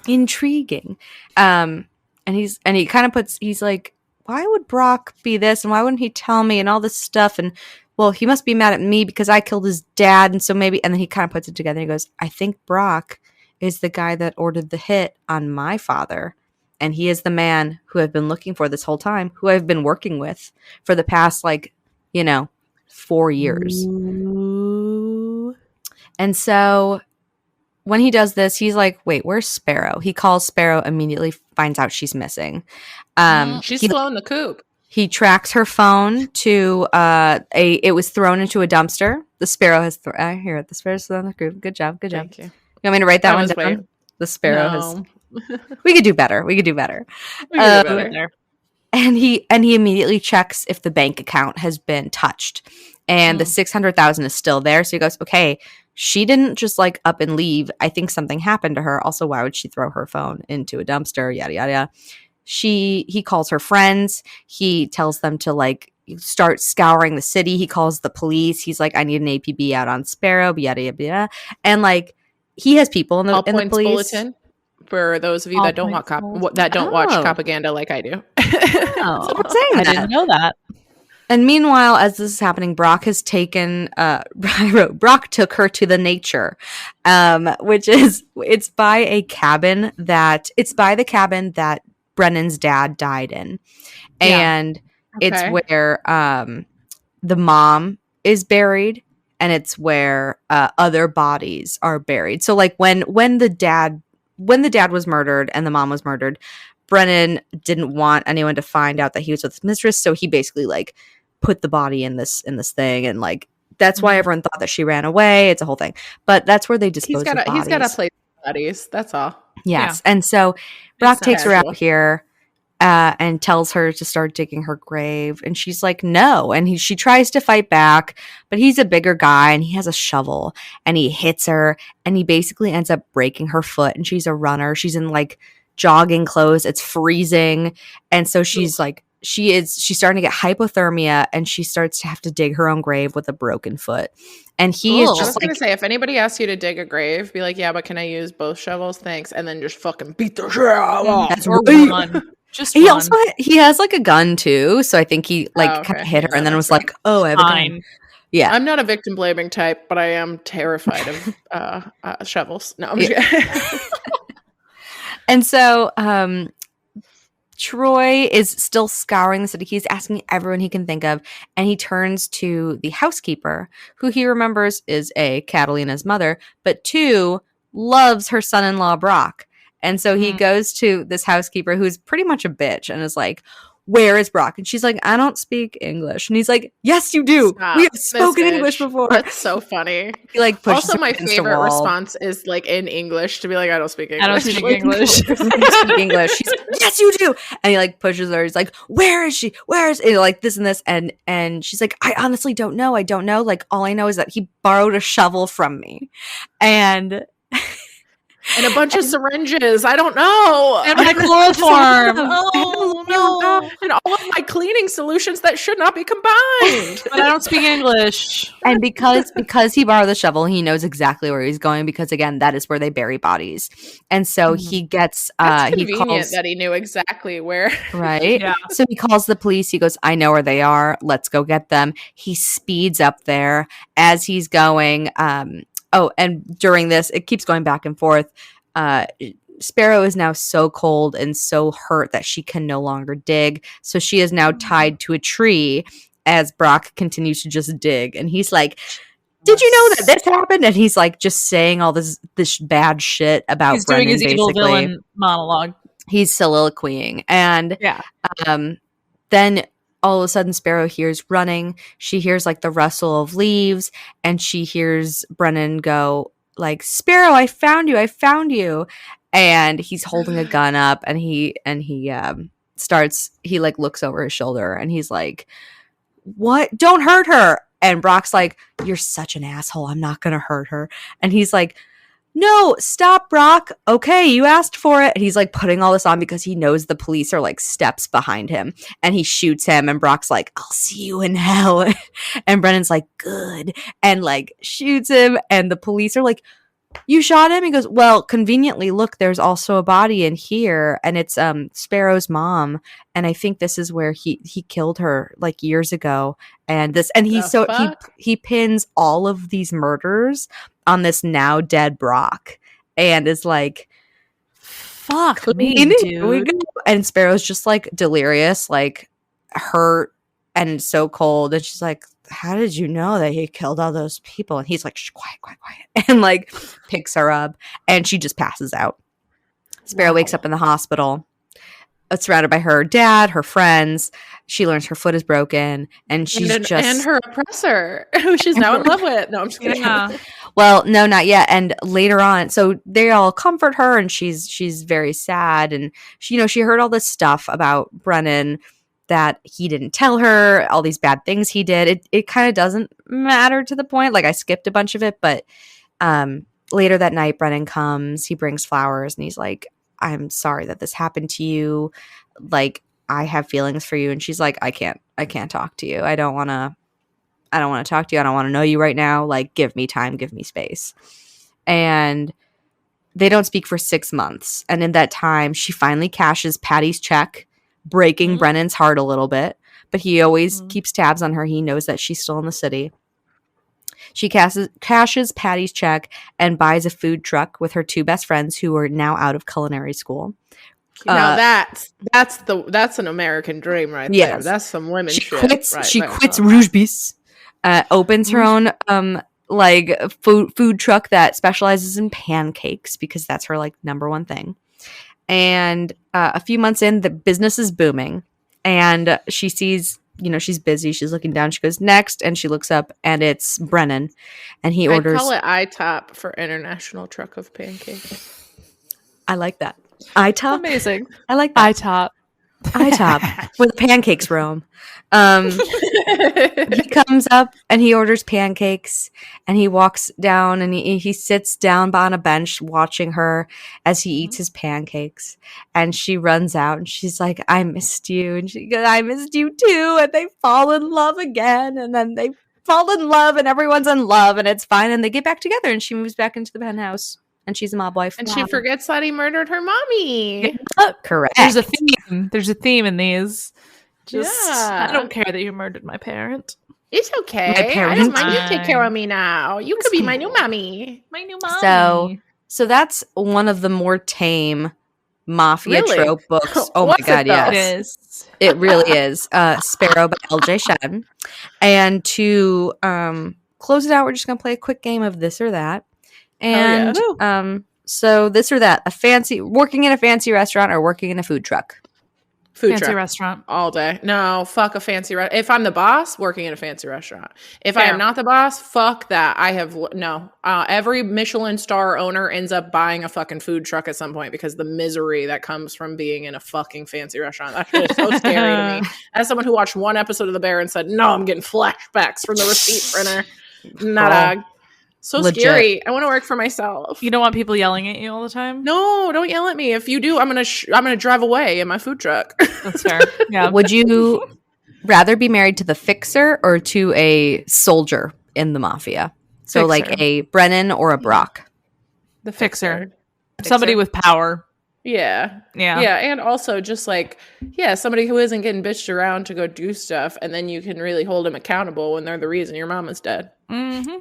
Intriguing. And he kind of puts, he's like, why would Brock be this? And why wouldn't he tell me and all this stuff? And well, he must be mad at me because I killed his dad. And so maybe, and then he kind of puts it together. And he goes, I think Brock is the guy that ordered the hit on my father. And he is the man who I've been looking for this whole time, who I've been working with for the past, 4 years. Ooh. And so when he does this, he's like, wait, where's Sparrow? He calls Sparrow, immediately finds out she's missing. She's still in the coop. He tracks her phone to it was thrown into a dumpster. The Sparrow has I hear it. The Sparrow's still in the coop. Good job. Thank you. You want me to write that one down? Wait. The Sparrow No. has. We could do better. We could do better. And he immediately checks if the bank account has been touched, and the 600,000 is still there. So he goes, okay, she didn't just up and leave. I think something happened to her. Also, why would she throw her phone into a dumpster? Yada yada yada. He calls her friends. He tells them to start scouring the city. He calls the police. He's like, I need an APB out on Sparrow. Yada yada yada. And he has people in the police bulletin. For those of you that don't watch propaganda like I do. Oh, so I didn't know that. And meanwhile, as this is happening, Brock has taken. Brock took her to the nature, which is it's by the cabin that Brennan's dad died in, and it's where the mom is buried, and it's where other bodies are buried. So when the dad was murdered and the mom was murdered, Brennan didn't want anyone to find out that he was with his mistress, so he basically put the body in this thing, and that's why everyone thought that she ran away. It's a whole thing, but that's where they dispose of bodies. He's got to place bodies. That's all. Yes, yeah. And so Brock takes her out here and tells her to start digging her grave, and she's like, no. And she tries to fight back, but he's a bigger guy, and he has a shovel, and he hits her, and he basically ends up breaking her foot. And she's a runner. She's in jogging clothes. It's freezing, and so she's she's starting to get hypothermia, and she starts to have to dig her own grave with a broken foot. And he is just I was going to say, if anybody asks you to dig a grave, be like, yeah, but can I use both shovels? Thanks. And then just fucking beat the shit out of That's right. He has a gun too. So I think he kind of hit her and then was like, oh, I have a gun. Yeah. I'm not a victim blaming type, but I am terrified of shovels. No, I'm just kidding. And so, Troy is still scouring the city. He's asking everyone he can think of, and he turns to the housekeeper, who he remembers is Catalina's mother, but 2, loves her son-in-law Brock. And so he goes to this housekeeper who's pretty much a bitch and is like, where is Brock? And she's like, I don't speak English. And he's like, yes, you do. Stop. We have spoken English before. That's so funny. He pushes also, my favorite response is in English to be like, I don't speak English. I don't speak English. I speak English. She's like, yes, you do. And he pushes her. He's like, where is she? Where is it? This and this. And she's like, I honestly don't know. I don't know. All I know is that he borrowed a shovel from me. And a bunch of syringes. I don't know. And my chloroform. Oh, no. And all of my cleaning solutions that should not be combined. But I don't speak English. And because he borrowed the shovel, he knows exactly where he's going, because again, that is where they bury bodies. And so he gets That's convenient that he knew exactly where. Right? Yeah. So he calls the police. He goes, I know where they are. Let's go get them. He speeds up there as he's going. And during this, it keeps going back and forth. Sparrow is now so cold and so hurt that she can no longer dig. So she is now tied to a tree as Brock continues to just dig. And he's like, did you know that this happened? And he's just saying all this bad shit about Brennan, doing his evil villain monologue. He's soliloquying. And then all of a sudden, Sparrow hears running. She hears the rustle of leaves, and she hears Brennan go Sparrow, I found you. I found you. And he's holding a gun up, and he starts, he looks over his shoulder, and he's like, what? Don't hurt her. And Brock's like, you're such an asshole. I'm not going to hurt her. And he's like, no, stop, Brock. Okay, you asked for it. And he's like putting all this on because he knows the police are like steps behind him. And he shoots him. And Brock's like, I'll see you in hell. And Brennan's like, good. And like shoots him. And the police are like, you shot him? He goes, well, conveniently, look, there's also a body in here. And it's Sparrow's mom. And I think this is where he killed her like years ago. And he pins all of these murders on this now dead Brock, and is like, fuck me, dude. And Sparrow's just like delirious, like hurt and so cold. And she's like, how did you know that he killed all those people? And he's like, shh, quiet. And like picks her up, and she just passes out. Sparrow wakes up in the hospital, surrounded by her dad, her friends. She learns her foot is broken, and and her oppressor, who she's now in love with. No, I'm just kidding. Yeah. Well, no, not yet. And later on, so they all comfort her, and she's very sad. And she heard all this stuff about Brennan that he didn't tell her, all these bad things he did. It kind of doesn't matter to the point. Like, I skipped a bunch of it, but later that night, Brennan comes. He brings flowers, and he's like, I'm sorry that this happened to you. Like, I have feelings for you. And she's like, I can't talk to you. I don't want to talk to you. I don't want to know you right now. Like, give me time, give me space. And they don't speak for 6 months. And in that time, she finally cashes Patty's check, breaking Brennan's heart a little bit. But he always keeps tabs on her. He knows that she's still in the city. She cashes Patty's check and buys a food truck with her 2 best friends who are now out of culinary school. Now that's an American dream right there. That's some women shit. She quits Rouge Bis, opens her own like food truck that specializes in pancakes because that's her like number one thing. And a few months in, the business is booming, and she sees, she's busy. She's looking down. She goes, next, and she looks up, and it's Brennan, and he orders. I call it ITOP for International Truck of Pancakes. I like that. ITOP? Amazing. I like that. ITOP. Where the pancakes roam. He comes up and he orders pancakes, and he walks down and he sits down on a bench watching her as he eats his pancakes. And she runs out and she's like, I missed you. And she goes, I missed you too. And they fall in love again. And then they fall in love and everyone's in love and it's fine. And they get back together and she moves back into the penthouse. And she's a mob wife. And she forgets that he murdered her mommy. Correct. There's a theme. There's a theme in these. I don't care that you murdered my parent. It's okay. I don't mind. You take care of me now. You could be my new mommy. My new mommy. So that's one of the more tame mafia trope books. Oh my god, yes. It really is. Sparrow by L.J. Shen. And to close it out, we're just going to play a quick game of this or that. And so this or that, working in a fancy restaurant or working in a food truck. Fancy restaurant all day. No, fuck a fancy restaurant. If I'm the boss, working in a fancy restaurant. If I am not the boss, fuck that. Every Michelin star owner ends up buying a fucking food truck at some point because the misery that comes from being in a fucking fancy restaurant. That shit is so scary to me. As someone who watched one episode of The Bear and said, no, I'm getting flashbacks from the receipt printer. So legit. Scary. I want to work for myself. You don't want people yelling at you all the time? No, don't yell at me. If you do, I'm gonna drive away in my food truck. That's fair. Yeah. Would you rather be married to the fixer or to a soldier in the mafia? So like a Brennan or a Brock? The fixer. Somebody with power. Yeah. And also just like, somebody who isn't getting bitched around to go do stuff, and then you can really hold them accountable when they're the reason your mama's dead. Mm-hmm.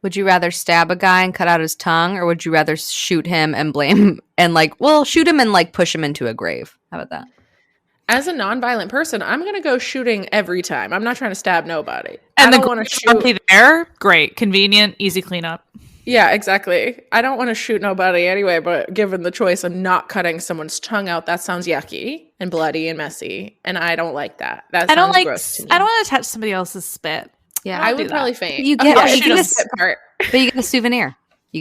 Would you rather stab a guy and cut out his tongue, or would you rather shoot him and shoot him and push him into a grave? How about that? As a nonviolent person, I'm going to go shooting every time. I'm not trying to stab nobody. And I don't want to shoot there. Great. Convenient. Easy cleanup. Yeah, exactly. I don't want to shoot nobody anyway, but given the choice of not cutting someone's tongue out, that sounds yucky and bloody and messy. And I don't like that. That sounds gross to me. I don't want to touch somebody else's spit. Yeah, I would probably faint. You get a spit part. But you get a souvenir. Yeah, you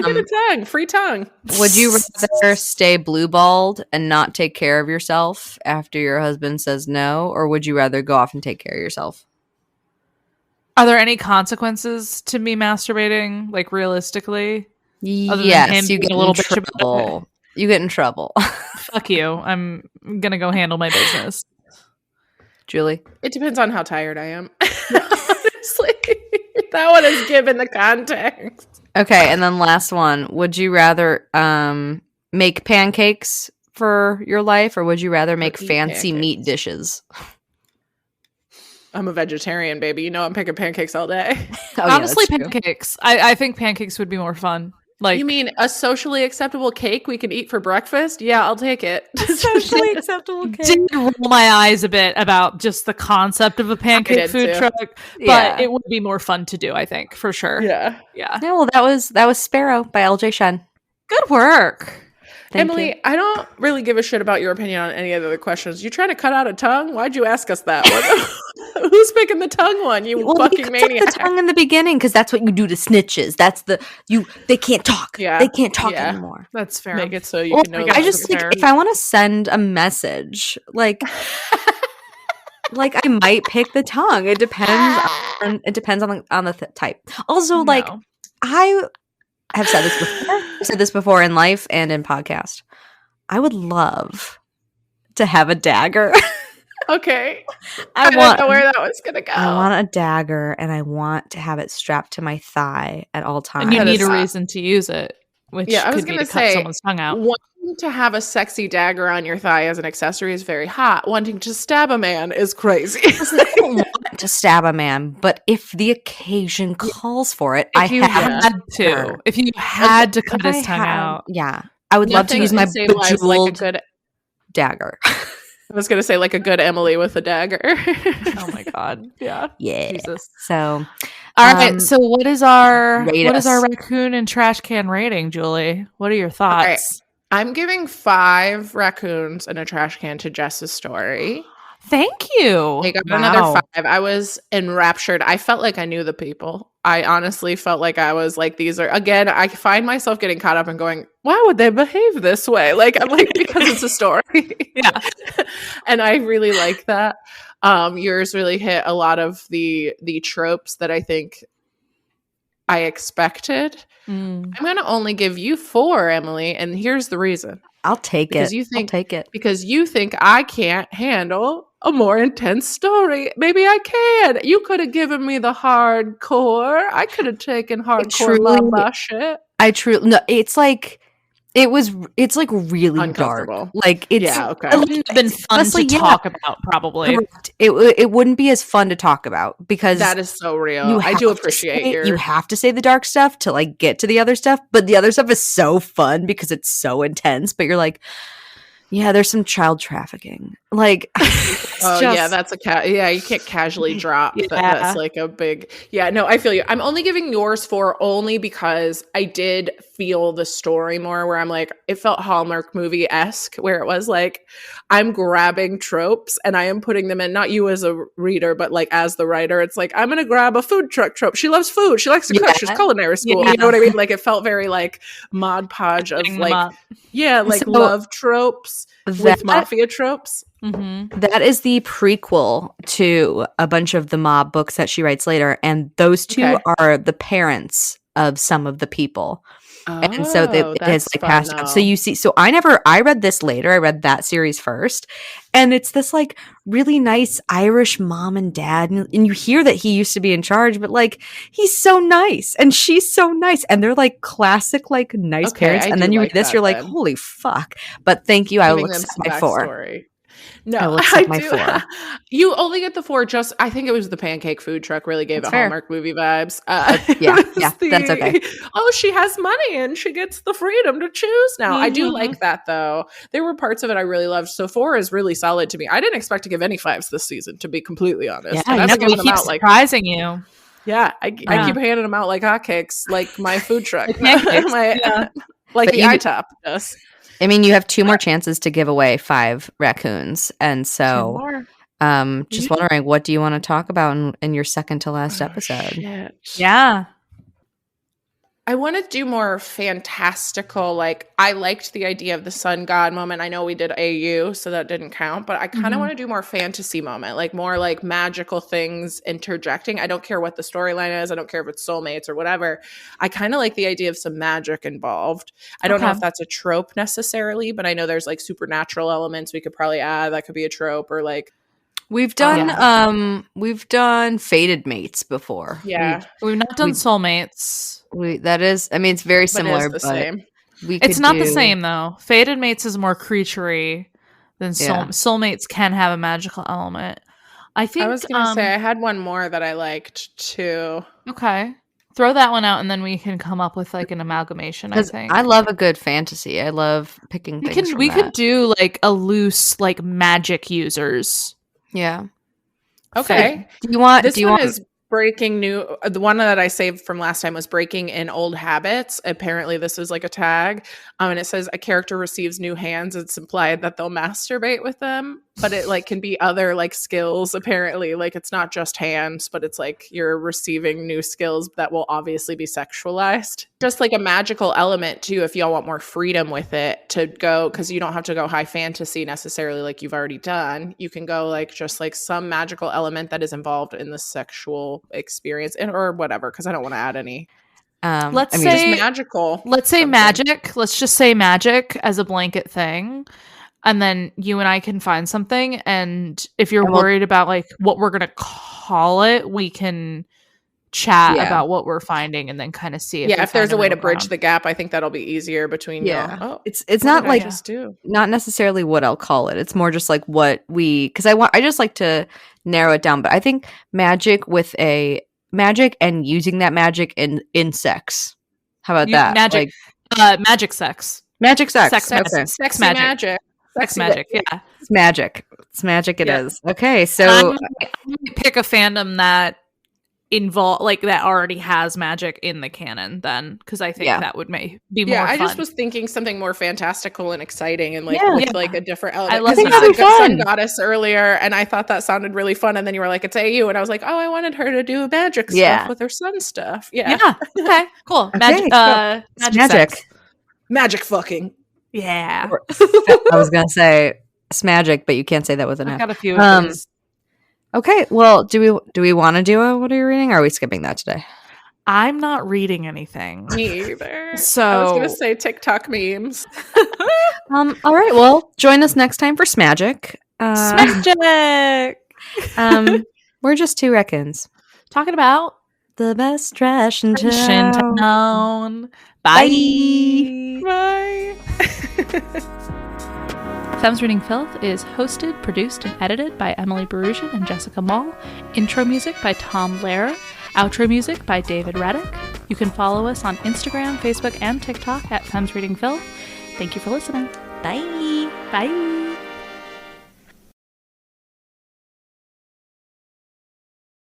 get a tongue. Free tongue. Would you rather stay blue-balled and not take care of yourself after your husband says no, or would you rather go off and take care of yourself? Are there any consequences to me masturbating, like realistically? Yes, you get a little bit trouble. You get in trouble. Fuck you. I'm gonna go handle my business. Julie? It depends on how tired I am. Honestly, that one is given the context. Okay, and then last one. Would you rather make pancakes for your life, or would you rather make fancy meat dishes? I'm a vegetarian, baby. You know I'm picking pancakes all day. Honestly, pancakes. I think pancakes would be more fun. Like, you mean a socially acceptable cake we can eat for breakfast? Yeah, I'll take it. Socially acceptable cake. Did roll my eyes a bit about just the concept of a pancake food truck, but it would be more fun to do, I think, for sure. Yeah. Well, that was Sparrow by LJ Shen. Good work. Thank Emily, you. I don't really give a shit about your opinion on any of the other questions. You trying to cut out a tongue? Why'd you ask us that? Who's picking the tongue one? You fucking maniac. The tongue in the beginning because that's what you do to snitches. That's they can't talk. Yeah. They can't talk anymore. That's fair. Make it so you can know. I just think if I want to send a message, like I might pick the tongue. It depends on the type. Also, I have said this before. I've said this before in life and in podcast. I would love to have a dagger. Okay. I don't know where that was going to go. I want a dagger, and I want to have it strapped to my thigh at all times. And you need a reason to use it, which I was could be going to to cut say, someone's tongue out. wanting to have a sexy dagger on your thigh as an accessory is very hot. Wanting to stab a man is crazy. I don't want to stab a man, but if the occasion calls for it, If you had to cut his tongue out. Yeah. I would love to use my bejeweled dagger. I was going to say like a good Emily with a dagger. Oh my God. Yeah. Yeah. Jesus. So, all right. So what is our raccoon and trash can rating, Julie? What are your thoughts? Right. I'm giving 5 raccoons and a trash can to Jess's story. Thank you. I got another 5. I was enraptured. I felt like I knew the people. I honestly felt like I was like, these are, again, I find myself getting caught up and going, why would they behave this way? Like, I'm like, because it's a story. Yeah. And I really like that. Yours really hit a lot of the tropes that I think I expected. I'm going to only give you 4, Emily. And here's the reason. I'll take it. I'll take it. Because you think I can't handle a more intense story. Maybe I can. You could have given me the hardcore. I could have taken hardcore mama shit. It's like really dark. Like it's it wouldn't have been fun to talk about, probably. It wouldn't be as fun to talk about because that is so real. I do appreciate you have to say the dark stuff to like get to the other stuff, but the other stuff is so fun because it's so intense. But you're like, yeah, there's some child trafficking. Like, that's you can't casually drop. That's like a big, no, I feel you. I'm only giving yours 4 only because I did feel the story more where I'm like, it felt Hallmark movie-esque where it was like, I'm grabbing tropes and I am putting them in, not you as a reader, but like as the writer, it's like, I'm going to grab a food truck trope. She loves food. She likes to cook. She's culinary school. You know what I mean? Like it felt very like Mod Podge of like, love tropes with mafia tropes. Mm-hmm. That is the prequel to a bunch of the mob books that she writes later, and those 2 are the parents of some of the people. And so it has like passed down. So you see, I read this later. I read that series first. And it's this like really nice Irish mom and dad. And you hear that he used to be in charge, but like he's so nice and she's so nice. And they're like classic, like nice parents. And then you read this, you're like, holy fuck. But thank you. I will accept my 4. No, I do. You only get the 4. Just I think it was the pancake food truck really gave it Hallmark movie vibes. That's okay. Oh, she has money and she gets the freedom to choose now. I do like that though. There were parts of it I really loved. So 4 is really solid to me. I didn't expect to give any 5s this season, to be completely honest. Yeah, we keep surprising you. Yeah, I keep handing them out like hotcakes, like my food truck, like the iTop does. I mean, you have 2 more chances to give away 5 raccoons. And so just wondering, what do you want to talk about in your second to last episode? Shit. Yeah. I want to do more fantastical, like I liked the idea of the sun god moment. I know we did AU, so that didn't count, but I kind of want to do more fantasy moment, like more like magical things interjecting. I don't care what the storyline is. I don't care if it's soulmates or whatever. I kind of like the idea of some magic involved. I don't know if that's a trope necessarily, but I know there's like supernatural elements we could probably add. That could be a trope, or like we've done fated mates before. Yeah. We've not done soulmates. It's very similar, but same. It's not the same though. Fated mates is more creaturey than soulmates can have a magical element. I think I was gonna say I had one more that I liked too. Okay. Throw that one out and then we can come up with like an amalgamation, I think. I love a good fantasy. I love picking things from we could do like a loose like magic users. Yeah. Okay. Do you want breaking new, the one that I saved from last time was breaking in old habits. Apparently this is like a tag, and it says a character receives new hands. It's implied that they'll masturbate with them, but it like can be other like skills. Apparently, like it's not just hands, but it's like you're receiving new skills that will obviously be sexualized. Just like a magical element too, if y'all want more freedom with it to go, because you don't have to go high fantasy necessarily like you've already done. You can go like just like some magical element that is involved in the sexual experience or whatever, because I don't want to add any. Let's say magical. Let's say magic. Let's just say magic as a blanket thing. And then you and I can find something. And if you're worried about like what we're going to call it, we can chat about what we're finding and then kind of see if there's a way to bridge the gap. I think that'll be easier between it's not like not necessarily what I'll call it. It's more just like what because I just like to narrow it down. But I think magic with a magic and using that magic in sex. How about that? Magic, magic sex. Magic sex. Sex magic. Sex magic. Yeah. It's magic. It's magic. It is. Okay. So I'm gonna pick a fandom that that already has magic in the canon then, because I think that would be more fun. I just was thinking something more fantastical and exciting and with like a different element. I love you said sun goddess earlier and I thought that sounded really fun, and then you were like, it's AU, and I was like, oh, I wanted her to do magic stuff with her sun stuff. Okay, cool. Magic fucking I was gonna say smagic, but you can't say that with an F. I've got a few of these. Okay, well, do we want to do what are you reading? Or are we skipping that today? I'm not reading anything. Me either. So I was going to say TikTok memes. All right, well, join us next time for Smagic. Smagic! We're just two reckons. Talking about the best trash in town. Bye! Bye! Femmes Reading Filth is hosted, produced, and edited by Emily Barusian and Jessica Mall. Intro music by Tom Lehrer. Outro music by David Reddick. You can follow us on Instagram, Facebook, and TikTok at Femmes Reading Filth. Thank you for listening. Bye! Bye!